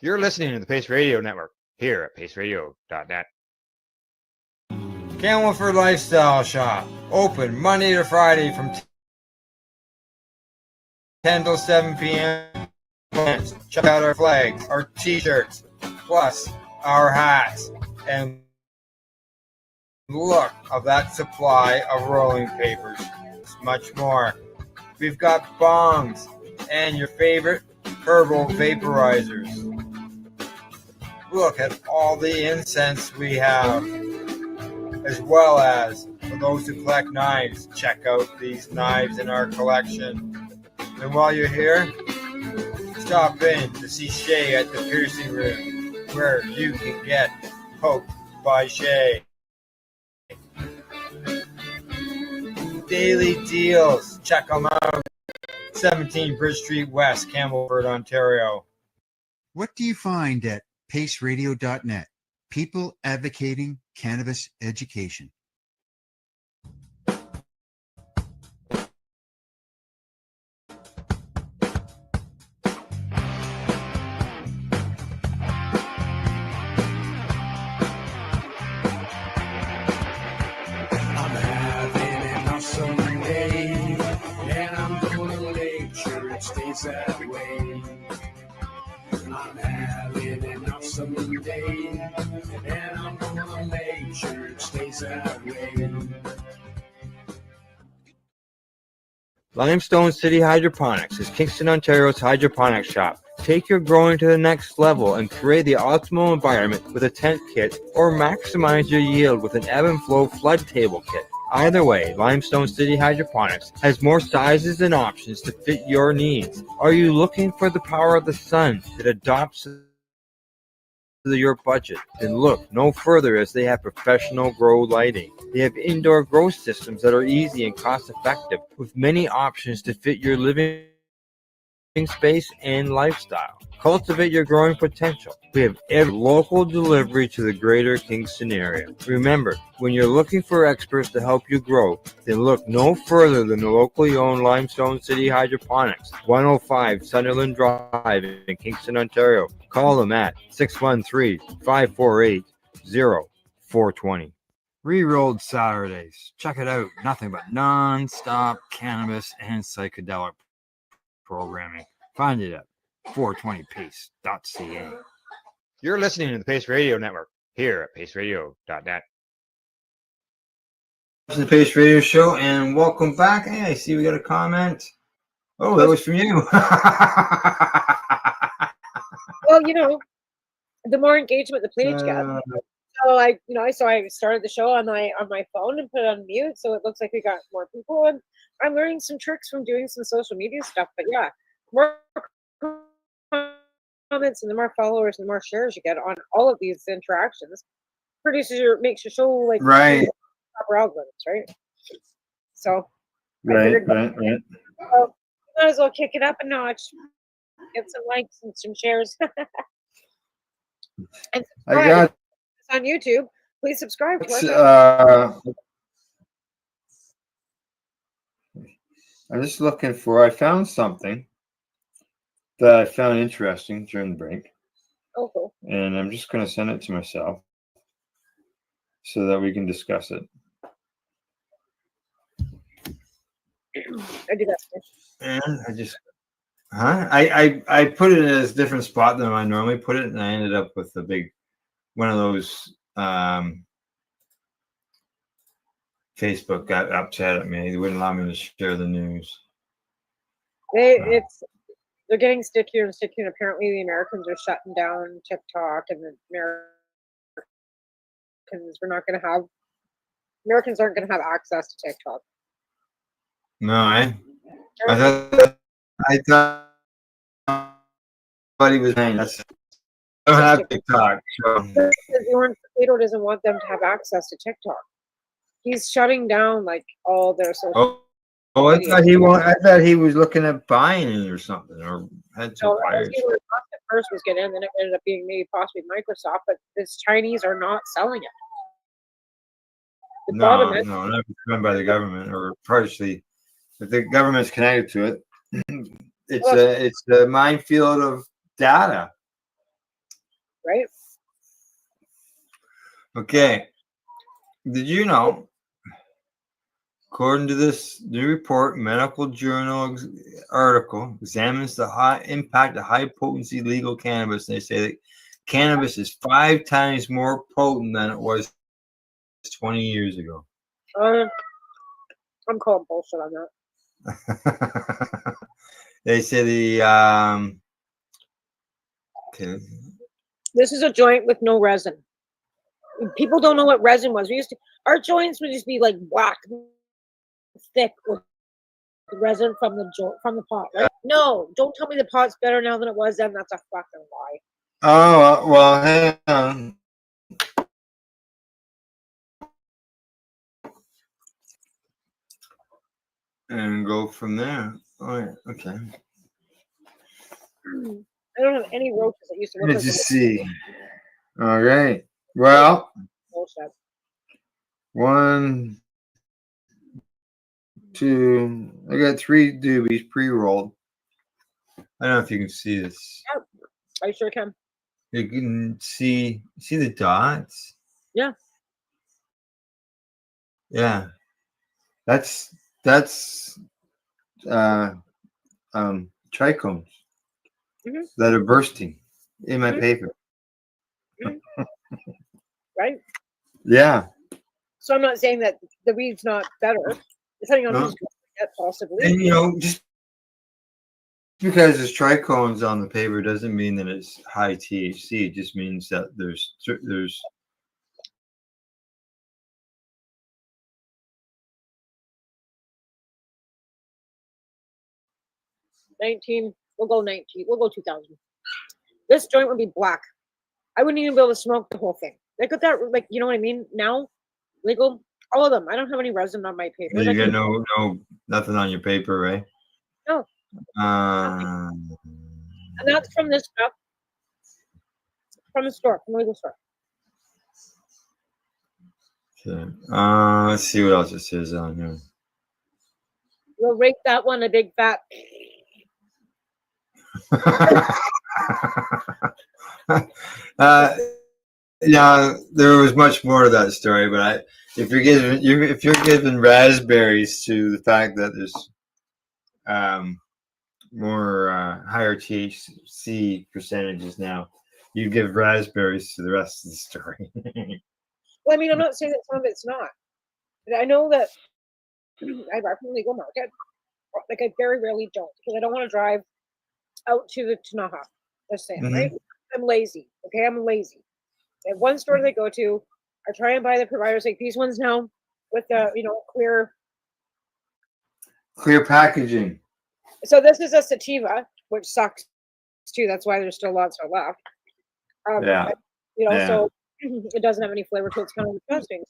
You're listening to the Pace Radio Network here at paceradio.net. Camelford Lifestyle Shop, open Monday to Friday from 10 till 7 p.m. Check out our flags, our t-shirts, plus our hats, and look of that supply of rolling papers. Much more. We've got bongs and your favorite herbal vaporizers. Look at all the incense we have, as well as for those who collect knives, check out these knives in our collection. And while you're here, stop in to see Shay at the piercing room, where you can get poked by Shay. Daily deals, check them out. 17 Bridge Street West, Campbellford, Ontario. What do you find at paceradio.net? people advocating cannabis education. I'm having an awesome day, and I'm gonna make sure it stays that way. I'm having an awesome day, and I'm gonna make sure it stays that way. Limestone City Hydroponics is Kingston, Ontario's hydroponics shop. Take your growing to the next level and create the optimal environment with a tent kit, or maximize your yield with an ebb and flow flood table kit. Either way, Limestone City Hydroponics has more sizes and options to fit your needs. Are you looking for the power of the sun that adopts to your budget? Then look no further, as they have professional grow lighting. They have indoor grow systems that are easy and cost effective, with many options to fit your living space and lifestyle. Cultivate your growing potential. We have every local delivery to the greater Kingston area. Remember, when you're looking for experts to help you grow, then look no further than the locally owned Limestone City Hydroponics, 105 Sunderland Drive in Kingston, Ontario. Call them at 613-548-0420. Rerolled Saturdays. Check it out. Nothing but non-stop cannabis and psychedelic programming. Find it at 420pace.ca. You're listening to the Pace Radio Network here at paceradio.net. This is the Pace Radio Show, and welcome back. Hey, I see we got a comment. Oh, that was from you. Well, you know, the more engagement the page gets. So I started the show on my phone and put it on mute, so it looks like we got more people, and I'm learning some tricks from doing some social media stuff. But yeah, more comments and the more followers and the more shares you get on all of these interactions makes your show like Right. proper algorithms, right? So Right. well, might as well kick it up a notch, get some likes and some shares. And I got on YouTube. Please subscribe to us. I'm just looking for, I found something that I found interesting during the break. Oh, cool. And I'm just going to send it to myself so that we can discuss it. I do that too. And I put it in a different spot than I normally put it, and I ended up with a big one of those. Facebook got upset at me. They wouldn't allow me to share the news. They're getting stickier and stickier. And apparently, the Americans are shutting down TikTok, and the Americans aren't going to have access to TikTok. No, I thought he was saying that's. I don't have TikTok. So. Orange Potato doesn't want them to have access to TikTok. He's shutting down like all their social. I thought he was looking at buying it or something, or had some buyers. At first was getting in, then it ended up being maybe possibly Microsoft, but this Chinese are not selling it. No, not run by the government, or partially. If the government's connected to it, it's a minefield of data. Right. Okay. Did you know? According to this new report, Medical Journal article examines the high impact of high potency legal cannabis. They say that cannabis is 5 times more potent than it was 20 years ago. I'm calling bullshit on that. They say this is a joint with no resin. People don't know what resin was. Our joints would just be like black, thick with resin from the pot, right? No, don't tell me the pot's better now than it was then. That's a fucking lie. Oh, well, hang on. And go from there. All right, okay. I don't have any roaches that used to look Let's just see. All right. Well, Bullshit. 1, 2. I got 3 doobies pre-rolled. I don't know if you can see this. Yep. I sure can. You can see the dots. Yeah. Yeah, that's trichomes Mhm. that are bursting in my Mhm. paper. Right. Yeah. So I'm not saying that the weed's not better, depending on No. who's growing it, possibly. And just because there's trichomes on the paper doesn't mean that it's high THC. It just means that there's 19. We'll go 19. We'll go 2000. This joint would be black. I wouldn't even be able to smoke the whole thing. Like with that, like you know what I mean? Now, legal, all of them. I don't have any resin on my paper. you got nothing on your paper, right? No. Um, And that's from this stuff from the store, from the legal store. Okay. Let's see what else it says on here. We'll rate that one a big fat. Yeah, there was much more to that story, but if you're giving raspberries to the fact that there's more higher THC percentages now, you give raspberries to the rest of the story. Well, I mean, I'm not saying that some of it's not, but I know that I buy from the legal market. Like I very rarely don't because I don't want to drive out to the Tanaha. Just saying, right? I'm lazy. Okay, I'm lazy. I have one store they go to. I try and buy the providers like these ones now with the Clear packaging. So this is a sativa, which sucks too. That's why there's still lots of left. Yeah. So it doesn't have any flavor to it. It's kind of disgusting.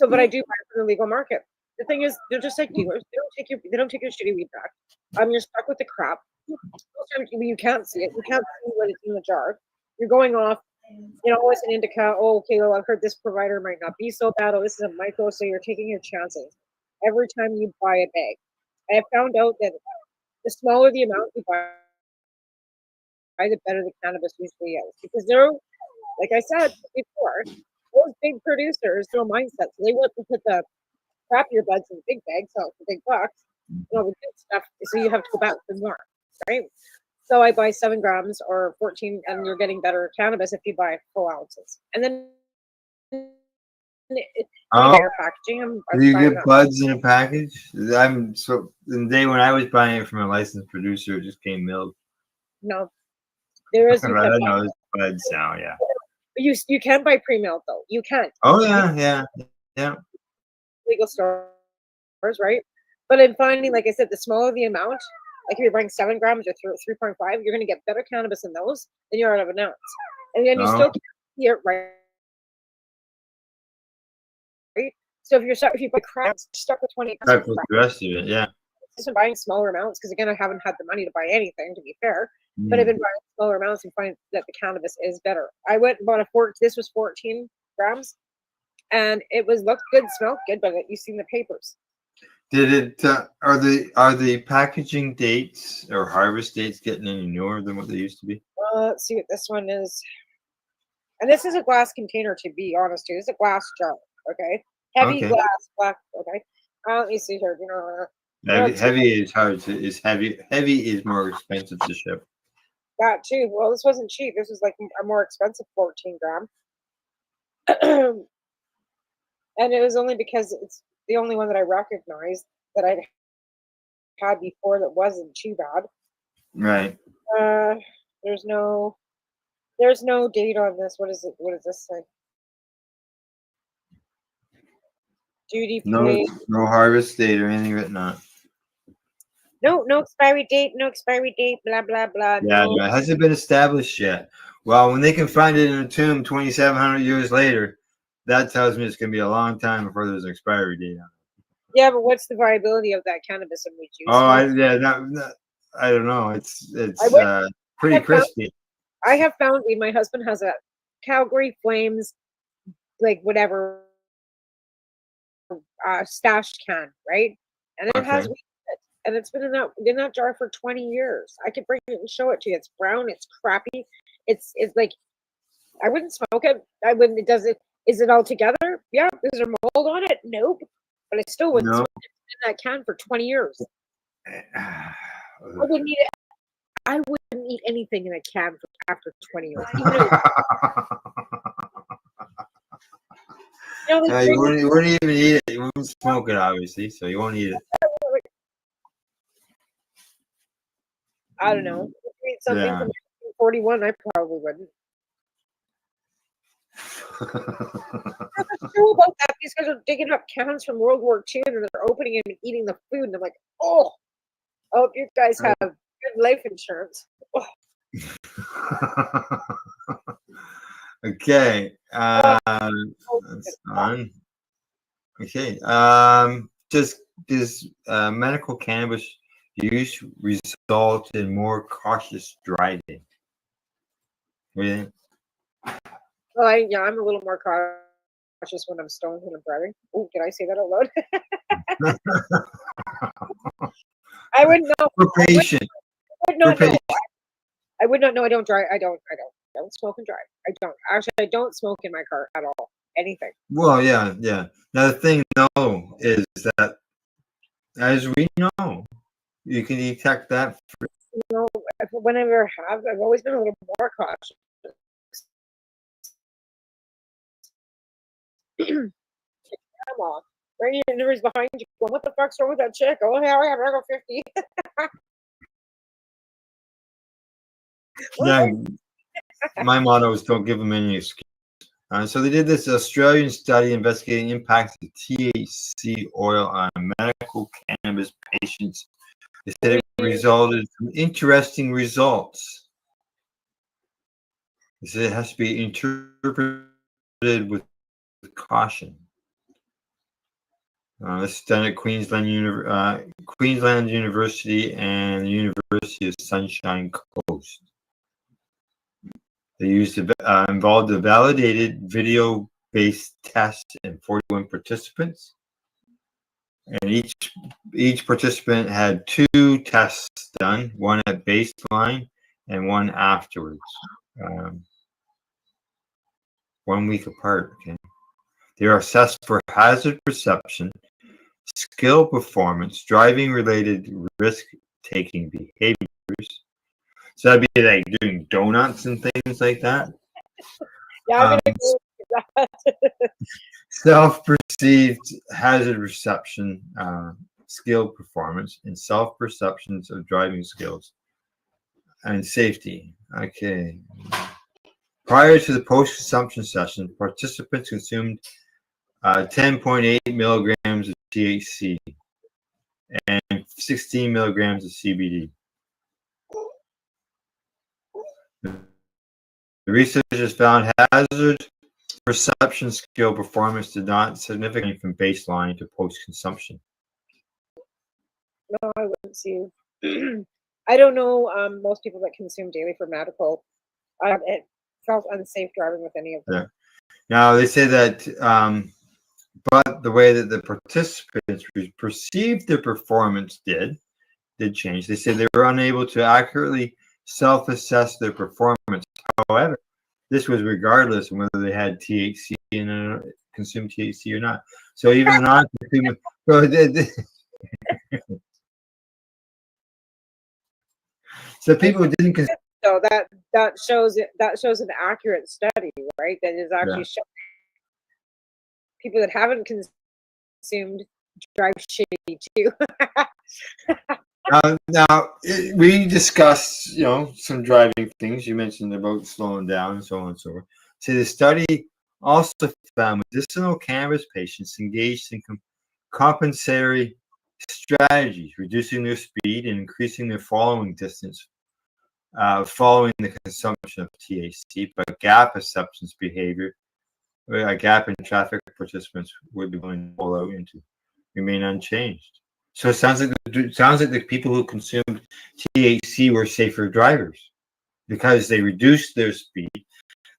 But I do buy it from the legal market. The thing is, they're just like dealers. They don't take your shitty weed back. You're stuck with the crap. Sometimes you can't see it. You can't see what it's in the jar. You're going off, it's an indica. Oh, okay, well, I've heard this provider might not be so bad. Oh, this is a micro, so you're taking your chances every time you buy a bag. I have found out that the smaller the amount you buy, the better the cannabis usually is. Because they're, like I said before, those big producers throw mindsets. They want to put the crappier buds in big bags, sell it for big bucks. The good stuff, so you have to go back for more, right? So I buy 7 grams or 14, and you're getting better cannabis if you buy full ounces. And then packaging. Do you get buds in a package? The day when I was buying it from a licensed producer, it just came milled. No, there is. I don't know. It's buds now, yeah. You can buy pre-milled though. You can. Oh yeah. Legal stores, right? But I'm finding, like I said, the smaller the amount, like if you're buying 7 grams or 3.5, you're going to get better cannabis in those than you are out of an ounce. And then you still can't see it right. So if you buy crabs, stuck with 20. Stuck with the rest of it, yeah. I've been buying smaller amounts because again, I haven't had the money to buy anything, to be fair. But I've been buying smaller amounts and find that the cannabis is better. I went and bought this was 14 grams, and it looked good, smelled good, but you've seen the papers. Did it? Are the packaging dates or harvest dates getting any newer than what they used to be? Let's see what this one is. And this is a glass container, to be honest, too. It's a glass jar. Okay, heavy glass, black. Okay. Let me see here. Heavy is hard to heavy. Heavy is more expensive to ship. That too. Well, this wasn't cheap. This was like a more expensive 14 gram. And it was only because it's the only one that I recognized that I'd had before that wasn't too bad. Right. There's no date on this. What is it? What does this say? Duty free. No harvest date or anything written on it. No expiry date. No expiry date. Blah blah blah. Yeah, no, it hasn't been established yet. Well, when they can find it in a tomb 2,700 years later, that tells me it's going to be a long time before there's an expiry date on it. Yeah, but what's the viability of that cannabis in weed juice? Oh, I don't know. It's pretty crispy. I have found weed. My husband has a Calgary Flames, like whatever, stash can, right? And it has Okay. weed in it, and it's been in that jar for 20 years. I could bring it and show it to you. It's brown. It's crappy. It's like I wouldn't smoke it. I wouldn't. It does it. Is it all together? Yeah. Is there mold on it? Nope. But I still wouldn't No. smoke it. It's been in that can for 20 years. I wouldn't eat it. I wouldn't eat anything in a can after 20 years. Even though, like, you wouldn't even eat it. You wouldn't smoke it, obviously, so you won't eat it. I don't know. If you eat something Yeah. from 1941, I probably wouldn't. What's true about that? These guys are digging up cans from World War II and they're opening it and eating the food. And I'm like, oh, I hope you guys have good life insurance. Oh. Okay. That's on. Okay. Does medical cannabis use result in more cautious driving? What do you think? Well, I'm a little more cautious when I'm stoned when I'm driving. Oh, did I say that out loud? I wouldn't know. We're patient. I would not know. I would not know. I don't drive. I don't smoke and drive. I don't. Actually, I don't smoke in my car at all. Anything. Well, yeah. Now the thing, though, is that as we know, you can detect that. You know, whenever I've always been a little more cautious. Grandma, right? And there's behind you. Going, what the fuck's wrong with that chick? Oh hell yeah, I go 50. Yeah, my motto is don't give them any excuse. So they did this Australian study investigating impacts of THC oil on medical cannabis patients. They said it resulted in interesting results. They said it has to be interpreted with caution. This is done at Queensland University and the University of Sunshine Coast. They involved a validated video-based test in 41 participants, and each participant had 2 tests done, one at baseline and one afterwards, 1 week apart. Okay, they are assessed for hazard perception, skill performance, driving-related risk-taking behaviors. So that'd be like doing donuts and things like that. Yeah, I'm gonna agree with that. Self-perceived hazard perception, skill performance, and self-perceptions of driving skills and safety. Okay. Prior to the post-consumption session, participants consumed 10.8 milligrams of THC and 16 milligrams of CBD. The researchers found hazard perception skill performance did not significantly from baseline to post-consumption. No, I wouldn't see. I don't know most people that consume daily for medical. It felt unsafe driving with any of them. Yeah. Now they say that, but the way that the participants perceived their performance did change. They said they were unable to accurately self-assess their performance. However, this was regardless of whether they had THC and consumed THC or not. So even the non-consumer, so people who didn't consume. So that shows an accurate study, right? That is actually showing people that haven't consumed drive shitty too. Now we discussed, some driving things. You mentioned about slowing down and so on and so forth. So the study also found medicinal cannabis patients engaged in compensatory strategies, reducing their speed and increasing their following distance following the consumption of THC, but gap acceptance behavior, a gap in traffic participants would be willing to pull out into, remain unchanged. So it sounds like the people who consumed THC were safer drivers because they reduced their speed.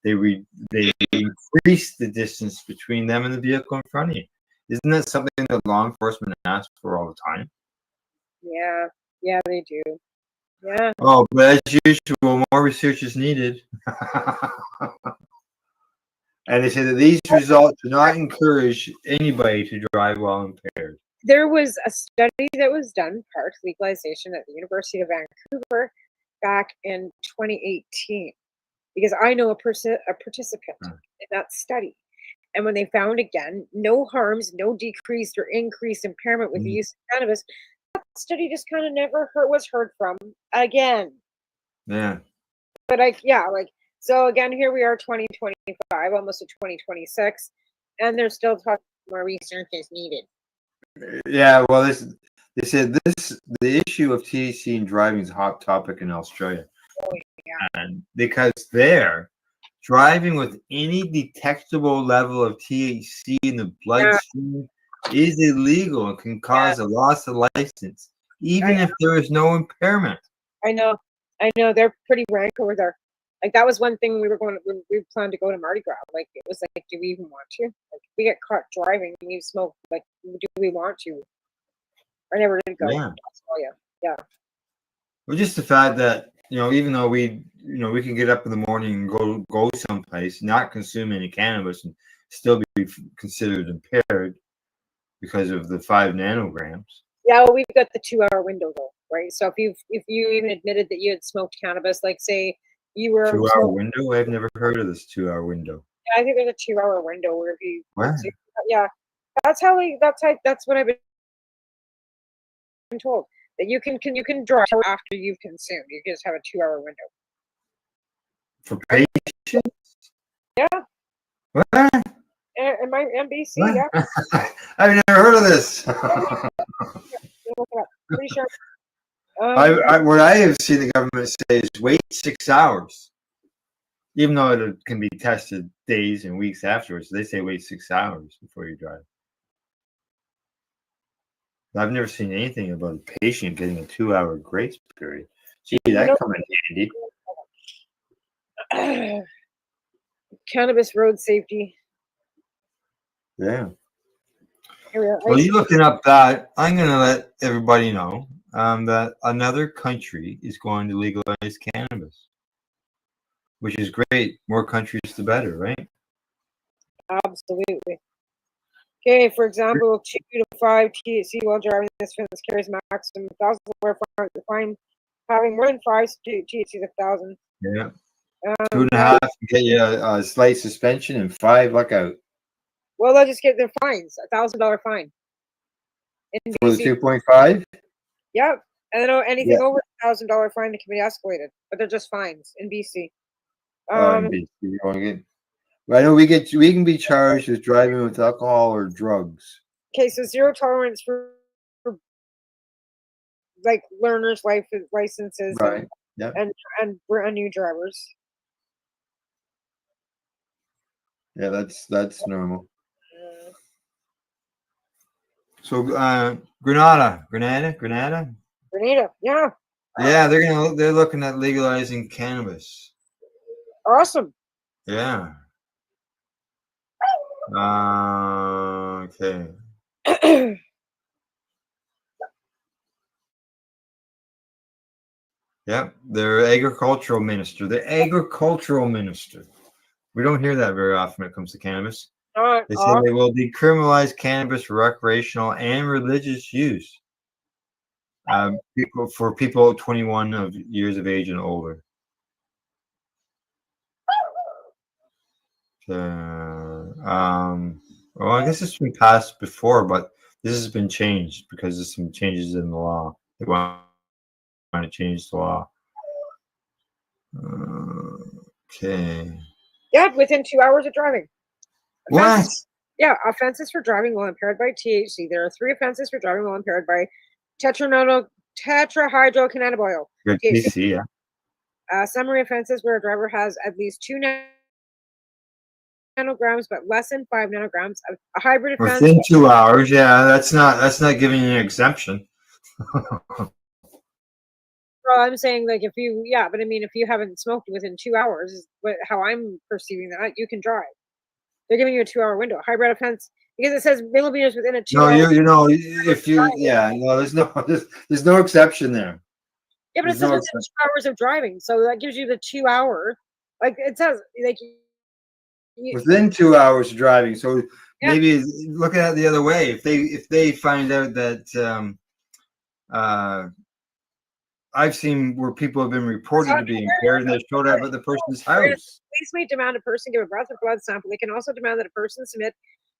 they increase the distance between them and the vehicle in front of you. Isn't that something that law enforcement asks for all the time? Yeah, yeah, they do. Yeah. Oh, but as usual, more research is needed. And they say that these results do not encourage anybody to drive while impaired. There was a study that was done prior to legalization at the University of Vancouver back in 2018, because I know a participant in that study. And when they found again no harms, no decreased or increased impairment with the use of cannabis, that study just kind of never was heard from again. Yeah. But so again, here we are, 2025, almost to 2026, and they're still talking more research is needed. Yeah, well, they said the issue of THC in driving is a hot topic in Australia. Oh, yeah. And because there, driving with any detectable level of THC in the bloodstream is illegal and can cause a loss of license, even if there is no impairment. I know, they're pretty rank over there. Like, that was one thing we planned to go to Mardi Gras. Like, it was like, do we even want to? Like, if we get caught driving and we smoke, like, do we want to? I never did go. Yeah. Yeah. Well, just the fact that, even though we can get up in the morning and go someplace, not consume any cannabis and still be considered impaired because of the 5 nanograms. Yeah, well, we've got the 2-hour window though, right? So if you even admitted that you had smoked cannabis, like say you were 2-hour window? I've never heard of this 2-hour window. Yeah, I think there's a 2-hour window where if you Wow. yeah, that's what I've been told, that you can drive after you've consumed. You just have a 2-hour window. For patients? Yeah. What? In my NBC, What? yeah. I've never heard of this. Look it up. Pretty sure. What I have seen the government say is wait 6 hours. Even though it can be tested days and weeks afterwards, they say wait 6 hours before you drive. I've never seen anything about a patient getting a 2-hour grace period. Gee, that come in handy. Cannabis road safety. Yeah. Here we are. Well, you looking up that, I'm going to let everybody know that another country is going to legalize cannabis, which is great. More countries, the better, right? Absolutely. Okay, for example, 2 to 5 THC while driving this offense carries maximum $1,000 fine. Having more than 5 THC is $1,000. Yeah. 2.5 get you a slight suspension and 5 luck out. Well, they'll just get their fines, $1,000 fine. In For the BC. 2.5? Yep. And then anything over $1,000 fine that can be escalated, but they're just fines in BC. In BC, I know we can be charged with driving with alcohol or drugs. Okay, so zero tolerance for like learners' licenses, Right. Yep. and brand new drivers. Yeah, that's normal. So Grenada, yeah. Yeah, they're looking at legalizing cannabis. Awesome. Yeah. Okay. Yep, their agricultural minister. We don't hear that very often when it comes to cannabis. They say they will decriminalize cannabis for recreational and religious use. People 21 years of age and older. Well, I guess it's been passed before, but this has been changed because there's some changes in the law. They want to change the law. Okay. Yeah, within 2 hours of driving. What? Yeah, offenses for driving while impaired by THC. There are 3 offenses for driving while impaired by tetrahydrocannabinol. Good THC, yeah. Summary offenses where a driver has at least 2 nanograms, but less than 5 nanograms. A hybrid offense. Within 2 hours, yeah, that's not giving you an exemption. Well, I'm saying like if you, yeah, but I mean, if you haven't smoked within 2 hours, is how I'm perceiving that, you can drive. They're giving you a 2-hour window. Hybrid offense, because it says millimeters within a 2 No, hour. if you, yeah, no, there's no exception there. Yeah, but it There's says no within 2 hours of driving, so that gives you the 2 hour. Like it says, like within 2 hours of driving. So Yeah. maybe look at it the other way. If they find out that I've seen where people have been reported to be impaired and they showed up at the person's house. Police may demand a person give a breath or blood sample. They can also demand that a person submit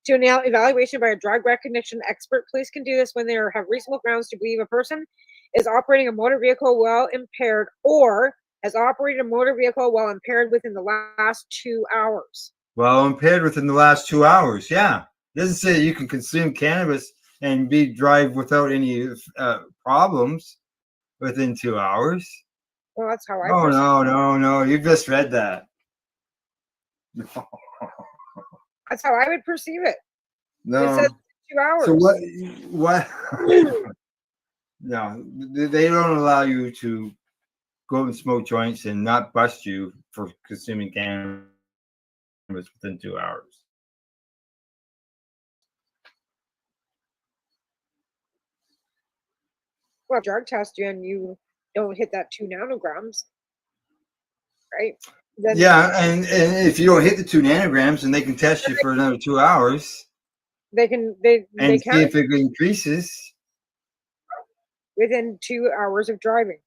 to an evaluation by a drug recognition expert. Police can do this when they have reasonable grounds to believe a person is operating a motor vehicle while impaired or has operated a motor vehicle while impaired within the last 2 hours. Well, impaired within the last 2 hours. Yeah, it doesn't say you can consume cannabis and drive without any problems within 2 hours. Well, that's how I. No. You just read that. That's how I would perceive it. No. It says 2 hours. So what? No, they don't allow you to go and smoke joints and not bust you for consuming cannabis within 2 hours. Well, drug test you and you don't hit that 2 nanograms, right? Then Yeah, and if you don't hit the 2 nanograms, then they can test you for another 2 hours they can and see if it increases. Within 2 hours of driving.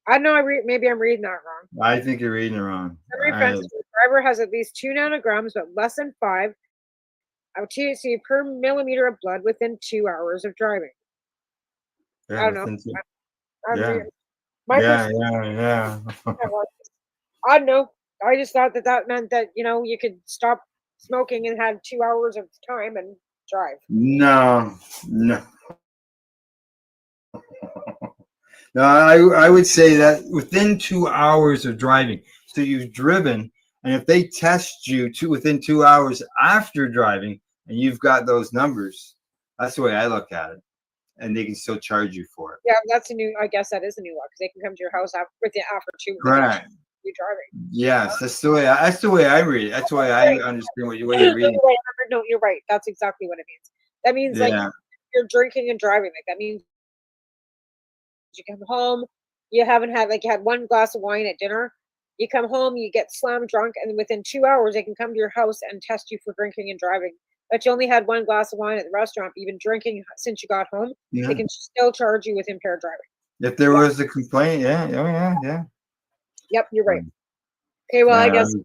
I don't know. Maybe I'm reading that wrong. I think you're reading it wrong. Every offense, the driver has at least 2 nanograms, but less than 5 of THC per millimeter of blood within 2 hours of driving. Yeah, I don't know. Yeah. I don't know. I just thought that meant that you could stop smoking and have 2 hours of time and drive. No. No, I would say that within 2 hours of driving. So you've driven, and if they test you within 2 hours after driving, and you've got those numbers, that's the way I look at it, and they can still charge you for it. Yeah, that's a new. I guess that is a new law because they can come to your house after 2. Correct. You driving. Yes, that's the way I read it. That's the way I understand what you're reading. No, you're right. That's exactly what it means. That means like you're drinking and driving. Like that means you come home, you haven't had you had 1 glass of wine at dinner. You come home, you get slam drunk, and within 2 hours they can come to your house and test you for drinking and driving. But you only had 1 glass of wine at the restaurant. You've been drinking since you got home. Yeah. They can still charge you with impaired driving. If there was a complaint, yeah. Yep, you're right. Okay, well, I guess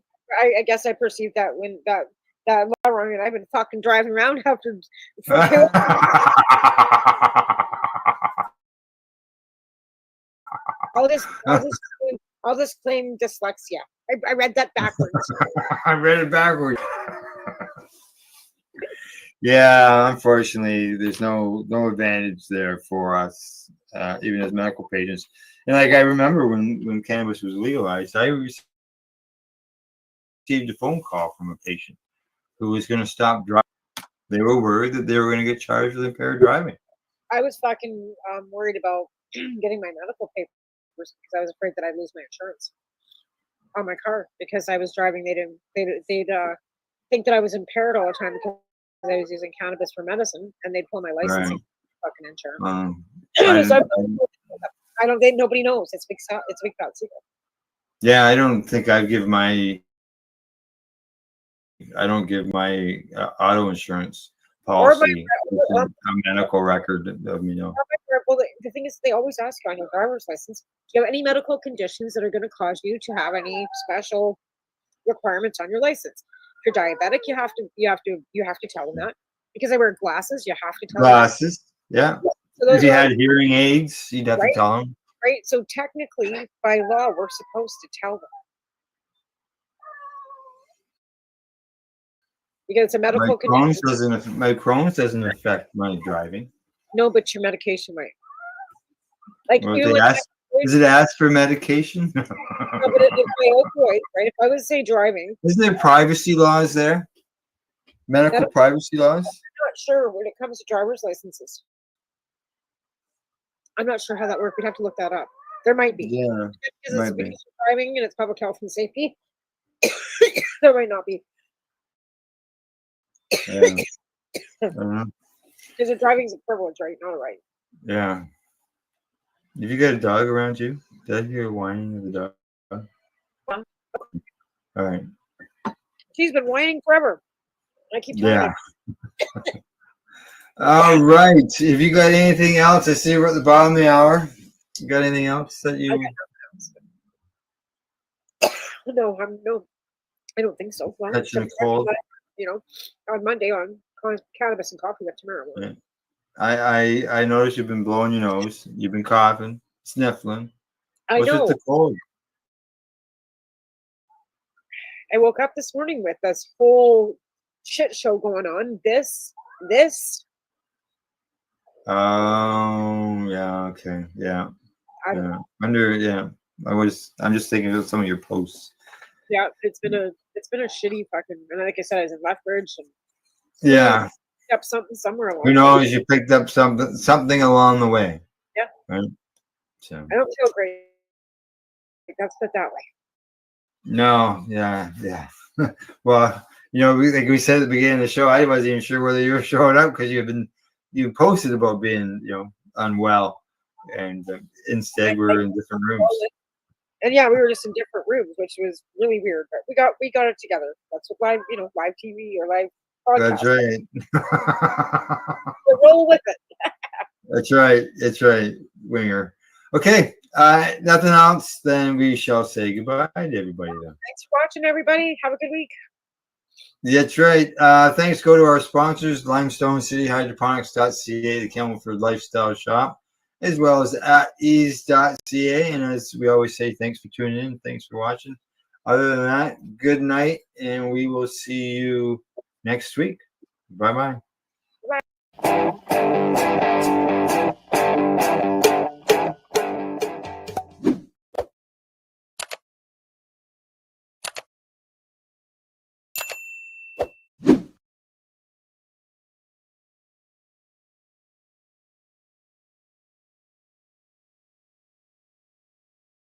I perceived that when that law wrong, and I've been fucking driving around after. I'll just claim dyslexia. I read that backwards. I read it backwards. Yeah, unfortunately, there's no advantage there for us, even as medical patients. And I remember when cannabis was legalized, I received a phone call from a patient who was going to stop driving. They were worried that they were going to get charged with impaired driving. I was fucking worried about getting my medical papers because I was afraid that I'd lose my insurance on my car because I was driving. They'd think that I was impaired all the time because I was using cannabis for medicine, and they'd pull my license and fucking insurance. Nobody knows. It's big fat secret. Yeah, I don't think I don't give my auto insurance policy a medical record of me. Well, the thing is, they always ask you on your driver's license, do you have any medical conditions that are going to cause you to have any special requirements on your license? If you're diabetic, you have to tell them that. Because I wear glasses, you have to tell them glasses. Yeah. So if you had hearing aids, you'd have to tell them. Right. So technically, by law, we're supposed to tell them. Because it's a medical condition. My Crohn's doesn't affect my driving. No, but your medication might. Does it ask for medication? No, but it's my opioid, right? If I was say driving. Isn't there privacy laws there? Medical privacy laws? I'm not sure when it comes to driver's licenses. I'm not sure how that works. We'd have to look that up. There might be. Yeah, Because might be. it's driving and it's public health and safety. There might not be. Yeah. Uh-huh. Because driving is a privilege, right? Not a right. Yeah. Have you got a dog around you? Did I hear whining of the dog? All right. She's been whining forever. I keep telling Yeah. her. All right. Have you got anything else? I see we're at the bottom of the hour. You got anything else that you? No, I don't think so. Well, Catching a except cold? you know, on Monday on cannabis and coffee with tomorrow. Yeah. I noticed you've been blowing your nose. You've been coughing, sniffling. I What's with know. the cold? I woke up this morning with this whole shit show going on. This. Oh, yeah. Okay. Yeah. I don't Yeah. Yeah. I'm just thinking of some of your posts. Yeah, it's been a shitty fucking. And like I said, I was in Lethbridge and Yeah. up something somewhere along. Who the way. knows? You picked up something along the way. Yeah. Right. So. I don't feel great. Let's put it that way. No. Yeah. Yeah. Well, like we said at the beginning of the show, I wasn't even sure whether you were showing up because you posted about being unwell, and instead we're in different rooms. And yeah, we were just in different rooms, which was really weird. But we got it together. That's what live TV or live podcast. That's right. We'll roll with it. That's right. That's right, Winger. Okay. Nothing else. Then we shall say goodbye to everybody. Then. Thanks for watching, everybody. Have a good week. That's right. Thanks go to our sponsors, Limestone City Hydroponics.ca, the Campbellford Lifestyle Shop, as well as at ease.ca. And as we always say, thanks for tuning in. Thanks for watching. Other than that, good night, and we will see you next week. Bye-bye.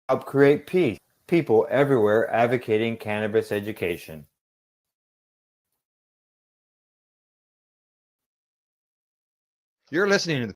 Help create peace. People everywhere advocating cannabis education. You're listening to the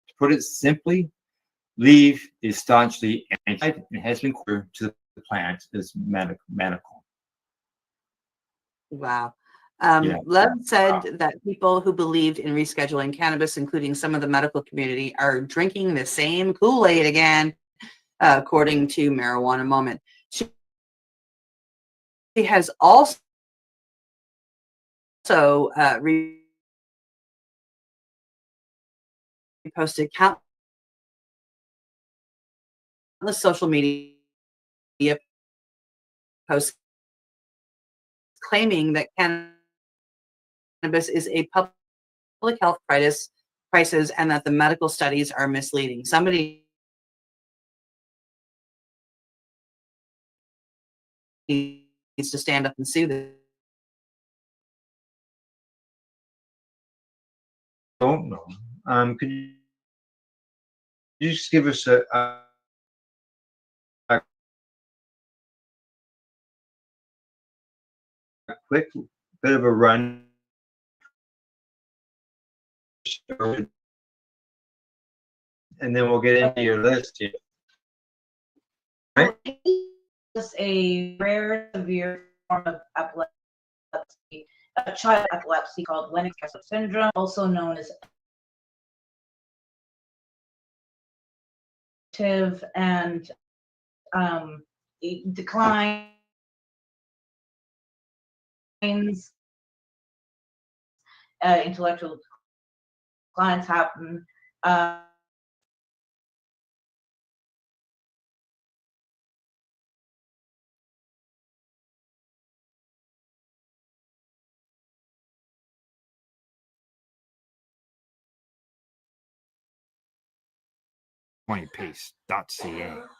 To put it simply, leaf is staunchly anti and has been core to the plant as medical. Wow. Yeah. Lev said that people who believed in rescheduling cannabis, including some of the medical community, are drinking the same Kool-Aid again, according to Marijuana Moment. She has also reposted countless social media posts claiming that cannabis is a public health crisis and that the medical studies are misleading. Somebody needs to stand up and sue this. Don't know. Could you just give us a quick bit of a run? And then we'll get into your list here. Right? Is a rare severe form of epilepsy, a child epilepsy called Lennox-Gastaut syndrome, also known as cognitive and declines, intellectual declines happen. 20pace.ca.